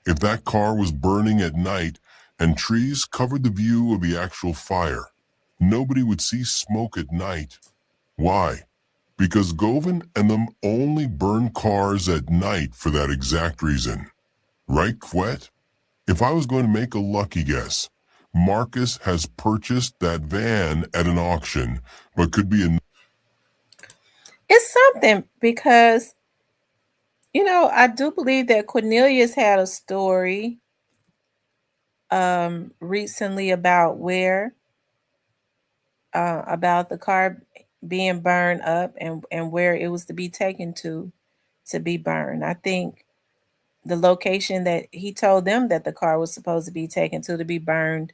If that car was burning at night and trees covered the view of the actual fire, nobody would see smoke at night. Why? Because Govan and them only burn cars at night for that exact reason. Right, Quet? If I was going to make a lucky guess, Marcus has purchased that van at an auction, but could be a... It's something because, you know, I do believe that Cornelius had a story recently about about the car being burned up and where it was to be taken to be burned. I think the location that he told them that the car was supposed to be taken to be burned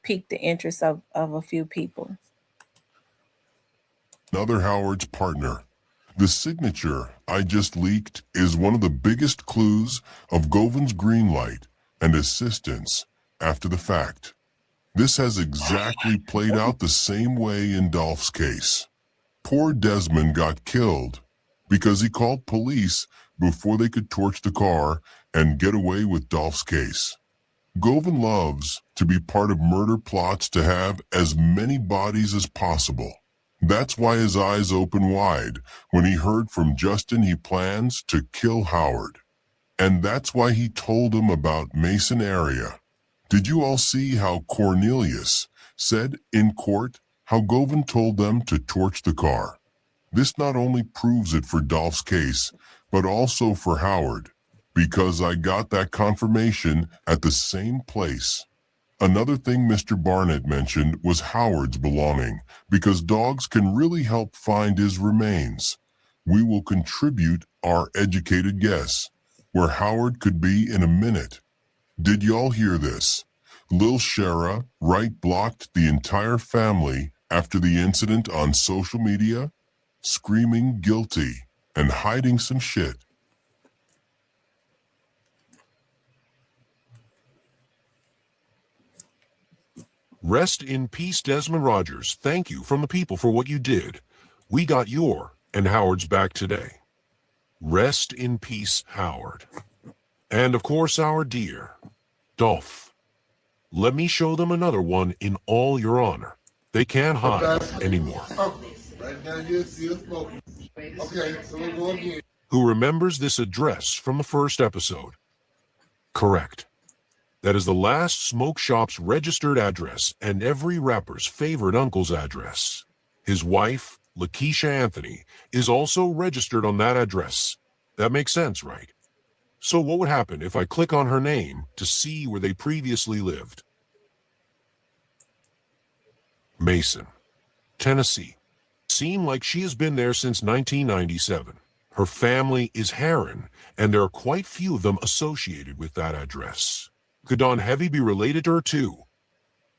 piqued the interest of a few people. Another Howard's partner. The signature I just leaked is one of the biggest clues of Govan's green light and assistance after the fact. This has exactly played out the same way in Dolph's case. Poor Desmond got killed because he called police before they could torch the car and get away with Dolph's case. Govan loves to be part of murder plots to have as many bodies as possible. That's why his eyes opened wide when he heard from Justin he plans to kill Howard. And that's why he told him about Mason area. Did you all see how Cornelius said in court how Govan told them to torch the car? This not only proves it for Dolph's case, but also for Howard, because I got that confirmation at the same place. Another thing Mr. Barnett mentioned was Howard's belonging, because dogs can really help find his remains. We will contribute our educated guess, where Howard could be in a minute. Did y'all hear this? Lil Shara Wright blocked the entire family after the incident on social media, screaming guilty and hiding some shit. Rest in peace, Desmond Rogers. Thank you from the people for what you did. We got your and Howard's back today. Rest in peace, Howard. And of course, our dear Dolph. Let me show them another one in all your honor. They can't hide anymore. Right now, you're still smoking. Okay, so we'll go again. Who remembers this address from the first episode? Correct. That is the last smoke shop's registered address and every rapper's favorite uncle's address. His wife, Lakeisha Anthony, is also registered on that address. That makes sense, right? So what would happen if I click on her name to see where they previously lived? Mason, Tennessee. Seemed like she has been there since 1997. Her family is Heron, and there are quite few of them associated with that address. Could Don Heavy be related to her too?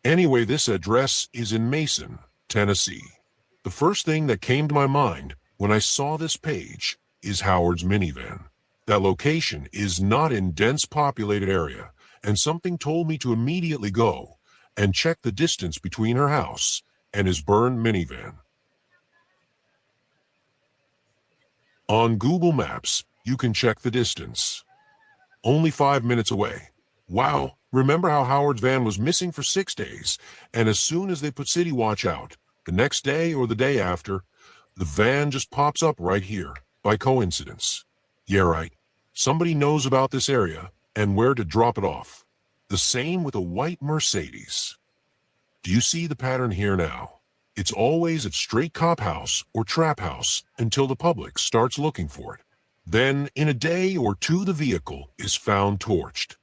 Anyway, this address is in Mason, Tennessee. The first thing that came to my mind when I saw this page is Howard's minivan. That location is not in dense populated area, and something told me to immediately go and check the distance between her house and his burned minivan. On Google Maps, you can check the distance. Only 5 minutes away. Wow, remember how Howard's van was missing for 6 days, and as soon as they put City Watch out, the next day or the day after, the van just pops up right here, by coincidence. Yeah, right. Somebody knows about this area and where to drop it off. The same with a white Mercedes. Do you see the pattern here now? It's always at straight cop house or trap house until the public starts looking for it. Then, in a day or two, the vehicle is found torched.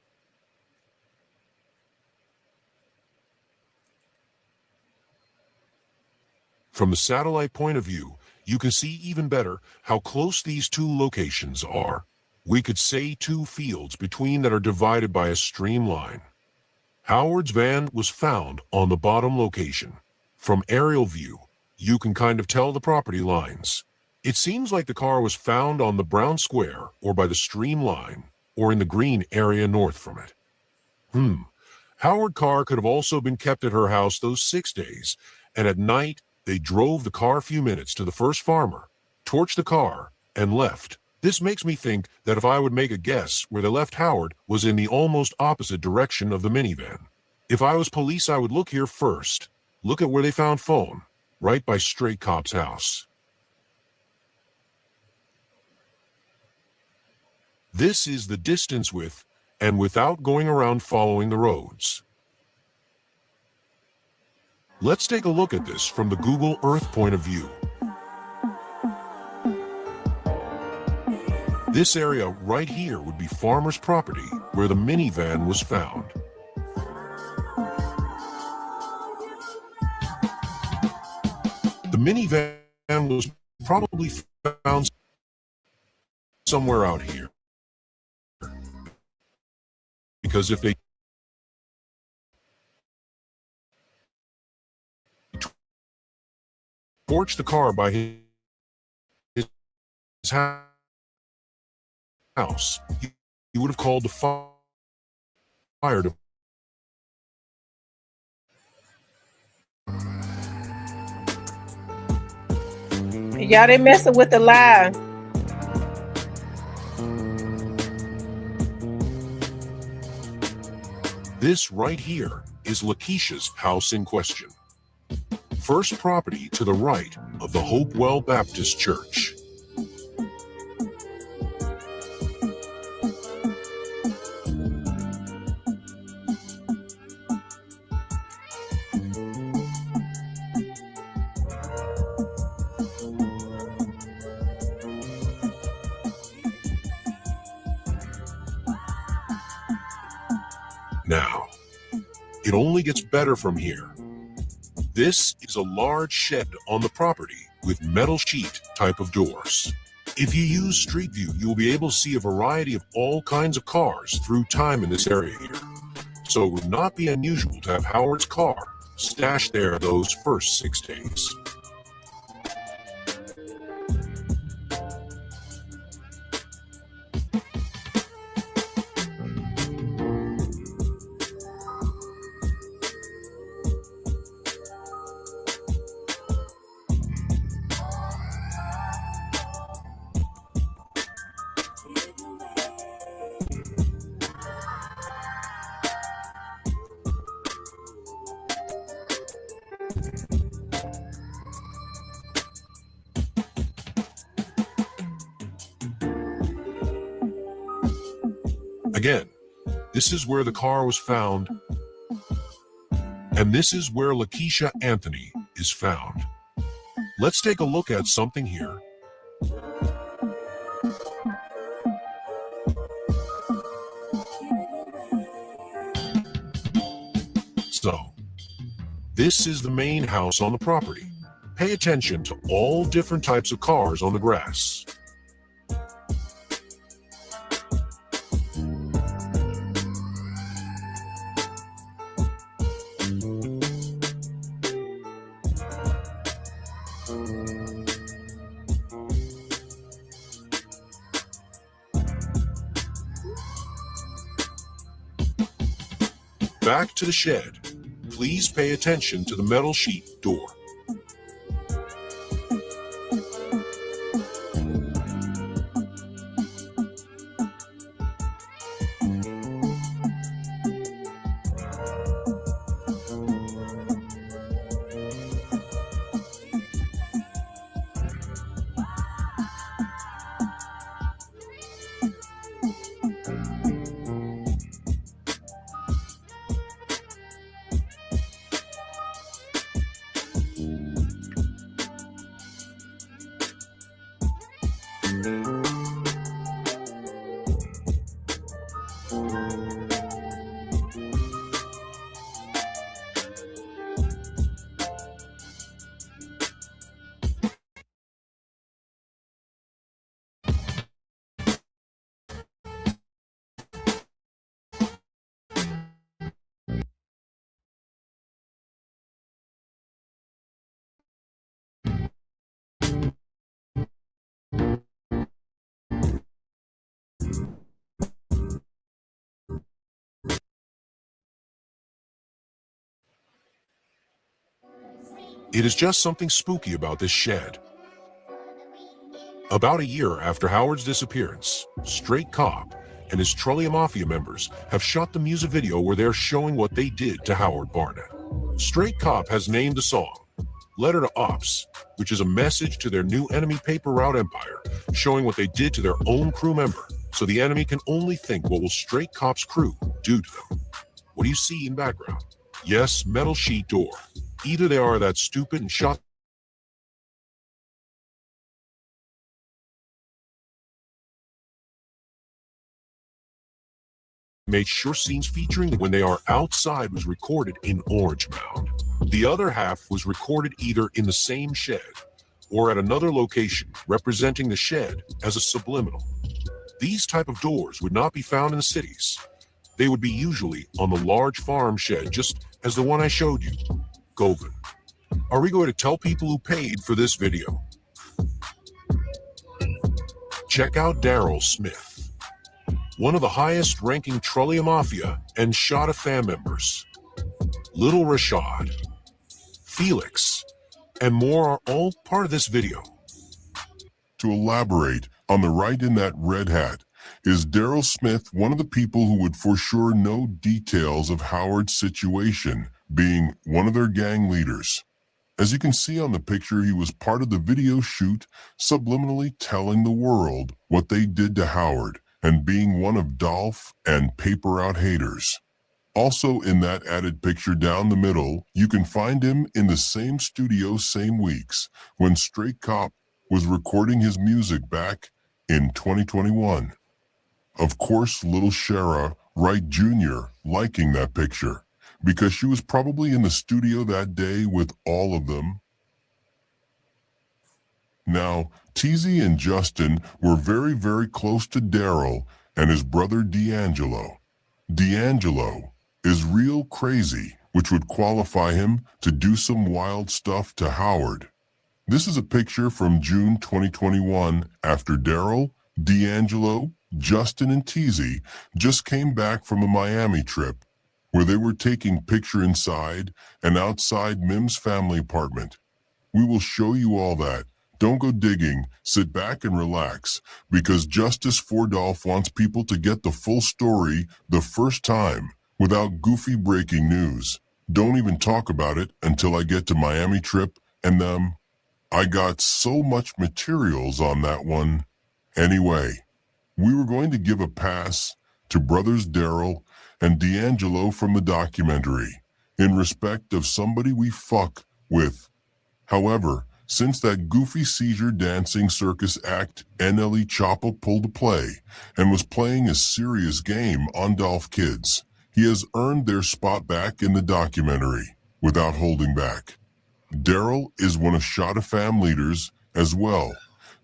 From the satellite point of view, you can see even better how close these two locations are. We could say two fields between that are divided by a streamline. Howard's van was found on the bottom location. From aerial view, you can kind of tell the property lines. It seems like the car was found on the brown square or by the streamline or in the green area north from it. Howard car could have also been kept at her house those 6 days, and at night they drove the car a few minutes to the first farmer, torched the car, and left. This makes me think that if I would make a guess where they left Howard was in the almost opposite direction of the minivan. If I was police, I would look here first. Look at where they found phone, right by Straight Cop's house. This is the distance with and without going around following the roads. Let's take a look at this from the Google Earth point of view. This area right here would be farmer's property where the minivan was found. The minivan was probably found somewhere out here. Because if they torched the car by his house, he would have called the fire department. Y'all, they messing with the live. This right here is Lakeisha's house in question. First property to the right of the Hopewell Baptist Church. Now, it only gets better from here. This is a large shed on the property with metal sheet type of doors. If you use Street View, you'll be able to see a variety of all kinds of cars through time in this area here. So it would not be unusual to have Howard's car stashed there those first 6 days. Again, this is where the car was found, and this is where Lakeisha Anthony is found. Let's take a look at something here. So, This is the main house on the property. Pay attention to all different types of cars on the grass. Back to the shed. Please pay attention to the metal sheet door. It is just something spooky about this shed. About a year after Howard's disappearance, Straight Cop and his Trollia Mafia members have shot the music video where they're showing what they did to Howard Barnett. Straight Cop has named the song Letter to Ops, which is a message to their new enemy paper route empire, showing what they did to their own crew member, so the enemy can only think what will Straight Cop's crew do to them. What do you see in background? Yes, metal sheet door. Either they are that stupid and shot made sure scenes featuring when they are outside was recorded in Orange Mound. The other half was recorded either in the same shed or at another location representing the shed as a subliminal. These type of doors would not be found in the cities. They would be usually on the large farm shed, just as the one I showed you. Govan. Are we going to tell people who paid for this video? Check out Daryl Smith, one of the highest ranking Trollia Mafia and Shada fam members. Little Rashad, Felix, and more are all part of this video. To elaborate, on the right in that red hat is Daryl Smith, one of the people who would for sure know details of Howard's situation, being one of their gang leaders. As you can see on the picture, he was part of the video shoot, subliminally telling the world what they did to Howard and being one of Dolph and Paper Route haters. Also in that added picture down the middle, you can find him in the same studio same weeks when Straight Cop was recording his music back in 2021. Of course, little Shara Wright Jr. liking that picture, because she was probably in the studio that day with all of them. Now, TZ and Justin were very, very close to Daryl and his brother D'Angelo. D'Angelo is real crazy, which would qualify him to do some wild stuff to Howard. This is a picture from June 2021 after Daryl, D'Angelo, Justin, and TZ just came back from a Miami trip, where they were taking picture inside and outside Mim's family apartment. We will show you all that. Don't go digging, sit back and relax, because Justice Fordolph wants people to get the full story the first time, without goofy breaking news. Don't even talk about it until I get to Miami trip and them. I got so much materials on that one. Anyway, we were going to give a pass to brothers Daryl and D'Angelo from the documentary, in respect of somebody we fuck with. However, since that goofy seizure dancing circus act NLE Choppa pulled a play and was playing a serious game on Dolph Kids, he has earned their spot back in the documentary. without holding back. Daryl is one of Shot Fam leaders as well.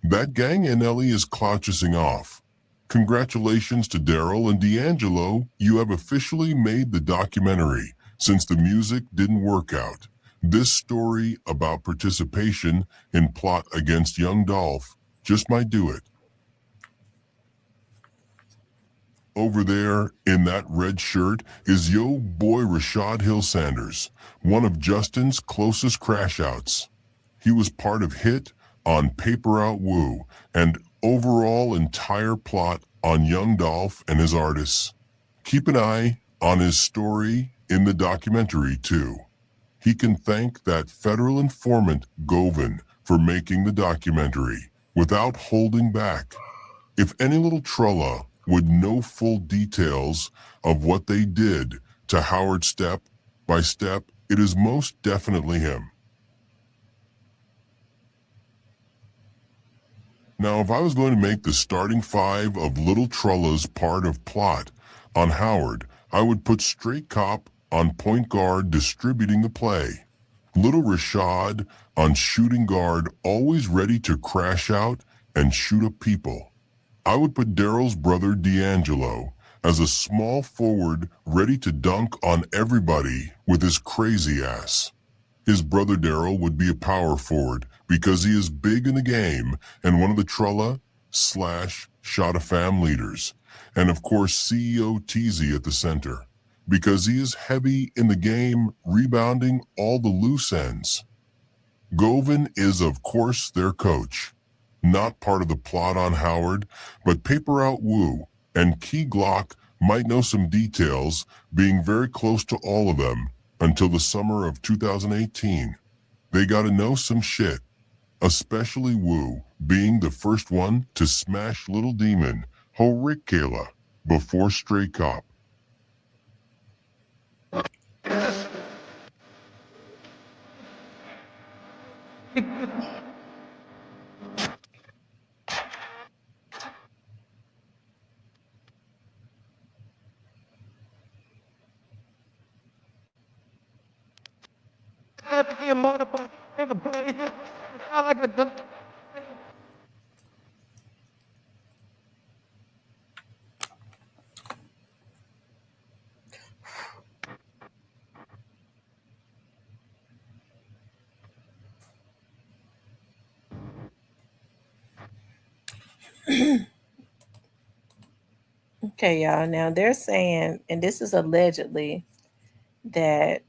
That gang and Ellie is clouching off. Congratulations to Daryl and D'Angelo, you have officially made the documentary since the music didn't work out. This story about participation in plot against young Dolph just might do it. Over there in that red shirt is yo boy Rashad Hill Sanders, one of Justin's closest crash outs. He was part of Hit on Paper Out Woo and overall entire plot on Young Dolph and his artists. Keep an eye on his story in the documentary too. He can thank that federal informant Govan for making the documentary without holding back. If any little Trulla would know full details of what they did to Howard step by step, it is most definitely him. Now, if I was going to make the starting five of Little Trulla's part of plot on Howard, I would put Straight Cop on point guard distributing the play. Little Rashad on shooting guard, always ready to crash out and shoot up people. I would put Daryl's brother D'Angelo as a small forward ready to dunk on everybody with his crazy ass. His brother Daryl would be a power forward because he is big in the game and one of the Trulla/Shot Fam leaders. And of course, CEO Teasy at the center because he is heavy in the game, rebounding all the loose ends. Govan is, of course, their coach. Not part of the plot on Howard, but Paper Out Woo and Key Glock might know some details, being very close to all of them until the summer of 2018. They gotta know some shit, especially Woo, being the first one to smash Little Demon, Ho Rick Kayla, before Stray Cop. Okay, y'all. Now they're saying, and this is allegedly, that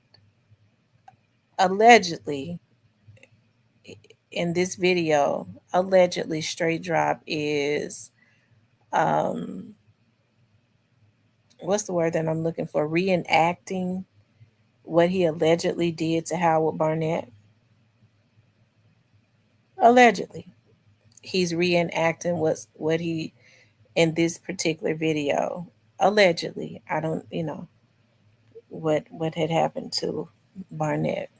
allegedly in this video, allegedly Straight Drop is what's the word that I'm looking for? Reenacting what he allegedly did to Howard Barnett. Allegedly. He's reenacting what he in this particular video. Allegedly. I don't, what had happened to Barnett.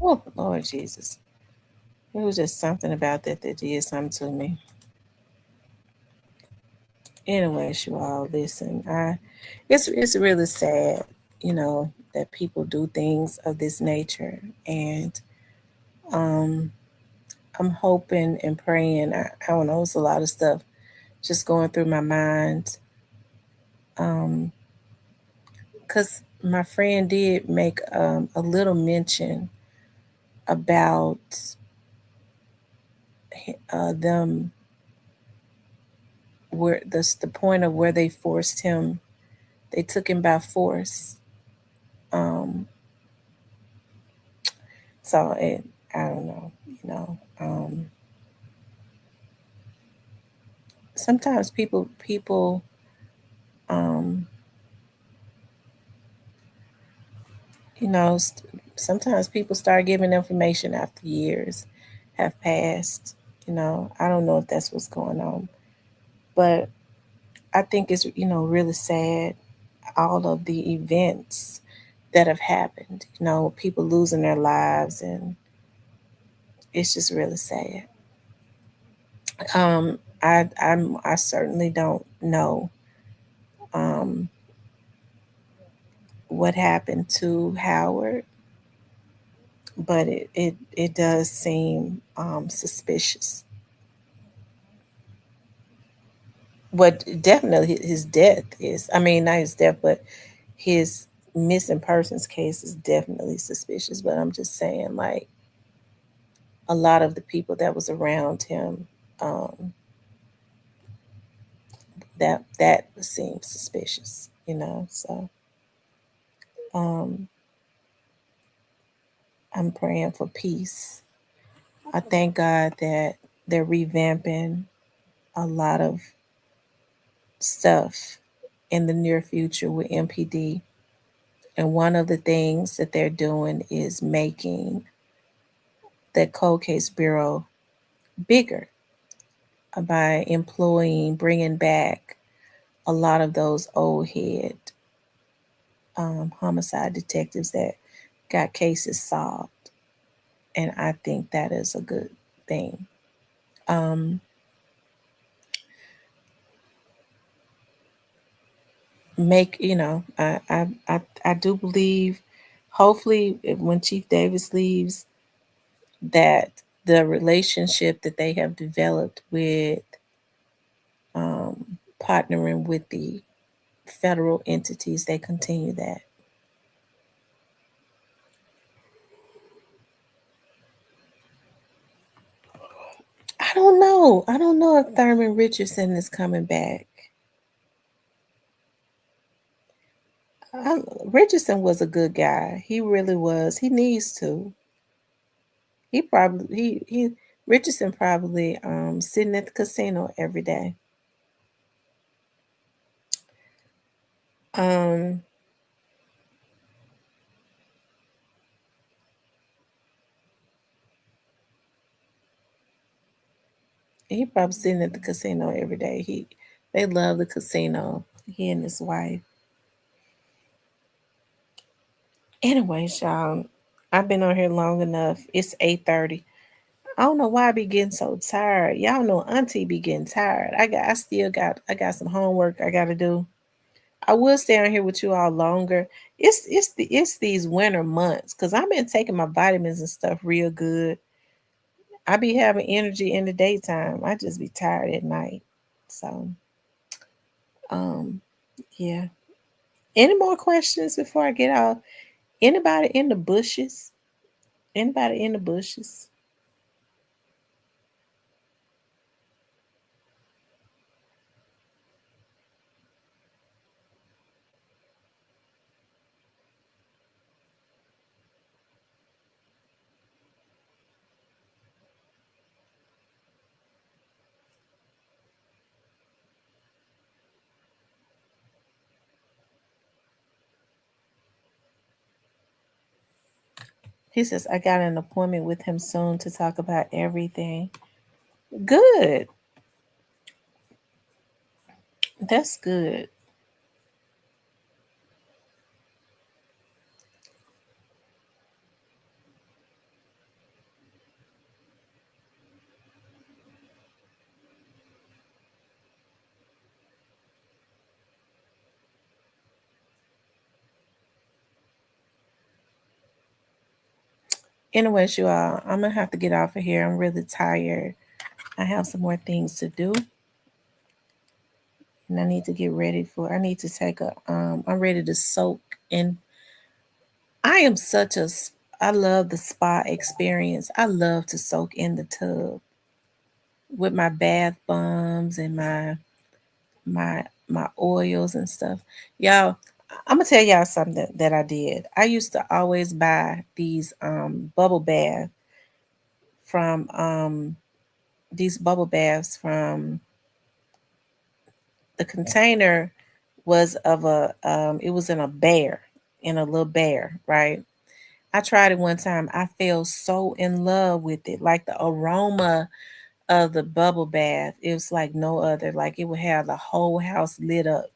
Oh, Lord Jesus. It was just something about that did something to me. anyways, you all listen. It's really sad, that people do things of this nature, and um, I'm hoping and praying. I don't know. It's a lot of stuff just going through my mind. Because my friend did make a little mention about them, where the point of where they forced him. They took him by force. Um, so I don't know. Sometimes people um, sometimes people start giving information after years have passed. I don't know if that's what's going on, but I think it's really sad, all of the events that have happened. People losing their lives, and it's just really sad. I certainly don't know um, what happened to Howard, but it does seem suspicious. What definitely his death is. I mean, not his death, but his missing persons case is definitely suspicious. But I'm just saying, like, a lot of the people that was around him, um, that seems suspicious. So um, I'm praying for peace. I thank God that they're revamping a lot of stuff in the near future with MPD. And one of the things that they're doing is making the cold case bureau bigger by bringing back a lot of those old head homicide detectives that got cases solved. And I think that is a good thing. Um, I do believe, hopefully, when Chief Davis leaves, that the relationship that they have developed with um, partnering with the federal entities, they continue that. I don't know. I don't know if Thurman Richardson is coming back. Richardson was a good guy. He really was. He needs to. He Richardson probably sitting at the casino every day. Um he probably sitting at the casino every day. They love the casino. He and his wife. Anyways, y'all, I've been on here long enough. It's 8:30. I don't know why I be getting so tired. Y'all know Auntie be getting tired. I got some homework I gotta do. I will stay on here with you all longer. It's these winter months because I've been taking my vitamins and stuff real good. I be having energy in the daytime. I just be tired at night. So um yeah. Any more questions before I get off? Anybody in the bushes? Anybody in the bushes? He says, I got an appointment with him soon to talk about everything. Good. That's good. Anyways, you all, I'm gonna have to get off of here. I'm really tired. I have some more things to do, and I need to get ready for. I need to take a. I'm ready to soak in. I am such a. I love the spa experience. I love to soak in the tub with my bath bombs and my oils and stuff. Y'all, I'm gonna tell y'all something that I did. I used to always buy these bubble bath from these bubble baths from the container was of a it was in a bear, in a little bear, right? I tried it one time. I fell so in love with it. Like the aroma of the bubble bath, it was like no other. Like it would have the whole house lit up.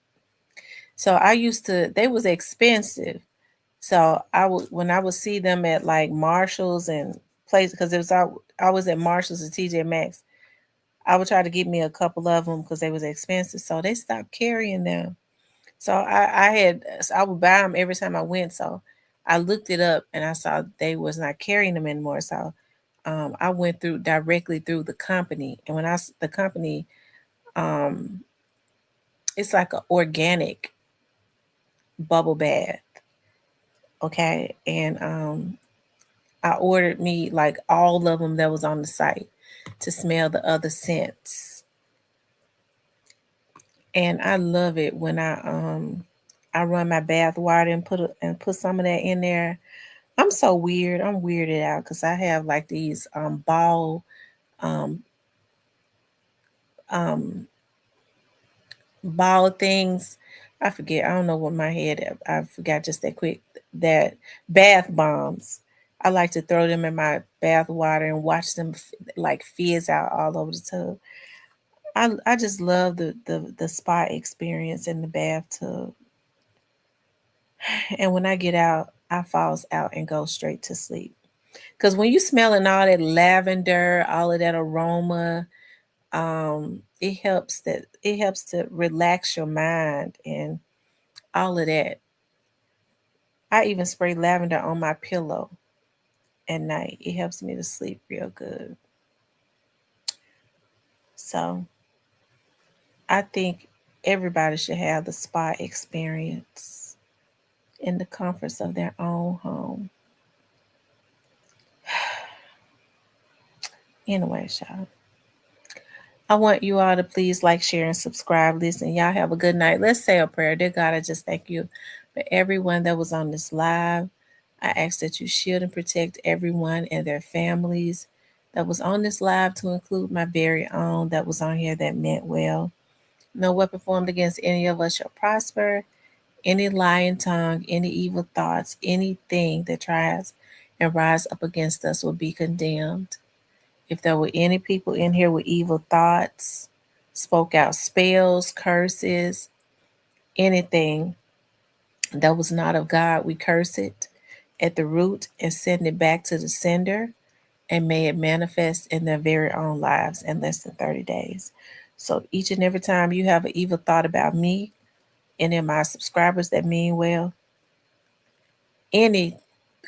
So I used to, they was expensive. So I would, when I would see them at like Marshalls and places, because it was I was at Marshalls and TJ Maxx. I would try to get me a couple of them because they was expensive. So they stopped carrying them. So I would buy them every time I went. So I looked it up and I saw they was not carrying them anymore. So I went through directly through the company, and when the company, um, it's like an organic bubble bath, okay, and I ordered me like all of them that was on the site to smell the other scents, and I love it when I run my bath water and put some of that in there. I'm so weird. I'm weirded out because I have like these um um ball things. I forget. I don't know what my head. I forgot just that quick. That bath bombs. I like to throw them in my bath water and watch them like fizz out all over the tub. I just love the spa experience in the bathtub. And when I get out, I falls out and go straight to sleep. Cause when you smelling all that lavender, all of that aroma, it helps to relax your mind and all of that. I even spray lavender on my pillow at night. It helps me to sleep real good. So I think everybody should have the spa experience in the comforts of their own home. Anyway, y'all. I want you all to please like, share, and subscribe. Listen, y'all have a good night. Let's say a prayer. Dear God, I just thank you for everyone that was on this live. I ask that you shield and protect everyone and their families that was on this live, to include my very own that was on here that meant well. No weapon formed against any of us shall prosper. Any lying tongue, any evil thoughts, anything that tries and rise up against us will be condemned. If there were any people in here with evil thoughts, spoke out spells, curses, anything that was not of God, we curse it at the root and send it back to the sender, and may it manifest in their very own lives in less than 30 days. So each and every time you have an evil thought about me, any of my subscribers that mean well, any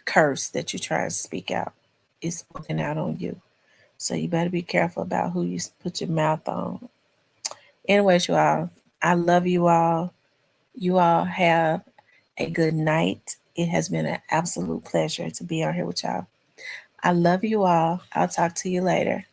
curse that you try to speak out is spoken out on you. So you better be careful about who you put your mouth on. Anyways, you all, I love you all. You all have a good night. It has been an absolute pleasure to be on here with y'all. I love you all. I'll talk to you later.